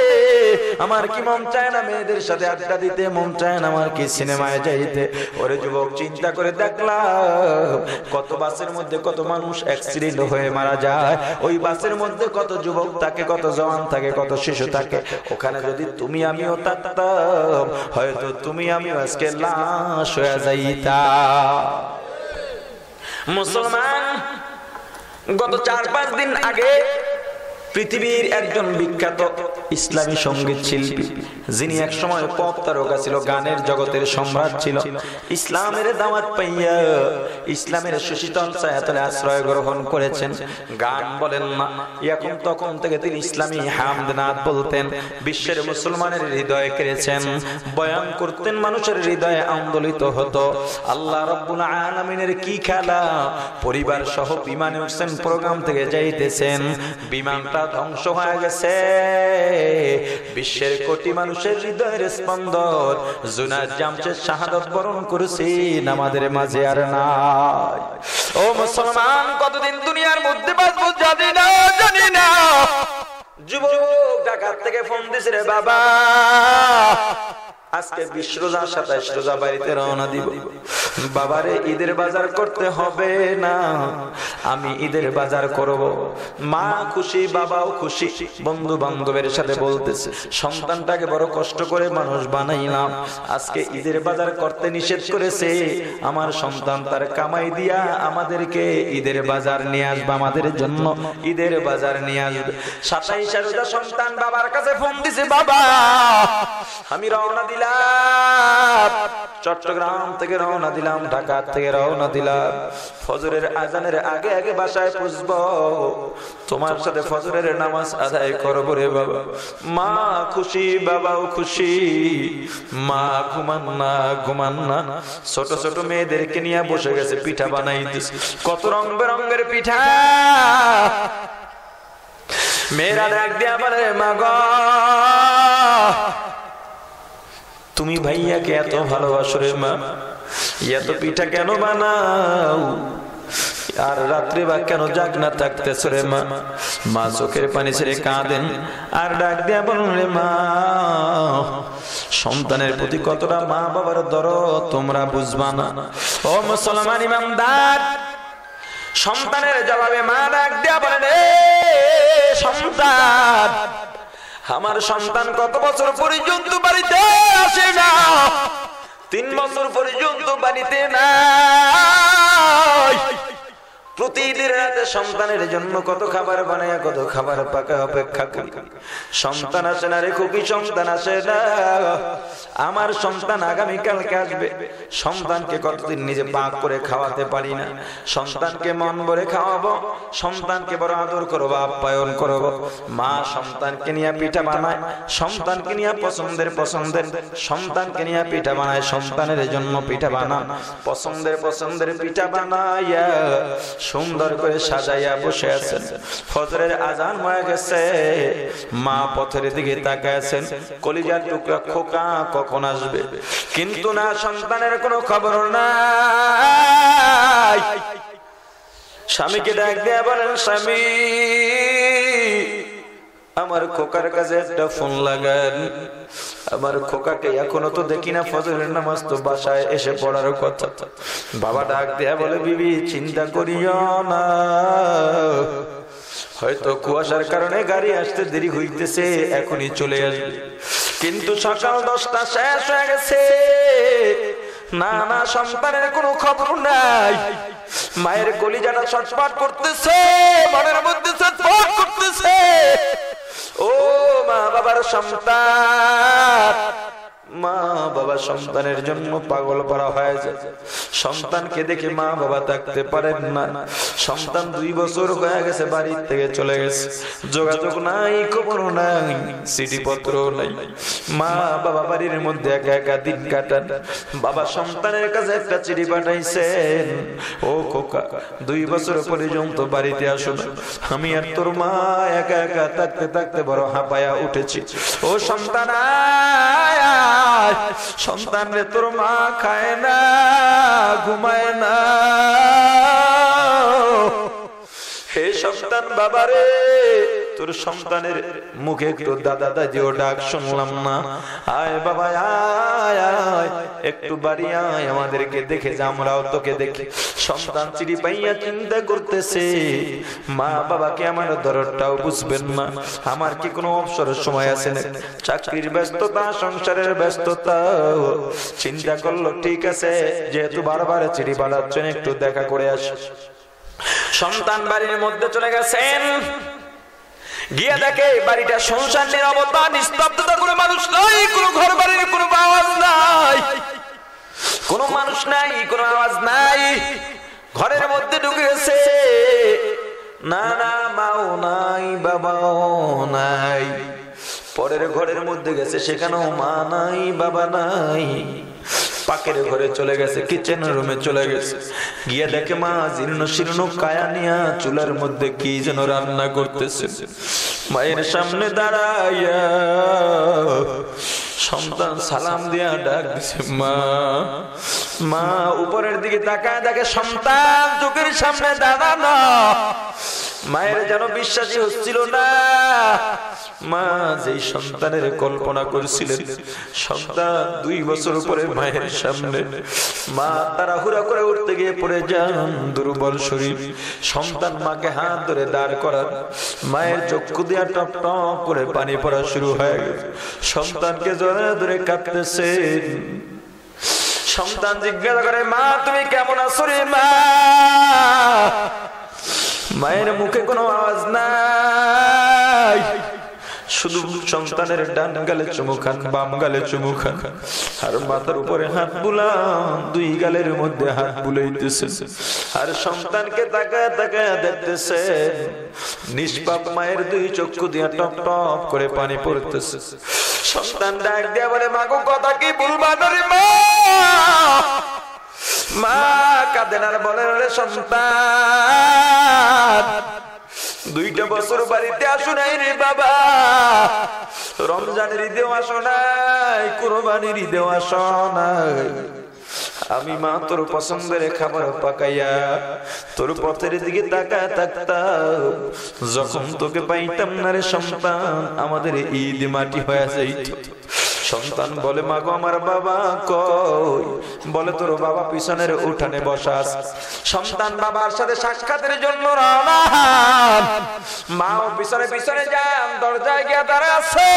S2: আমার কি মন চায় না মেয়েদের সাথে আড্ডা দিতে? মন চায় না আমার কি সিনেমায় যাইতে? ওরে যুবক, চিন্তা করে দেখলাম কত বাসের মধ্যে কত মানুষ অ্যাক্সিডেন্ট হয়ে মারা যায়। ওই বাসের মধ্যে কত যুবক থাকে, কত জওয়ান থাকে, কত শিশু থাকে। ওখানে যদি তুমি আমিও থাকতাম, হয়তো তুমি আমিও আজকে লাশ হয়ে যাইতাম। মুসলমান, গত 4-5 দিন আগে পৃথিবীর একজন বিখ্যাত ইসলামী সঙ্গীত শিল্পী, যিনি এক সময় পপ তারকা ছিল, গানের জগতের সম্রাট ছিল। ইসলামের দাওয়াত পাইয়া ইসলামের সুশীতল ছায়াতলে আশ্রয় গ্রহণ করেছেন। গান বলেন না, এখন তখন থেকে তিনি ইসলামী হামদ নাত বলতেন, বিশ্বের মুসলমানের হৃদয়ে কেড়েছেন, বয়ান করতেন, মানুষের হৃদয়ে আন্দোলিত হতো। আল্লাহ রাব্বুল আলামিনের কি খেলা, পরিবার সহ বিমানে উঠছেন, প্রোগ্রাম থেকে যাইতেছেন, বিমানটা ধ্বংস হয়ে গেছে। বিশ্বের কোটি মানুষের হৃদয়ের স্পন্দন জুনায়েদ জামশেদ শাহাদাত বরণ করেছেন, আমাদের মাঝে আর নাই। ও মুসলমান, কতদিন দুনিয়ার মধ্যে বাঁচবো জানি না। যুবক ঢাকা থেকে ফোন দিছে, রে বাবা আজকে 20 রোজা 27 রোজা বাড়িতে রওনা দিব। বাবারে ঈদের বাজার করতে হবে না, আমি ঈদের বাজার করব। মা খুশি, বাবাও খুশি, বন্ধু বান্ধবের সাথে বলতেছে, সন্তানটাকে বড় কষ্ট করে মানুষ বানাইলাম, আজকে ঈদের বাজার করতে নিষেধ করেছে, আমার সন্তান তার কামাই দিয়া আমাদেরকে ঈদের বাজার নিয়ে আসবে, আমাদের জন্য ঈদের বাজার নিয়ে আসবে। 27 রোজা সন্তান বাবার কাছে ফোন দিছে, বাবা আমি রওনা দিলাম, চট্টগ্রাম থেকে রওনা দিলাম, ঢাকা থেকে রওনা দিলাম, ফজরের আজানের আগে আগে বাসায় পৌঁছব, তোমার সাথে ফজরের নামাজ আদায় করব রে বাবা। মা খুশি, বাবাও খুশি। মা ঘুমান না, ছোট ছোট মেয়েদেরকে নিয়ে বসে গেছে, পিঠা বানাইতেছে, কত রং বেরঙের পিঠা। মেয়েরা ডাক দিয়া বলে, মা গো তুমি ভাইয়াকে এত ভালোবাসো রে মা, এত পিঠা কেন বানাও, আর রাত্রে বা কেন জাগ না থাকতেছ রে মা। মা চোখের পানি ছেড়ে কাঁদেন, আর ডাক দিয়া বলেন, রে মা সন্তানের প্রতি কতটা মা বাবার দরদ তোমরা বুঝবা না। ও মুসলমান ইমানদার, সন্তানের জবাবে মা ডাক দিয়া বলেন, এ সন্তান, আমার সন্তান কত বছর পর্যন্ত বাড়িতে আসে না, 3 বছর পর্যন্ত বাড়িতে নাই। প্রতিদিন রাতে সন্তানের জন্য কত খাবার বানায়, কত খাবার পাকা অপেক্ষা করি, সন্তান আসে না রে খুকি, সন্তান আসে না। আমার সন্তান আগামীকালকে আসবে, সন্তানকে কতদিন নিজে পাক করে খাওয়াতে পারি না, সন্তানকে মন ভরে খাওয়াবো, সন্তানকে বড় আদর করবো, আপ্যায়ন করবো। মা সন্তানকে নিয়ে পিঠা বানায়, সন্তানকে নিয়ে পছন্দের সন্তানকে নিয়ে পিঠা বানায়, সন্তানের জন্য পিঠা বানায়, পছন্দের পিঠা বানাইয়া সুন্দর করে সাজাইয়া বসে আছেন। ফজরের আজান হয়ে গেছে, মা পথের দিকে তাকায় আছেন, কলিজার টুকরা খোকা কখন আসবে, কিন্তু না, সন্তানের কোনো খবর নাই। স্বামীকে ডাক দিয়া বলেন, স্বামী আমার খোকার কাছে একটা ফোন লাগান, আমার খোকাকে এখনো তো দেখি না, ফজরের নামাজ তো বাসায় এসে পড়ার কথা। বাবা ডাক দেয়া বলে, বিবি চিন্তা করিও না, হয়তো কুয়াশার কারণে গাড়ি আসতে দেরি হইতেছে, এখনই চলে আসবে, কিন্তু সকাল 10টা শেষ হয়ে গেছে, না না সন্তানের কোনো খবর নাই। মায়ের কলিজাটা ছটফট করতেছে, মনের মধ্যে ছটফট করতেছে। ও মা বাবার সন্তান, মা বাবা সন্তানের জন্য পাগল করা হয়ে যায়। সন্তানকে দেখে মা বাবা থাকতে পারেন না। সন্তান 2 বছর হয়ে গেছে, বাড়ির থেকে চলে গেছে, যোগাযোগ নাই, খবর নাই, চিঠি পত্র নাই। মা বাবা বাড়ির মধ্যে একা একা দিন কাটান। বাবা সন্তানের কাছে একটা চিঠি পাঠাইছেন, ও খোকা 2 বছর পর্যন্ত বাড়িতে আসো না, আমি আর তোর মা একা একা থাকতে থাকতে বড় হাঁপায়া উঠেছি। ও সন্তান সন্তান রে, তোর মা খায় না, ঘুমায় না, হে সন্তান বাবারে, তোর সন্তানের মুখে একটু দাদা দাদিও ডাক শুনলাম না, আয় বাবা আয় আয়, একটু বাড়ি আয়, আমাদেরকে দেখে যা, আমরাও তোকে দেখি। সন্তান চিঠি পাইয়া চিন্তা করতেছে, মা বাবাকে আমার দরদটাও বুঝবেন না, আমার কি কোনো অবসরের সময় আছে না? চাকরির ব্যস্ততা, সংসারের ব্যস্ততা। চিন্তা করলো, ঠিক আছে, যেহেতু বারবার চিঠি পাঠাচ্ছেন, একটু দেখা করে আস। সন্তান বাড়ির মধ্যে চলে গেছেন। গিয়ে দেখে বাড়িটা শুনশান, নীরবতা, নিস্তব্ধতা, কোনো মানুষ নাই, কোনো ঘর বাড়ির কোনো আওয়াজ নাই, কোনো মানুষ নাই, কোনো আওয়াজ নাই। ঘরের মধ্যে ঢুকে গেছে, না না, মাও নাই, বাবাও নাই। পরের ঘরের মধ্যে গেছে, সেখানেও মা নাই, বাবা নাই। পাকের ঘরে চলে গেছে, কিচেন রুমে চলে গেছে, গিয়ে দেখে মা জীর্ণ শীর্ণ কায়া নিয়া চুলার মধ্যে কি যেন রান্না করতেছে। মায়ের সামনে দাঁড়াইয়া সন্তান সালাম দিয়া ডাক দিছে, মা। মা উপরের দিকে তাকায় দেখে সন্তান চোখের সামনে দাঁড়ানো। মায়ের যেন বিশ্বাসই হচ্ছিল না। মা যেই সন্তানের কল্পনা করছিলেন, সন্তান 2 বছর পরে মায়ের সামনে। মা তাড়াহুড়া করে উঠতে গিয়ে পড়ে যান, দুর্বল শরীর। সন্তান মাকে হাত ধরে দাঁড় করান, মায়ের চক্ষু দিয়া টপ টপ করে পানি পড়া শুরু হয়ে গেছে। সন্তানকে জড়িয়ে ধরে কাঁদতেছেন। সন্তান জিজ্ঞাসা করে, মা তুমি কেমন আছো রে মা? মায়ের মুখে কোনো আওয়াজ নাই, শুধু সন্তানের ডান গালে চুমু খান, বাম গালে চুমু খান, আর মাথার উপরে হাত বুলান, 2 গালের মধ্যে হাত বুলাইতেছে। আর সন্তানকে তাকায় তাকায় দেখতেছে, নিষ্পাপ মায়ের 2 চক্ষু দিয়ে টপ টপ করে পানি পড়তেছে। সন্তান ডাক দিয়া বলে, মাগো কথা কি বলবা না রে মা? মা কাঁদেন আর বলে, রে সন্তান 2টা বছর বাড়িতে আসো নাই রে বাবা, রমজানের ঈদেও আসো নাই, কুরবানির ঈদেও আসো নাই। আমি মা তোর পছন্দের খাবার পাকাইয়া তোর পথের দিকে তাকায় থাকতাম, যখন তোকে পাইতাম না রে সন্তান, আমাদের ঈদ মাটি হয়ে যাইত। সন্তান বলে, মাগো আমার বাবা কই? বলে, তোর বাবা পিছনের উঠানে বসা আছে। সন্তান বাবার সাথে সাক্ষাতের জন্য রওনা। মাও পিছনে পিছনে যান, দরজায় গিয়ে দাঁড়ায় আছে।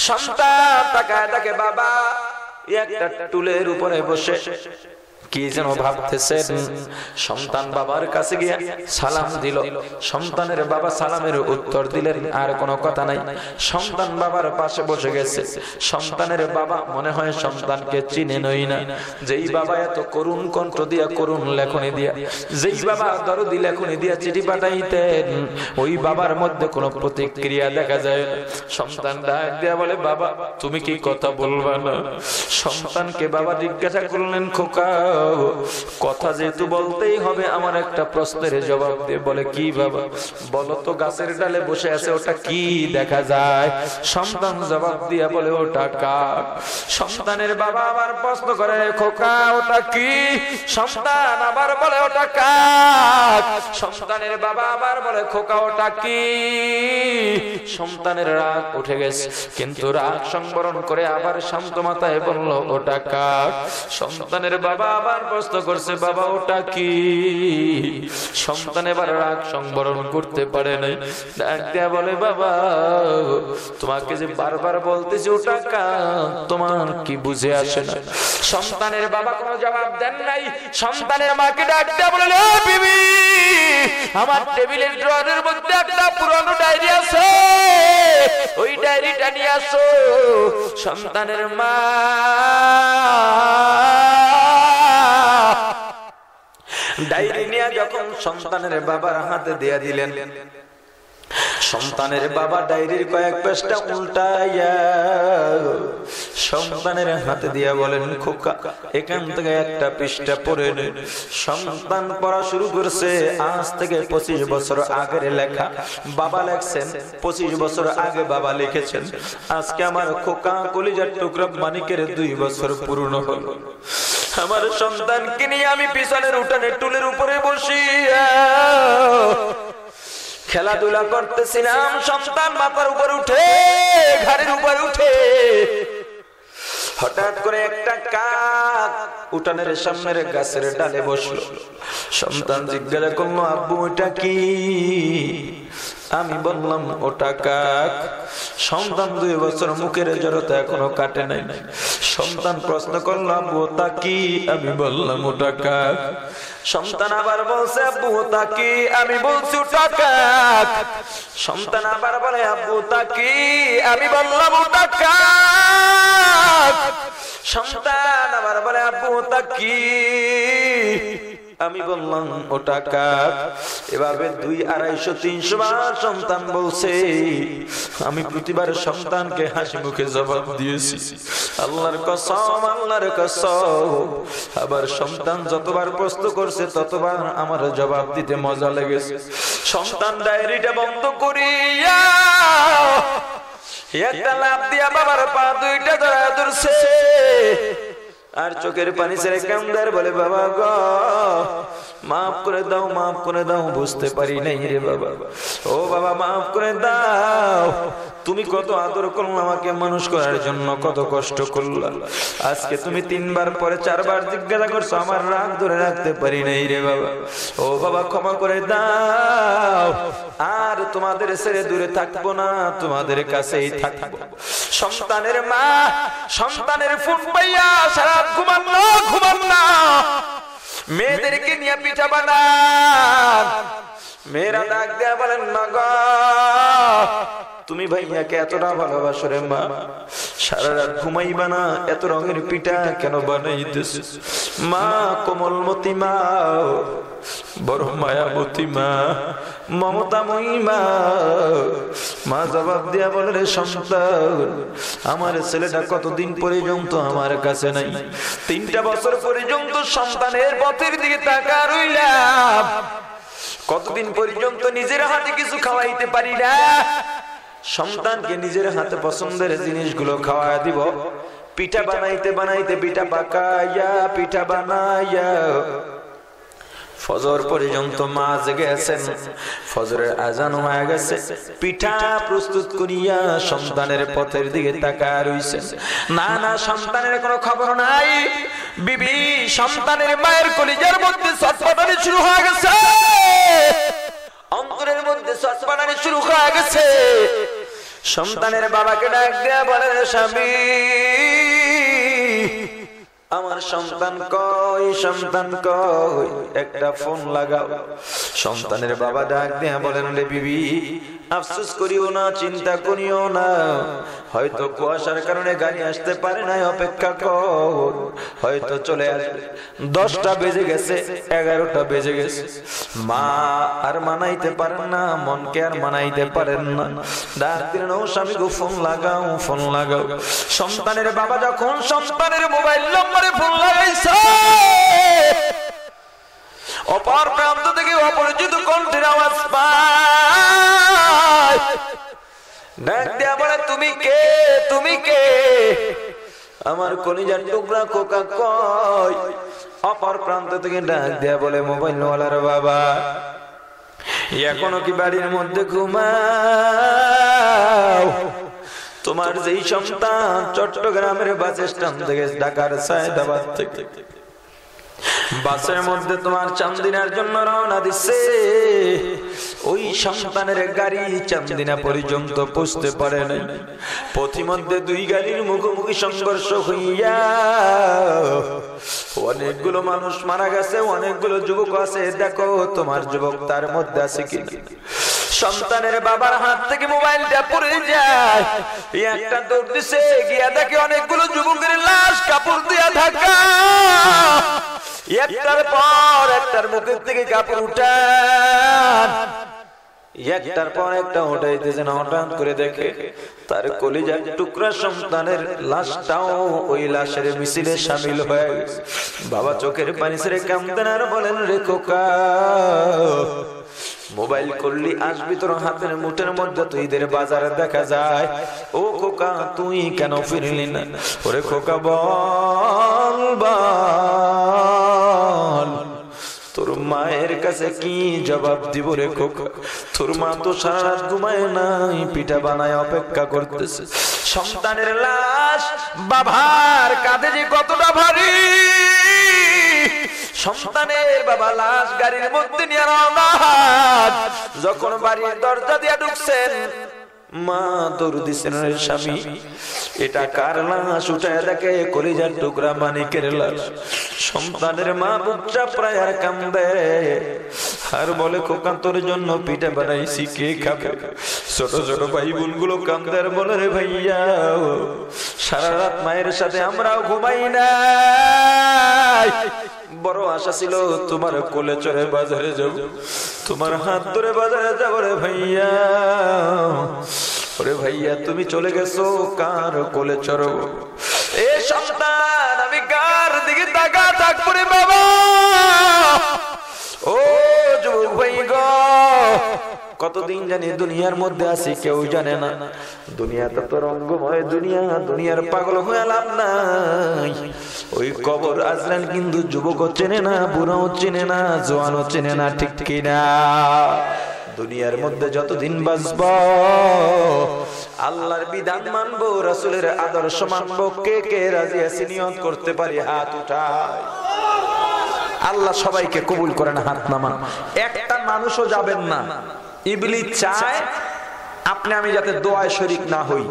S2: সন্তান তাকায় দেখে বাবা একটা টুলের উপরে বসে কি যেন ভাবতেছেন। সন্তান বাবার কাছে গিয়ে সালাম দিল। সন্তানের বাবা সালামের উত্তর দিলেন, আর কোনো কথা নাই। সন্তান বাবার পাশে বসে গেছে। সন্তানের বাবা মনে হয় সন্তানকে চিনে নই না। যেই বাবা এত করুণ কণ্ঠ দিয়া, করুণ লেখনি দিয়া, যেই বাবা দরদি লেখনি দিয়া চিঠি পাঠাইতেন, ওই বাবার মধ্যে কোনো প্রতিক্রিয়া দেখা যায় না। সন্তান ডাক দিয়া বলে, বাবা তুমি কি কথা বলবা না? সন্তানকে বাবা জিজ্ঞাসা করলেন, খোকা কথা যেহেতু বলতেই হবে, আমার একটা প্রশ্নের জবাব দিয়ে। বলে, কি বাবা? বলো তো, গাছের ডালে বসে আছে, ওটা কি দেখা যায়? সন্তান জবাব দিয়া বলে, ওটা কাক। সন্তানের বাবা আবার প্রশ্ন করে, খোকা ওটা কি? সন্তান আবার বলে, ওটা কাক। সন্তানের বাবা আবার বলে, খোকা ওটা কি? সন্তানের রাগ উঠে গেছে, কিন্তু রাগ সংবরণ করে আবার শান্ত মাথায় বলল, ওটা কাক। সন্তানের বাবা আবার প্রশ্ন করছে, বাবা ওটা কি? সন্তান এবার রাগ সংবরণ করতে পারে নাই, ডাক দেয়া বলে, বাবা তোমাকে যে বারবার বলতেছি ওটা কাক, তোমার কি বুঝে আসে না? সন্তানের বাবা কোনো জবাব দেন নাই। সন্তানের মাকে ডাক দেয়া বলে, বিবি আমার টেবিলের ড্রয়ারের মধ্যে একটা পুরানো ডায়েরি আছে, ওই ডায়েরিটা নিয়ে আসো। সন্তানের মা ডায়েরি নিয়ে যখন সন্তানের বাবার হাতে দেয়া দিলেন, সন্তানের বাবা ডায়েরির কয়েক পৃষ্ঠা উল্টাইয়া সন্তানের হাতে দিয়া বলেন, খোকা এখান থেকে একটা পৃষ্ঠা পড়ে নে। সন্তান পড়া শুরু করছে। আজ থেকে 25 বছর আগের লেখা। বাবা লেখছেন, 25 বছর আগে বাবা লিখেছেন। আজকে আমার খোকা কলিজার টুকরা মানিকের 2 বছর পূর্ণ হলো। আমার সন্তানকে নিয়ে আমি পিছনের উঠানে টুলের উপরে বসিয়া খেলাধুলা করতেছিলাম। সন্তান মাথার উপর উঠে, ঘাড়ের উপর উঠে, হঠাৎ করে একটা কাক উঠানের সামনের গাছের ডালে বসলো। সন্তান জিজ্ঞাসা করলো, আব্বু এটা কি? আমি বললাম ওটা কাক। সন্তান 2 বছর মুখের জড়তা এখনো কাটে নাই। সন্তান প্রশ্ন করলো আব্বু ওটা কি? আমি বললাম ওটা কাক। সন্তান আবার বলছে আব্বু ওটা কি? আমি বলছি ওটা কাক। সন্তান আবার বলে আব্বু ওটা কি? আমি বললাম ওটা কাক। সন্তান আবার বলে আব্বু ওটা কি? আমি বললাম ওটা কাক। এভাবে 200, 250, 300 বার সন্তান বলছে। আমি প্রতিবার সন্তানকে হাসি মুখে জবাব দিয়েছি, আল্লাহর কসম, আল্লাহর কসম। আবার সন্তান যতবার প্রশ্ন করছে ততবার আমার জবাব দিতে মজা লেগেছে। সন্তান ডায়েরিটা বন্ধ করিয়া একটা লাফ দিয়া বাবার পা 2টা ধরছে আর চোখের পানি ছেড়ে কান্দার বলে বাবা গো মাফ করে দাও, মাফ করে দাও, বুঝতে পারি নাই রে বাবা। ও বাবা মাফ করে দাও, তুমি কত আদর করলে আমাকে মানুষ করার জন্য, কত কষ্ট করলা। আজকে তুমি 3 বার পরে 4 বার জিজ্ঞাসা করছো, আমার রাগ ধরে রাখতে পারি নাই রে বাবা। ও বাবা ক্ষমা করে দাও, আর তোমাদের ছেড়ে দূরে থাকবো না, তোমাদের কাছেই থাকবো। সন্তানের মা সন্তানের ফোন পাইয়া সারা ঘুমান না, মেয়েদেরকে নিয়ে পিঠা বানান। মেয়েরা ডাক দেয়া বলেন মা গো তুমি ভাইয়াকে এতটা ভালোবাসো রে মা, সারা রাত ঘুমাইবা না, এত রঙের পিঠা কেন বানাইতেছ? মা কোমলমতি মা, বড় মায়াবতী মা, মমতাময়ী মা। মা জবাব দিয়া বলে রে সন্তান, আমার ছেলেটা কতদিন পর্যন্ত আমার কাছে নাই। 3টা বছর পর্যন্ত সন্তানের পথের দিকে তাকা রইলাম, কতদিন পর্যন্ত নিজের হাতে কিছু খাওয়াইতে পারি না। সন্তানকে নিজের হাতে পছন্দের জিনিসগুলো খাওয়া দিব। পিঠা বানাইতে বানাইতে, পিঠা পাকাইয়া, পিঠা বানাইয়া ফজর পর্যন্ত মা জেগে আছেন। ফজরের আজান হয়ে গেছে, পিঠা প্রস্তুত করিয়া সন্তানের পথের দিকে তাকায় রইছেন। না না, সন্তানের কোনো খবর নাই। বিবি সন্তানের মায়ের কলিজার মধ্যে ছটফটানি শুরু হয়ে গেছে, অন্তরের মধ্যে ছটফটানি শুরু হয়ে গেছে। সন্তানের বাবাকে ডাক দেয়া বলে স্বামী আমার সন্তান কই, সন্তান কই, একটা ফোন লাগাও। সন্তানের বাবা ডাক দেয়া বলেন রে বিবি আফসোস করিও না, চিন্তা করিও না, হয়তো কুয়াশার কারণে গাড়ি আসতে পারে না, অপেক্ষা কর, হয়তো চলে আসবে। 10টা বেজে গেছে, 11টা বেজে গেছে। মা আর মানাইতে পারেন না, মনকে আর মানাইতে পারেন না। ডাক দিলেন ও স্বামী গো ফোন লাগাও, ফোন লাগাও। সন্তানের বাবা যখন সন্তানের মোবাইল নম্বরে ফোন লাগাইছে, অপর প্রান্ত থেকে অপরিচিত কণ্ঠের আওয়াজ পায়। ডাক দেয়া বলে তুমি কে, তুমি কে? আমার কলিজার টুকরা খোকা কই? অপর প্রান্ত থেকে ডাক দেয়া বলে মোবাইল ওয়ালার বাবা এখনো কি বাড়ির মধ্যে ঘুমাও? তোমার যেই সন্তান চট্টগ্রামের বাস স্ট্যান্ড থেকে ঢাকার সায়দাবাদ থেকে বাসের মধ্যে তোমার চান্দিনার জন্য রওনা দিচ্ছে, ওই সন্তানের গাড়ি চান্দিনা পর্যন্ত পৌঁছতে পারে নাই। পথিমধ্যে 2 গাড়ির মুখোমুখি সংঘর্ষ হইয়া অনেকগুলো মানুষ মারা গেছে, অনেকগুলো যুবক আছে। দেখো তোমার যুবক তার মধ্যে আছে কিনা। সন্তানের বাবার হাত থেকে মোবাইলটা পড়ে যায়, একটা দৌড় দিছে, গিয়া দেখে অনেকগুলো যুবকের লাশ কাপড় দিয়া ঢাকা। একটার পর একটার মুখের থেকে কাপড় উঠান, একটার পর একটা উঠাইতেছেন। হঠাৎ করে দেখে তার কলিজার টুকরা সন্তানের লাশটাও ওই লাশের মিছিলে শামিল হয়ে গেছে। বাবা চোখের পানি ছেড়ে কাঁদতেন আর বলেন রে খোকা মোবাইল করলি আসবি, তোর হাতের মুঠের মধ্যে তো ঈদের বাজারে দেখা যায়। ও খোকা তুই কেন ফিরলি না? ওরে খোকা বল বল, তোর মায়ের কাছে কি জবাব দিব রে খোকা? তোর মা তো সারা রাত ঘুমায় নাই, পিঠা বানায় অপেক্ষা করতেছে। সন্তানের লাশ বাবার কাঁধে যে কতটা ভারী, সন্তানের বাবা লাশ গাড়ির মধ্যে নিয়ে রওনা। যখন বাড়ির দরজা দিয়ে ঢুকছেন, মা দৌড় দিচ্ছেন, স্বামী এটা কার লাশ? উঠায় দেখে কলিজার টুকরা মানিকের লাশ। সন্তানের মা বুক চাপড়ায় আর কান্দে, আর বলে খোকা তোর জন্য পিঠা বানাইছি, কে খাবে? ছোট ছোট ভাই বোন গুলো কান্দে আর বলে, রে ভাইয়া সারা রাত মায়ের সাথে আমরাও ঘুমাই নাই, বড় আশা ছিল তোমার কোলে চড়ে বাজারে যাব, তোমার হাত ধরে বাজারে যাব রে ভাইয়া। ওরে ভাইয়া তুমি চলে গেছো, কার কোলে চড়ব? এ সন্তান আমি কার দিকে তাকা থাকবো রে বাবা? ও যুবক ভাই গো, কতদিন জানি দুনিয়ার মধ্যে আছি কেউ জানে না। দুনিয়াটা তো রঙ্গময় দুনিয়া, দুনিয়ার পাগল হয়ে লাভ নাই। ওই কবর আজরাইল কিন্তু যুবকও চেনে না, বুড়াও চেনে না, জওয়ানও চেনে না, ঠিক কিনা? দুনিয়ার মধ্যে যতদিন বাঁচব আল্লাহর বিধান মানবো, রাসূলের আদর্শ মানবো। কে কে রাজি আছি নিয়ত করতে পারি? হাত উঠায়। আল্লাহ সবাইকে কবুল করেন, হাত নামান। একটা মানুষও যাবেন না। ইবলিস চায় আপনি আমি যাতে দোয়ায় শরীক না হই,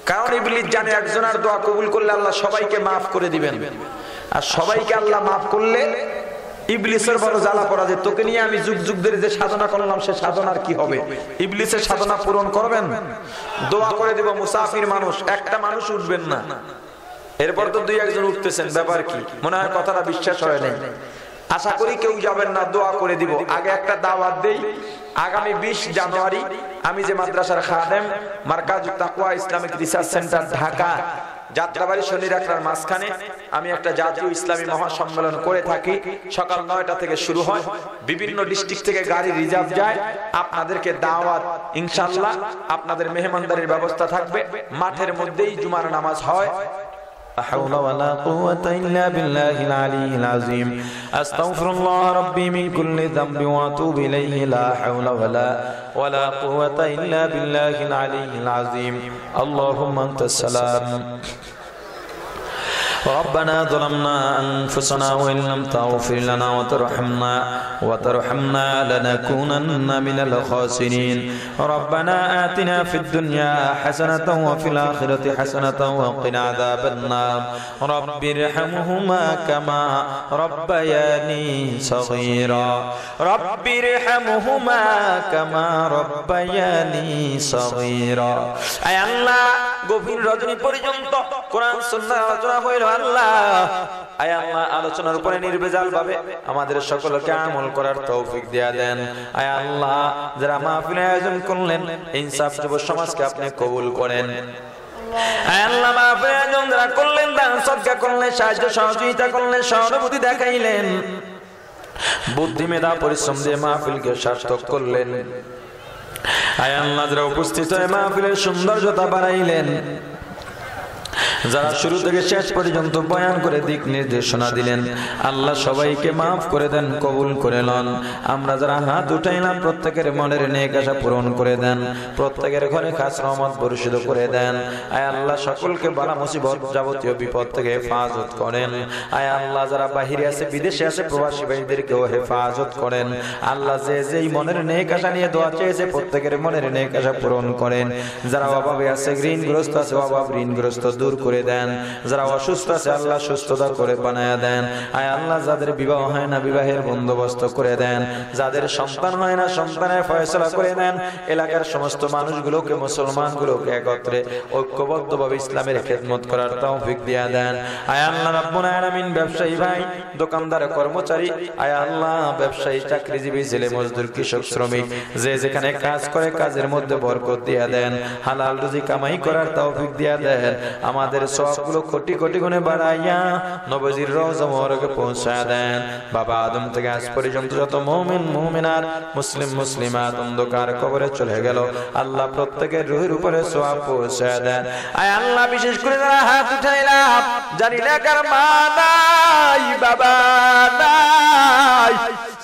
S2: কারণ ইবলিস জানে একজনের দোয়া কবুল করলে আল্লাহ সবাইকে মাফ করে দিবেন, আর সবাইকে আল্লাহ মাফ করলে ইবলিসের বড় জ্বালা পড়া যে তোকে নিয়ে আমি যুগ যুগ ধরে যে সাধনা করলাম সে সাধনার কি হবে? ইবলিসের সাধনা পূরণ করবেন? দোয়া করে দেব মুসাফির মানুষ, একটা মানুষ উঠবেন না। এরপর তো দুই একজন উঠতেছেন, ব্যাপার কি? মনে হয় কথাটা বিশ্বাস হয় নাই। আশা করি কেউ যাবেন না, দোয়া করে দিব। আগে একটা দাওয়াত দেই, আগামী 20 জানুয়ারি আমি যে মাদ্রাসার খাদেম Markaz Taqwa Islamic research centre Dhaka Jatrabari শনি রাখরার মাঝখানে আমি একটা জাতীয় ইসলামী মহাসম্মেলন করে থাকি। সকাল 9টা থেকে শুরু হয়, বিভিন্ন ডিস্ট্রিক্ট থেকে গাড়ি রিজার্ভ যায়। আপনাদেরকে দাওয়াত, ইনশাআল্লাহ আপনাদের মেহমানদারির ব্যবস্থা থাকবে। মাঠের মধ্যেই জুমার নামাজ হয়। لا حول ولا قوة إلا بالله العلي العظيم أستغفر الله ربي من كل ذنب وأتوب إليه لا حول ولا قوة إلا بالله العلي العظيم اللهم أنت السلام ربنا ظلمنا أنفسنا وإن لم تغفر لنا وترحمنا لنكونن من الخاسرين ربنا آتنا في الدنيا حسنة وفي الآخرة حسنة وقنا عذاب النار رب ارحمهما كما ربياني صغيرا رب ارحمهما كما ربياني صغيرا أي الله গভীর রজনী পর্যন্ত কোরআন সুন্নাহ আলোচনা হইল। আল্লাহ আয় আল্লাহ আলোচনার উপরে নির্ভেজাল ভাবে আমাদের সকলকে আমল করার তৌফিক দিয়া দেন। আয় আল্লাহ যারা মাহফিলের আয়োজন করলেন ইনসাফ যুব সমাজকে আপনি কবুল করেন। আয় আল্লাহ মাহফিলের আয়োজন যারা করলেন, দান সদকা করলেন, সাহায্য সহযোগিতা করলেন, সহানুভূতি দেখাইলেন, বুদ্ধি মেধা পরিশ্রম দিয়ে মাহফিলকে সার্থক করলেন। আয় আল্লাহ যারা উপস্থিত হয়ে মাহফিলের সৌন্দর্যতা বাড়াইলেন, যারা শুরু থেকে শেষ পর্যন্ত বয়ান করে দিক নির্দেশনা দিলেন, আল্লাহ সবাইকে মাফ করে দেন, কবুল করে লন। আমরা যারা হাত উঠাইলাম প্রত্যেকের মনের নেক আশা পূরণ করে দেন, প্রত্যেকের ঘরে খাস রহমত বর্ষিত করে দেন। আয় আল্লাহ সকলকে বালা মুসিবত যাবতীয় বিপদ থেকে হেফাজত করেন। আয় আল্লাহ যারা বাহিরে আছে, বিদেশে আছে, প্রবাসী ভাইদেরকেও হেফাজত করেন। আল্লাহ যে যেই মনের নেক আশা নিয়ে দোয়া চেয়েছে প্রত্যেকের মনের নেক আশা পূরণ করেন। যারা অভাবে আছে, ঋণগ্রস্ত আছে, অভাব ঋণগ্রস্ত দূর করে দেন। যারা অসুস্থ আছে আল্লাহ সুস্থতা করে বানায়া দেন। আয় আল্লাহ যাদের বিবাহ হয় না বিবাহের বন্দোবস্ত করে দেন, যাদের সন্তান হয় না সন্তানের ফয়সালা করে দেন। এলাকার সমস্ত মানুষগুলোকে, মুসলমানগুলোকে একত্রে ঐক্যবদ্ধভাবে ইসলামের খেদমত করার তৌফিক দিয়া দেন। আয় আল্লাহ রাব্বুল আলামিন ব্যবসায়ী ভাই, দোকানদার, কর্মচারী, আয় আল্লাহ ব্যবসায়ী, চাকরিজীবী, ছেলে মজদুর, কৃষক, শ্রমিক, যে যেখানে কাজ করে কাজের মধ্যে বরকত দিয়া দেন, হালাল রুজি কামাই করার তৌফিক দিয়া দেন। আমাদের সবগুলো কোটি কোটি গুণে বাড়াইয়া নবীজির রওজা মোবারকে পৌঁছায় দেন। বাবা আদম থেকে আজ পর্যন্ত যত মুমিন মুমিনাত, মুসলিম মুসলিমাত অন্ধকার কবরে চলে গেল, আল্লাহ প্রত্যেকের রূহের উপরে সওয়াব পৌঁছায় দেন। আয় আল্লাহ বিশেষ করে যারা হাত উঠাইলাম, জানি না কার মা নাই, বাবা নাই,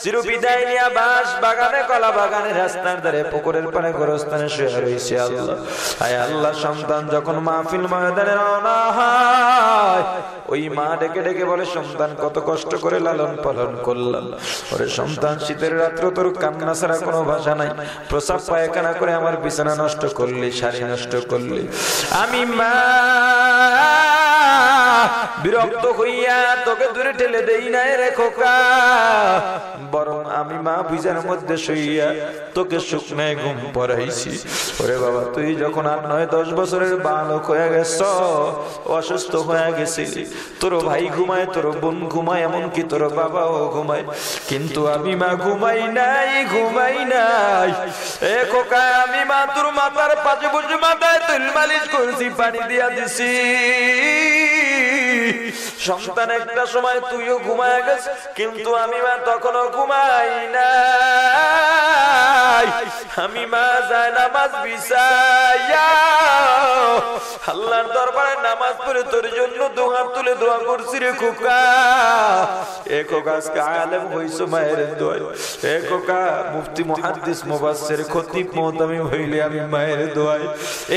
S2: চির বিদায় নিয়া বাস বাগানে কলা বাগানে রাস্তার ধারে পুকুরের পাড়ে গোরস্থানে শুয়ে রয়েছে আল্লাহ। আয় আল্লাহ, সন্তান যখন মাহফিল ময়দানে রওনা হয়, ওই মা ডেকে ডেকে বলে, সন্তান কত কষ্ট করে লালন পালন করলাম, ওরে সন্তান শীতের রাত্র তোর কান্না ছাড়া কোনো ভাষা নাই, প্রসাব পায়খানা করে আমার বিছানা নষ্ট করলি, শাড়ি নষ্ট করলি, আমি মা বিরক্ত হইয়া তোকে দূরে ঠেলে দেই নাই রে খোকা, বরং আমি মা বিছানার মধ্যে শুইয়া তোকে শুকনায় ঘুম পড়াইছি। ওরে বাবা, তুই যখন 8-9-10 বছরের বালক হয়ে গেছ, অসুস্থ হয়ে গেছিলি, তোর ভাই ঘুমায়, তোর বোন ঘুমায়, এমনকি তোর বাবাও ঘুমায়, কিন্তু আমি মা ঘুমাই নাই, ঘুমাই নাই। এ খোকা, আমি মা তোর মাথার পাশে বসে মাথায় তেল মালিশ করছি, পানি দিয়া দিছি। সন্তান একটা সময় তুইও ঘুমায় গেছ, কিন্তু আমি মা তখনও ঘুমাই নাই। আমি মা যায় নামাজ বিছাইয়া আল্লাহর দরবারে নামাজ পড়ে তোর জন্য দুহাত তুলে দোয়া করছি রে খোকা। এ খোকা, আজকে আলেম হইছো মায়ের দোয়ায়। এ খোকা, মুফতি মুহাদ্দিস মুফাসসির খতিব মুহতামিম হইলে আমি মায়ের দোয়ায়।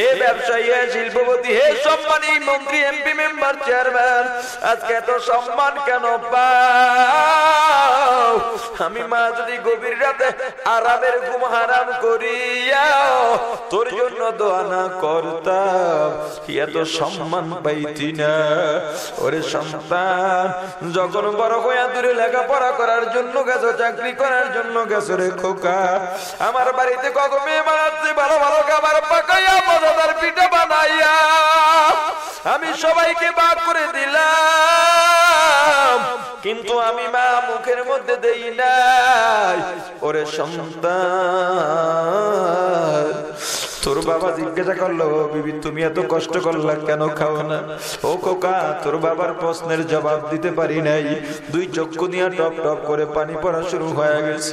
S2: এ ব্যবসায়ী, হে শিল্পপতি, হে সম্মানী মন্ত্রী, এমপি, মেম্বার, চেয়ারম্যান, আজকে এত সম্মান কেন পাও? আমি মা যদি গভীর রাতে আরামের ঘুম হারাম করিয়া তোর জন্য দোয়া না করতাম, এত সম্মান পাইতি না। ওরে সন্তান, যখন বড় হইয়া দূরে লেখাপড়া করার জন্য গেছো, চাকরি করার জন্য গেছো রে খোকা, আমার বাড়িতে কত মেয়ে বানাচ্ছে, ভালো ভালো খাবার পাকাইয়া মজাদার পিঠা বানাইয়া আমি সবাইকে ভাগ করে দিলাম, কিন্তু আমি মা মুখের মধ্যে দেই নাই। ওরে সন্তান, তোর বাবা জিজ্ঞাসা করলো, বিবি তুমি এত কষ্ট করলা কেন, খাও না? ও খোকা, তোর বাবার প্রশ্নের জবাব দিতে পারি নাই, দুই চক্ষু দিয়া টপ টপ করে পানি পড়া শুরু হয়ে গেছে।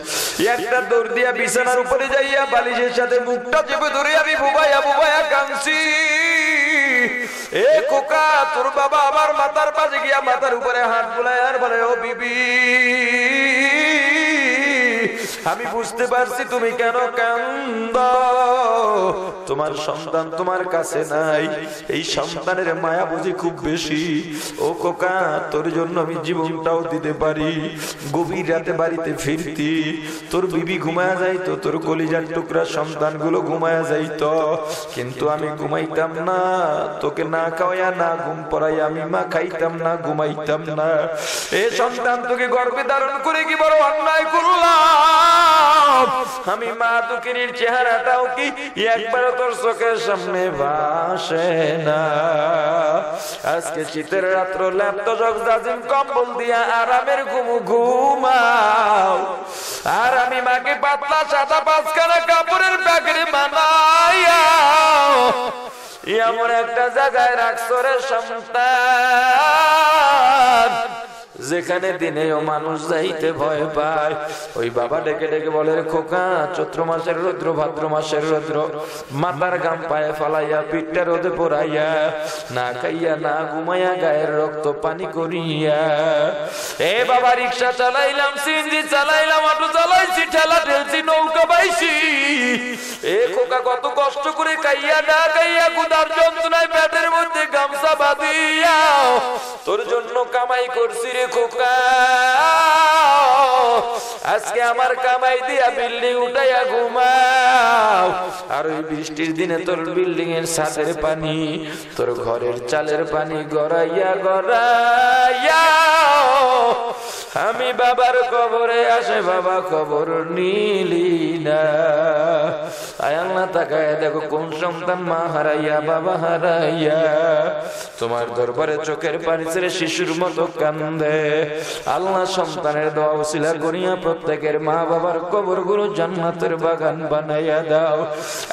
S2: একটা দৌড় দিয়া বিছানার উপরে যাইয়া বালিশের সাথে মুখটা চেপে ধরে আমি বুবাইয়া বুবাইয়া কাঁদছি। এ খোকা, তোর বাবা আমার মাথার পাশে গিয়া মাথার উপরে হাত বুলায় আর বলে, ও বিবি, আমি বুঝতে পারছি তুমি কেন কান্দো, তোমার সন্তান তোমার কাছে নাই, এই সন্তানের মায়া বুঝি খুব বেশি। ও খোকা, তোর জন্য আমি জীবনটাও দিতে পারি। গভীর রাতে বাড়িতে ফিরতি, তোর বিবি ঘুমায়া যাইতো, তোর কলিজার টুকরা সন্তানগুলো ঘুমায়া যাইতো, কিন্তু আমি ঘুমাইতাম না, তোকে না খাওয়াইয়া না ঘুম পড়াইয়া আমি মা খাইতাম না, ঘুমাইতাম না। এ সন্তান, তোকে গর্ভে ধারণ করে কি বড় অন্যায় করলাম? আমি মা দুঃখিনীর চেহারাটাও কি একবারও তোর চোখের সামনে ভাসে না? আজকে শীতের রাত্র ল্যাপটপ জাজিম কম্বল দিয়া আরামের ঘুমাও, আর আমি মাকে পাতলা সাদা 5খানা কাপড়ের প্যাকেটে বানাইয়া এমন একটা জায়গায় রাখছো রে সন্তান, যেখানে দিনেও মানুষ যাইতে ভয় পায়। ওই বাবা ডেকে ডেকে বলে, খোকা, চৈত্র মাসের রৌদ্র, ভাদ্র মাসের রৌদ্র, মাথার ঘাম পায়ে ফালাইয়া পিঠটা রোদে পোড়াইয়া, না খাইয়া না ঘুমাইয়া গায়ের রক্ত পানি করিয়া, এ বাবা রিক্সা চালাইলাম, সিএনজি চালাইলাম, অটো চালাইছি, ঠেলা ঠেলছি, নৌকা বাইছি। এ খোকা, কত কষ্ট করে খাইয়া না খাইয়া ক্ষুধার যন্ত্রণায় পেটের মধ্যে গামছা বাঁধিয়া তোর জন্য কামাই করছি রে খোকা। আজকে আমার কামাই দিয়া বিল্ডিং উঠাইয়া ঘুমাও, আর ওই বৃষ্টির দিনে তোর বিল্ডিং এর ছাদের পানি, তোর ঘরের চালের পানি গড়াইয়া গড়াইয়া আমি বাবার কবরে আসে, বাবা কবর নিলি না। আয় আল্লাহ, তাকায় দেখো কোন সন্তান মা হারাইয়া বাবা হারাইয়া তোমার দরবারে চোখের পানি ছেড়ে শিশুর মতো কান্দে। আল্লাহ, সন্তানের দোয়া ওসিলা করিয়া প্রত্যেকের মা বাবার কবর গুলো জান্নাতের বাগান বানাইয়া দাও।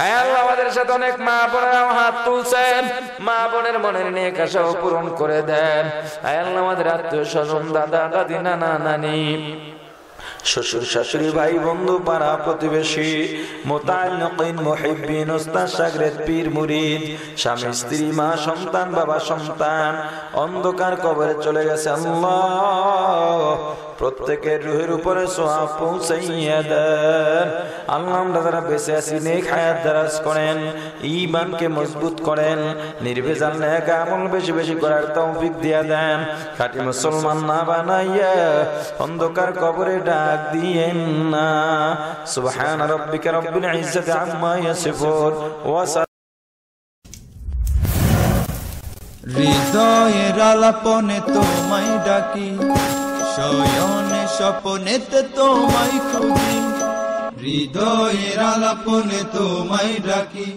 S2: আয় আল্লাহ, আমাদের সাথে অনেক মা বোনেরা হাত তুলছেন, মা বোনের মনের নিয়ে আশাও পূরণ করে দেন। আয় আল্লাহ, আমাদের আত্মীয় স্বজন, দাদা দাদি, নানা নানি, শ্বশুর শাশুড়ি, ভাই বন্ধু, পাড়া প্রতিবেশী, মুতাআল্লিকিন, মুহিব্বিন, উস্তাদ শাগরেদ, পীর মুরিদ, স্বামী স্ত্রী, মা সন্তান, বাবা সন্তান অন্ধকার কবরে চলে গেছে। আল্লাহ, প্রত্যেকের রূহের উপরে সওয়াব পৌঁছাইয়া দেন। আল্লাহ আমরা যারা বেঁচে আছি নেক হায়াত দারাজ করেন, ঈমানকে মজবুত করেন, নির্ভেজাল নেক আমল বেশি বেশি করার তৌফিক দিয়া দেন। খাঁটি মুসলমান না বানাইয়া অন্ধকার কবরে ডাক দিয়েন না। সুবহান রাব্বিকা রাব্বিল ইজ্জাতি আম্মা ইয়াসিফুন ওয়া
S3: হৃদয়ের আলাপনে তোমায় ডাকি, শয়নে স্বপনেতে তোমায় খুঁজি। হৃদয়ের আলাপনে তোমায় ডাকি।